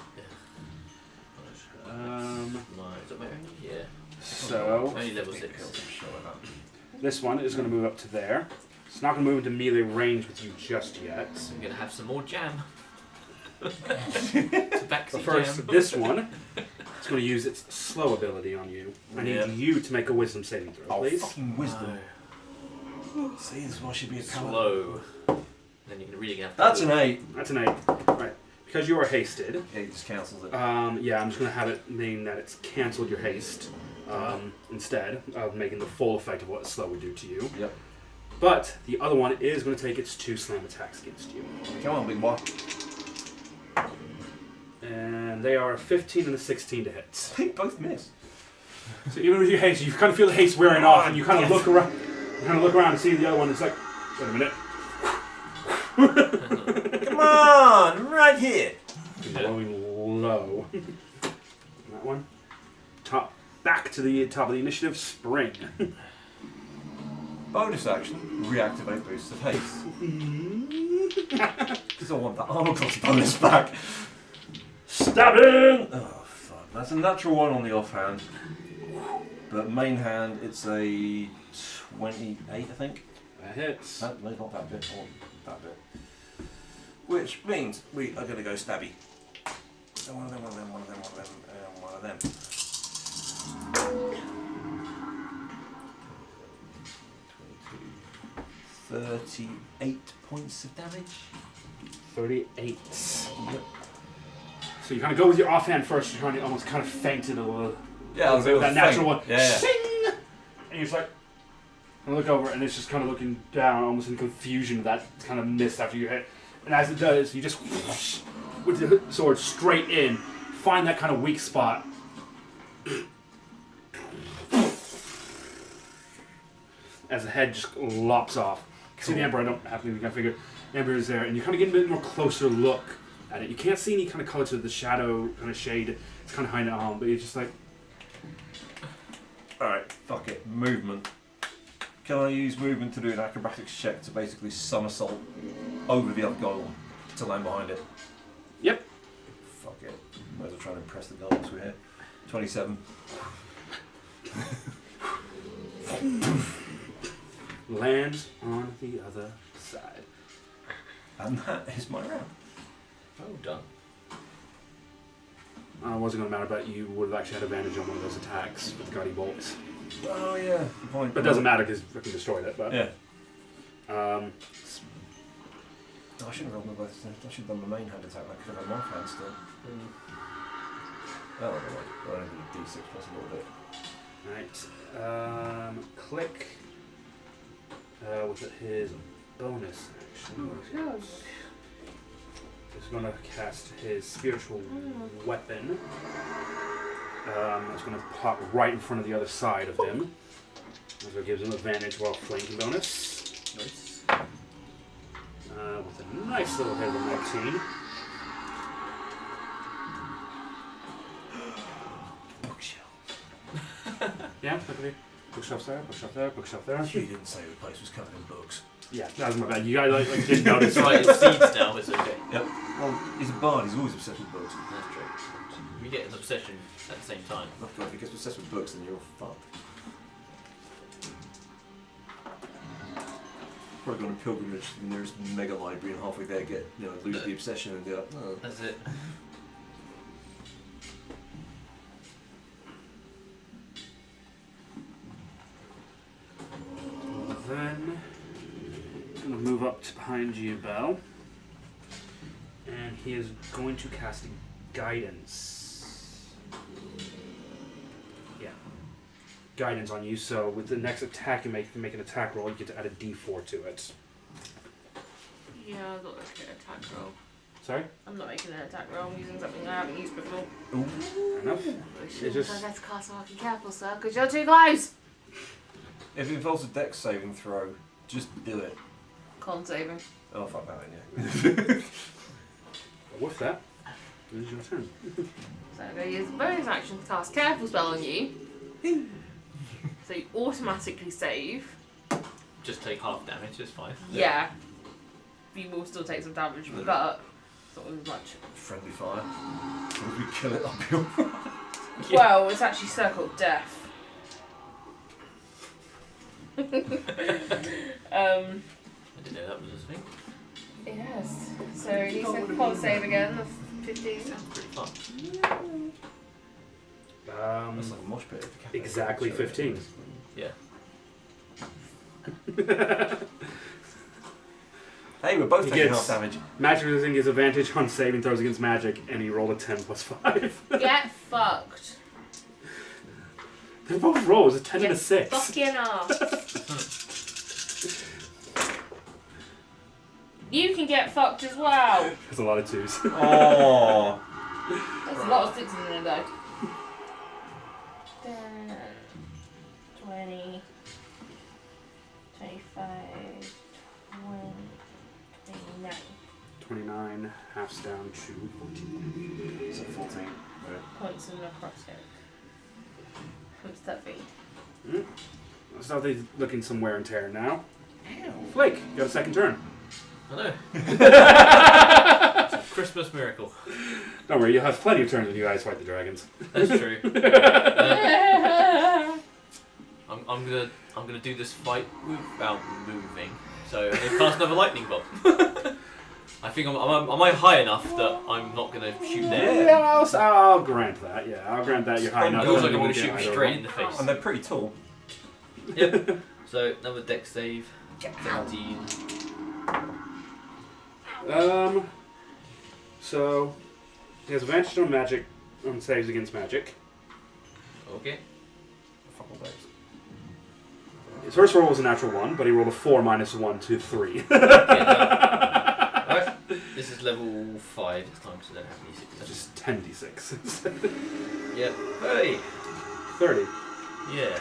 Is that my only? Yeah. So Only level 6. this one is going to move up to there. It's not going to move into melee range with you just yet. I'm going to have some more jam. It's But first, jam. this one, it's going to use its slow ability on you. I need Yeah. you to make a wisdom saving throw, Oh, please. fucking wisdom. See, this one should be a power. Slow. Then you can really have to That's do an it. 8. That's an 8. Right. Because you are hasted, Yeah, it just cancels it. yeah, I'm just going to have it mean that it's cancelled your haste instead of making the full effect of what slow would do to you. Yep. But the other one is going to take its 2 slam attacks against you. Come on, big boy. And they are a 15 and a 16 to hit. They both miss. So even with your haste, you kind of feel the haste wearing off, and you kind of look around. You kind of look around and see the other one. It's like, wait a minute. Come on, right here. Blowing low. That one. Back to the top of the initiative. Spring. Bonus action, reactivate boosts of haste. Because I want that armor class bonus back. Stabbing! Oh, fuck. That's a natural 1 on the offhand. But main hand, it's a 28, I think. That hits. No, not that bit. I want that bit. Which means we are going to go stabby. One of them, and one of them. 38 points of damage. 38. Yep. So you kind of go with your offhand first. You're trying to almost kind of feint it a little. Yeah, I'll that natural one. Yeah. Sing! And you're just like, and look over, and it's just kind of looking down, almost in confusion of that kind of mist after you hit. And as it does, you just whoosh, with the sword straight in, find that kind of weak spot. As the head just lops off. See the Emperor, I don't have to kind of figure. The Emperor is there, and you kind of get a bit more closer look at it. You can't see any kind of color to the shadow, kind of shade. It's kind of hiding it on, but you're just like, Alright, fuck it. Movement. Can I use movement to do an acrobatics check to basically somersault over the other golem to land behind it? yep. Fuck it. Might as well try and impress the golems we're here. 27. Lands on the other side. And that is my round. Oh, done. It wasn't going to matter, but you would have actually had advantage on one of those attacks with the Guardy Bolts. Oh yeah, good point. But it doesn't matter because fucking destroyed it. But Yeah. um, I should have rolled my both. I should have done my main hand attack. I could have had my hand still. Oh, never mind. Well, I only did a D6 plus a little bit. right. Click with his bonus action. He's going to cast his spiritual weapon. It's going to pop right in front of the other side of him. So it gives him advantage while flanking bonus. Nice. With a nice little hit of a 19. Bookshelf. Yeah, look at me. Bookshelf there, bookshelf there, bookshelf there. You didn't say the place was covered in books. Yeah, that was my bad. You guys like didn't notice. It's right, it's seeds now, it's okay. Yep. Well, he's a bard. He's always obsessed with books. That's true. We get an obsession at the same time. Oh God, if he gets obsessed with books, then you're all fucked. Probably go on a pilgrimage to the nearest mega library and halfway there lose the obsession and be like, oh. That's it. Then he's going to move up to behind Geeky, and he is going to cast guidance. Yeah, guidance on you. So with the next attack you make an attack roll, you get to add a D4 to it. Yeah, I'm not making an attack roll. Sorry? I'm not making an attack roll. I'm using something I haven't used before. Fair enough. It just- I have to cast Arcane Careful, sir, because you're too close. If it involves a dex saving throw, just do it. Con saving. Oh fuck that then, yeah. With that, it is your turn. So I'm going to use a bonus action to cast Careful spell on you. So you automatically save. Just take half damage, it's fine. Yeah. You will still take some damage, but not as much. Friendly fire. If we kill it, I'll be alright. Well, it's actually Circle of Death. I didn't know that was a thing. Yes. So you said con save again of 15. Sounds pretty fun. That's like a mosh pit. Exactly 15. Yeah. Hey, we're both He taking gets- half damage. Magic resisting gets advantage on saving throws against magic, and he rolled a 10 plus 5. Get fucked. They're both rolls, a 10 and a Yes, 6. fucking ass. You can get fucked as well. There's a lot of 2s. Oh. There's a lot of 6s in there though. 10, 20, 25, 29. 29, halves down to 14. So 14. Right. Points in necrotic. What's that be? So they're looking some wear and tear now. Flake, you got a second turn. I know. It's a Christmas miracle. Don't worry, you'll have plenty of turns when you guys fight the dragons. That's true. I'm gonna do this fight without moving. So I'm gonna cast another lightning bolt. I think am I high enough that I'm not gonna shoot there? Yeah, I'll grant that. Yeah, I'll grant that you're high enough. It feels like that I'm you gonna won't shoot get straight either in the face. And they're pretty tall. Yep. So another dex save. 17. So he has advantage on magic, on saves against magic. Okay. Fuck all those. His first roll was a natural 1, but he rolled a 4 minus 1 to 3. Alright. This is level 5 this time, so I don't have any 6. Just 10d6. Yep. Hey. 30. Yeah.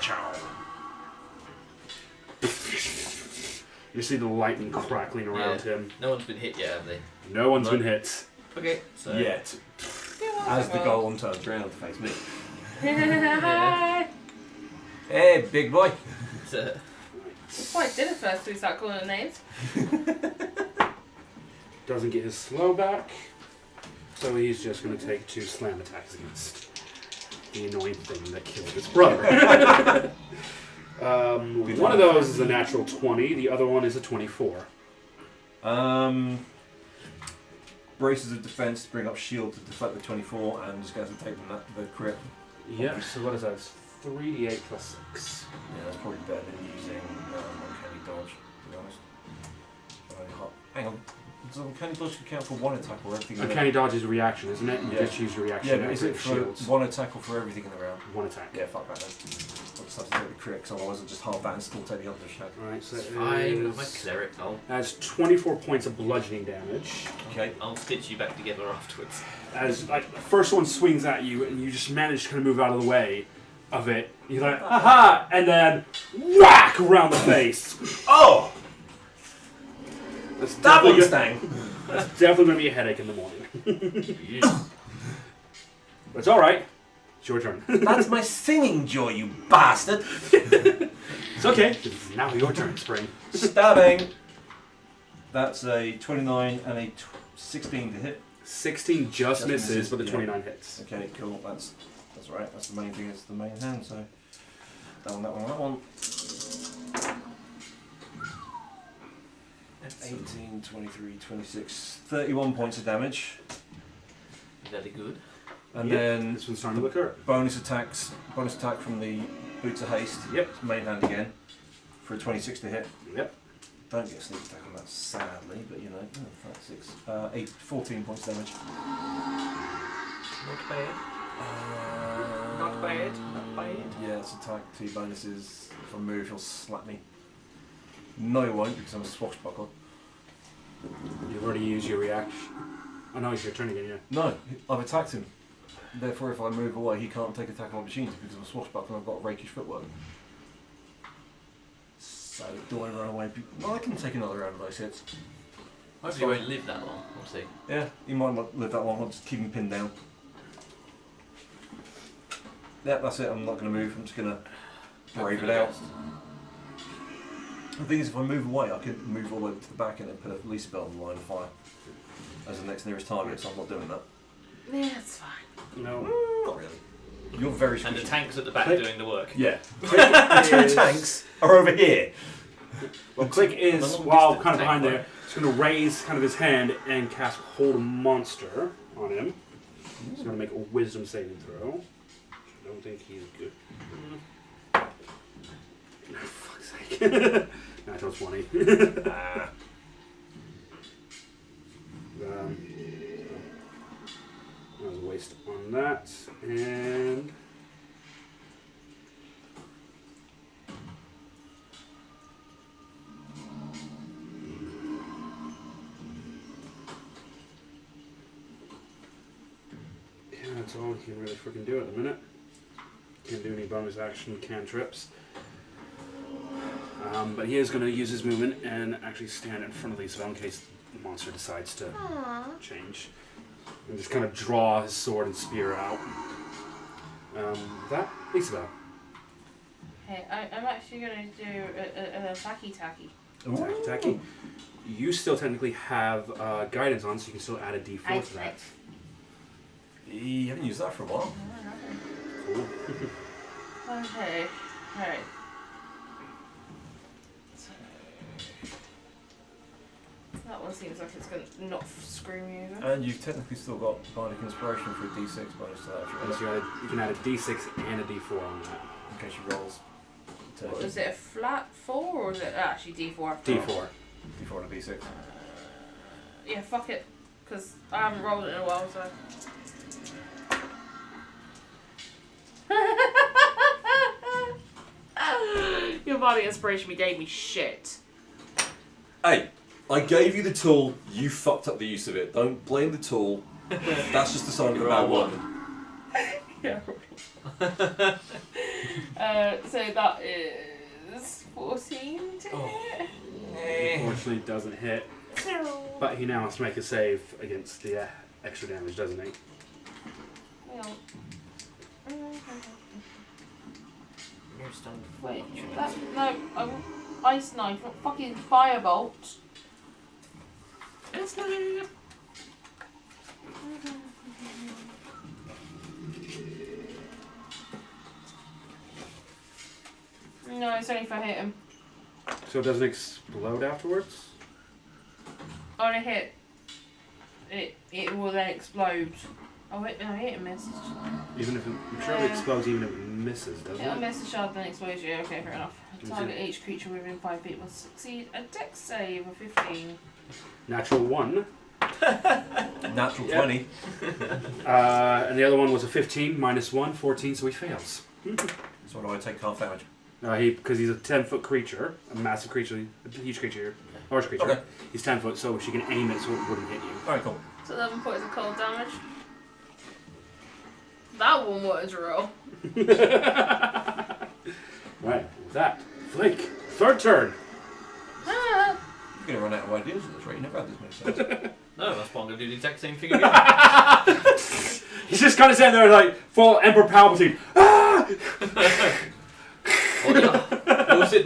You see the lightning crackling around him. No one's been hit yet, have they? No one's been hit. Okay. So. Yet. As the golem turns around to face me. Yeah. Hey, big boy. So, It's quite dinner first we start calling them names. Doesn't get his slow back. So he's just going to take 2 slam attacks against the annoying thing that killed his brother. One of those is a natural 20. The other one is a 24. Braces of defense to bring up shield to deflect the 24, and just going to take the crit. Yeah, so what is that? It's 3d8 plus 6. Yeah, that's probably better than using uncanny dodge, to be honest. Hang on. Does uncanny dodge count for 1 attack or everything? Uncanny dodge is a reaction, isn't it? You Yeah. just use your reaction. Yeah, but is it for shields. 1 attack or for everything in the round? 1 attack. Yeah, fuck that then. I'll just have to take the crit, because otherwise I'll just halve that and still take the other attack. Alright, so it's it fine. I'm a is- cleric. Has 24 points of bludgeoning damage. Okay. I'll stitch you back together afterwards. As like the first one swings at you, and you just manage to kind of move out of the way of it. You're like, aha! And then whack around the face. Oh! That's That one definitely, stang! that's definitely going to be a headache in the morning. But it's alright. It's your turn. That's my singing joy, you bastard! It's okay. It's now your turn, Spring. Stabbing! That's a 29 and a 16 to hit. 16 just misses, but the yeah. 29 hits. Okay, cool. That's right. That's the main thing. It's the main hand. So that one. 18, 23, 26, 31 points of damage, Very good. and Yep, then this one's starting to look hurt. bonus attack from the boots of haste. Yep. Main hand again for a 26 to hit. Yep. Don't get a sneak attack on that, sadly, but you know, 14 points damage. Not bad. Not bad. Not bad. Yeah, it's attack, 2 bonuses. If I move, he'll slap me. No, he won't, because I'm a swashbuckler. You've already used your reaction. Oh no, it's your turn again, yeah. No, I've attacked him. Therefore, if I move away, he can't take attack on opportunity because I'm a swashbuckler and I've got rakish footwork. So, do I run away? No, I can take another round of those hits. Hopefully he won't live that long. We'll see. Yeah, he might not live that long. I'll just keep him pinned down. Yeah, that's it. I'm not going to move. I'm just going to brave it out. The thing is, if I move away, I can move all the way to the back and then put a Lisabelle on the line of fire as the next nearest target, so I'm not doing that. Yeah, it's fine. No. Not really. You're very And squishy. the tanks at the back Click. doing the work. Yeah. Click 2 is- tanks are over here. Well, Click is, I'm a long while distance kind of behind tank there, he's going to raise kind of his hand and cast Hold Monster on him. He's going to make a Wisdom saving throw. I don't think he's good. For fuck's sake. Natural 20. Ah. That was a waste on that. And... yeah, that's all he can really freaking do at the minute. Can't do any bonus action cantrips. But he is going to use his movement and actually stand in front of Lisabelle in case the monster decides to Aww. change. And just kind of draw his sword and spear out. That, Lisabelle. Hey, I'm actually going to do a tacky. Tacky, tacky. You still technically have guidance on, so you can still add a d4 to that. You haven't used that for a while. Cool. Okay, alright. seems like it's going to not screw me over. And you've technically still got Bardic Inspiration for a D6 bonus to that. Unless you can add a D6 and a D4 on that. In case she rolls. What, is it a flat 4 or is it actually D4 after all? D4. D4 and a D6. Yeah, fuck it. Because I haven't rolled it in a while, so. Your body inspiration gave me shit. Hey, I gave you the tool, you fucked up the use of it. Don't blame the tool. That's just a sign of a bad one. Yeah. So that is 14 to hit. Unfortunately, it doesn't hit. But he now has to make a save against the extra damage, doesn't he? Well. You're stunned. Wait, that, no, ice knife, not fucking firebolt. It's not. No, it's only if I hit him. So it doesn't explode afterwards? On a hit, it will then explode. Oh wait, no, hit and miss. Even if I'm sure it explodes even if it misses, doesn't It'll it? miss the shard, then explodes you. Okay, fair enough. Is Target it- each creature within 5 feet must succeed a dex save of 15. Natural 1. Natural Yep. 20. And the other one was a 15 minus 1, 14, so he fails. So what do I take half damage? Because he's a 10-foot creature, a massive creature, a huge creature, large creature. Okay. He's 10 foot, so she can aim it so it wouldn't hit you. Alright, cool. So 11 points of cold damage. That one wanted to roll. Right, with that, Flake, third turn. Ah. You're going to run out of ideas at this rate. You never had this many turns. No, that's why I'm going to do the exact same thing again. He's just kind of standing there like full Emperor Palpatine. Ah! Well, yeah. Also,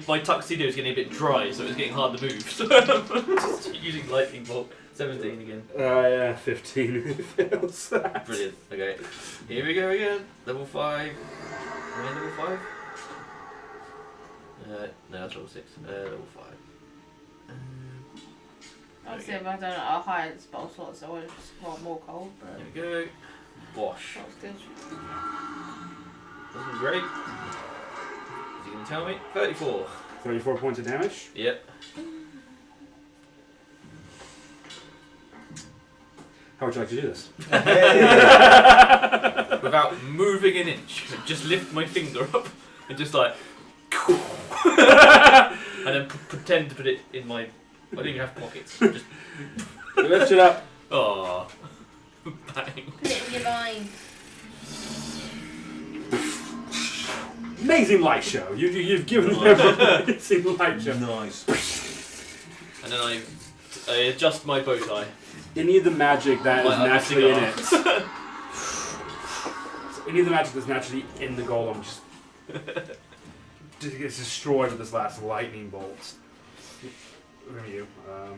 my tuxedo is getting a bit dry, so it's getting hard to move. So just using lightning bolt. 17 again. Yeah, 15 fails. Brilliant. Okay, here we go again. Level 5. Am I level 5? No, that's level 6. Level 5. Obviously, if I done it at a higher spell slot, so I would have just rolled more cold, but There we go. Wash. that was good. This is great. Is he going to tell me? 34. 34 points of damage. Yep. How would you like to do this? Without moving an inch. Just lift my finger up and just like. And then pretend to put it in my. I don't even have pockets. Just. You lift it up. Oh. Bang. Put it in your vine. Amazing light show. You've given them an amazing light show. Nice. And then I adjust my bow tie. Any of the magic that is Light up a naturally in cigar. it. Any of the magic that's naturally in the golem just gets destroyed with this last lightning bolt. Where are you? I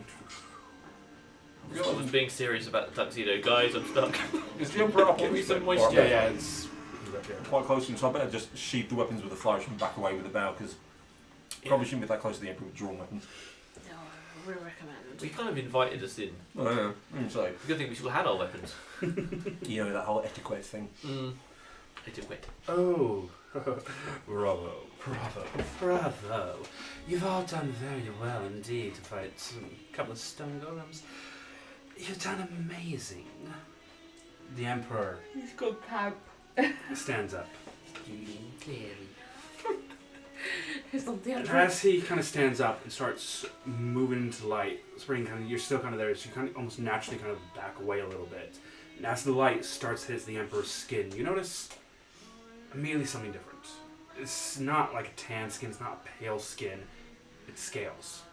wasn't being serious about the tuxedo, guys. I'm stuck. Is the Emperor up Give on me me some some moisture. yeah, it's quite close to him, so I better just sheath the weapons with a flourish and back away with a bow, because probably shouldn't be that close to the Emperor with drawn weapons. No, I wouldn't recommend. We kind of invited us in. So, Good thing we still had our weapons. you know, that whole etiquette thing. Etiquette. oh, bravo, bravo, bravo! You've all done very well indeed to fight a couple of stone golems. You've done amazing. The Emperor He's got camp. stands up. He's on the And other. as he kind of stands up and starts moving into light, Spring kind of, you're still kind of there, so you kind of almost naturally kind of back away a little bit. And as the light starts to hit the Emperor's skin, you notice immediately something different. It's not like a tan skin, it's not a pale skin, it's scales.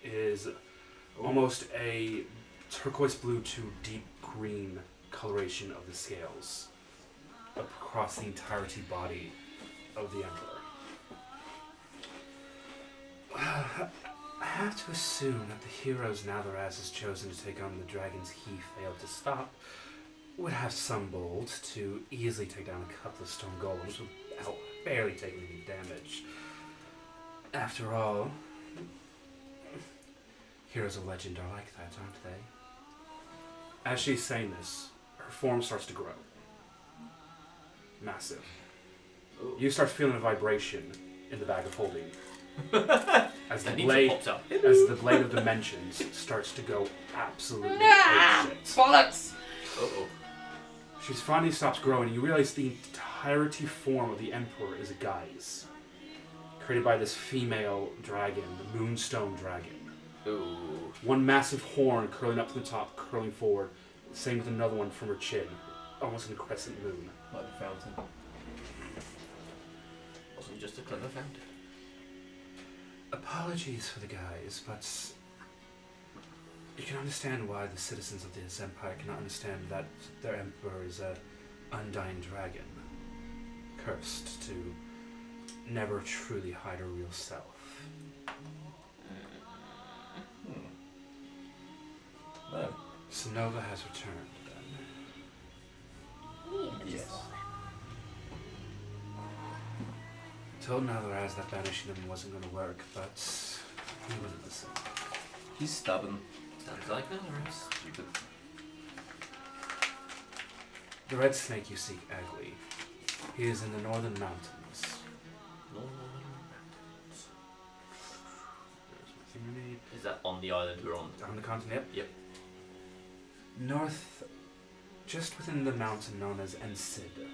It is almost a turquoise blue to deep green coloration of the scales across the entirety body of the Emperor. I have to assume that the heroes Natheraz has chosen to take on the dragons he failed to stop would have some bold to easily take down a couple of stone golems without barely taking any damage. After all, Heroes of legend are like that, aren't they? As she's saying this, her form starts to grow. Massive. You start feeling a vibration in the bag of holding. As the blade of dimensions starts to go absolutely apeshit. Bollocks! Uh-oh. She finally stops growing, and you realize the entirety form of the Emperor is a guise. Created by this female dragon, the Moonstone Dragon. Ooh. One massive horn curling up to the top, curling forward. Same with another one from her chin. Almost in a crescent moon. Like the fountain. Wasn't just a clever fountain. Apologies for the guys, but you can understand why the citizens of this empire cannot understand that their emperor is an undying dragon, cursed to never truly hide her real self. No. Sonova has returned, then. Yes. Told Nalaraz that banishing him wasn't going to work, but he wouldn't listen. He's stubborn. Sounds like Valorous. Stupid. The red snake you seek, Agli. He is in the northern mountains. Is that on the island we're on? On the continent? Yep. North, just within the mountain known as Ensid.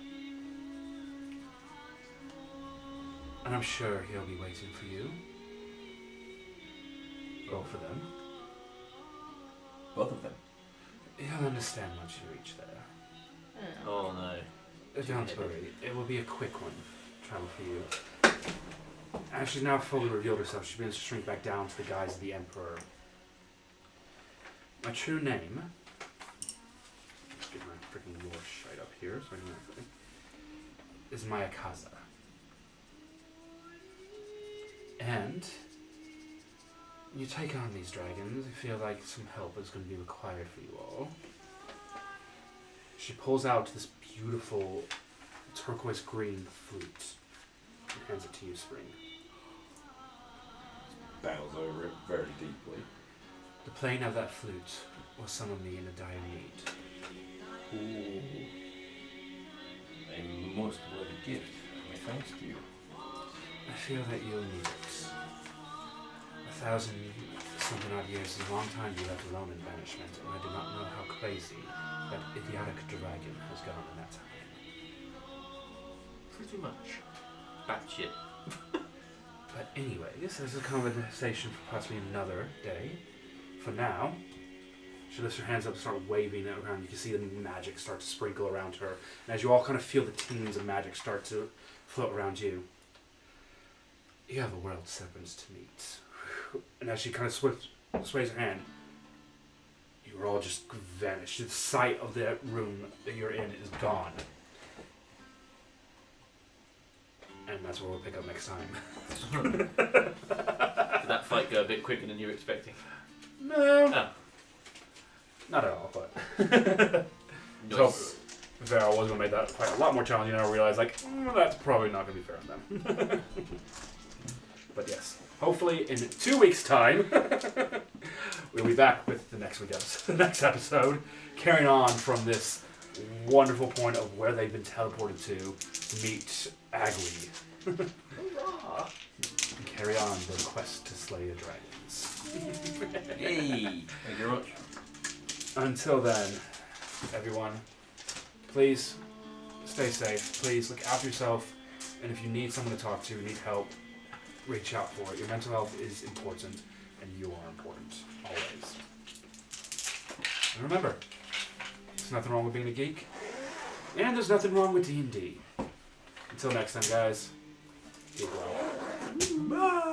And I'm sure he'll be waiting for you. Both of them. Both of them. He'll understand once you reach there. Oh no. Don't worry, it will be a quick one. Travel for you. As she's now fully revealed herself, she begins to shrink back down to the guise of the Emperor. My true name. Let's get my freaking lore shite up here so I can is Mayakaza. And you take on these dragons, I feel like some help is going to be required for you all. She pulls out this beautiful turquoise green flute and hands it to you, Spring. Bows over it very deeply. The playing of that flute will summon me in a dire need. Ooh. A most worthy gift. My thanks to you. I feel that you'll need it. 1,000 something odd years is a long time to be left alone in banishment, and I do not know how crazy that idiotic dragon has gone in that time. Pretty much. Batshit. But anyway, this is a conversation for possibly another day. For now, she lifts her hands up and starts waving it around. You can see the magic start to sprinkle around her. And as you all kind of feel the teams of magic start to float around you, you have a world serpents to meet. And as she kind of sways her hand, you all just vanish. The sight of that room that you're in is gone. And that's where we'll pick up next time. Did that fight go a bit quicker than you were expecting? No. Oh. Not at all, but... Nice. So, Vera was going to make that fight a lot more challenging, and I realized, like, that's probably not going to be fair on them. But yes, hopefully in 2 weeks' time, we'll be back with the next episode, carrying on from this wonderful point of where they've been teleported to meet Agli. And carry on their quest to slay the dragons. Hey! Thank you very much. Until then, everyone, please stay safe. Please look after yourself. And if you need someone to talk to, need help, reach out for it. Your mental health is important, and you are important, always. And remember, there's nothing wrong with being a geek, and there's nothing wrong with D&D. Until next time, guys, keep well. Bye!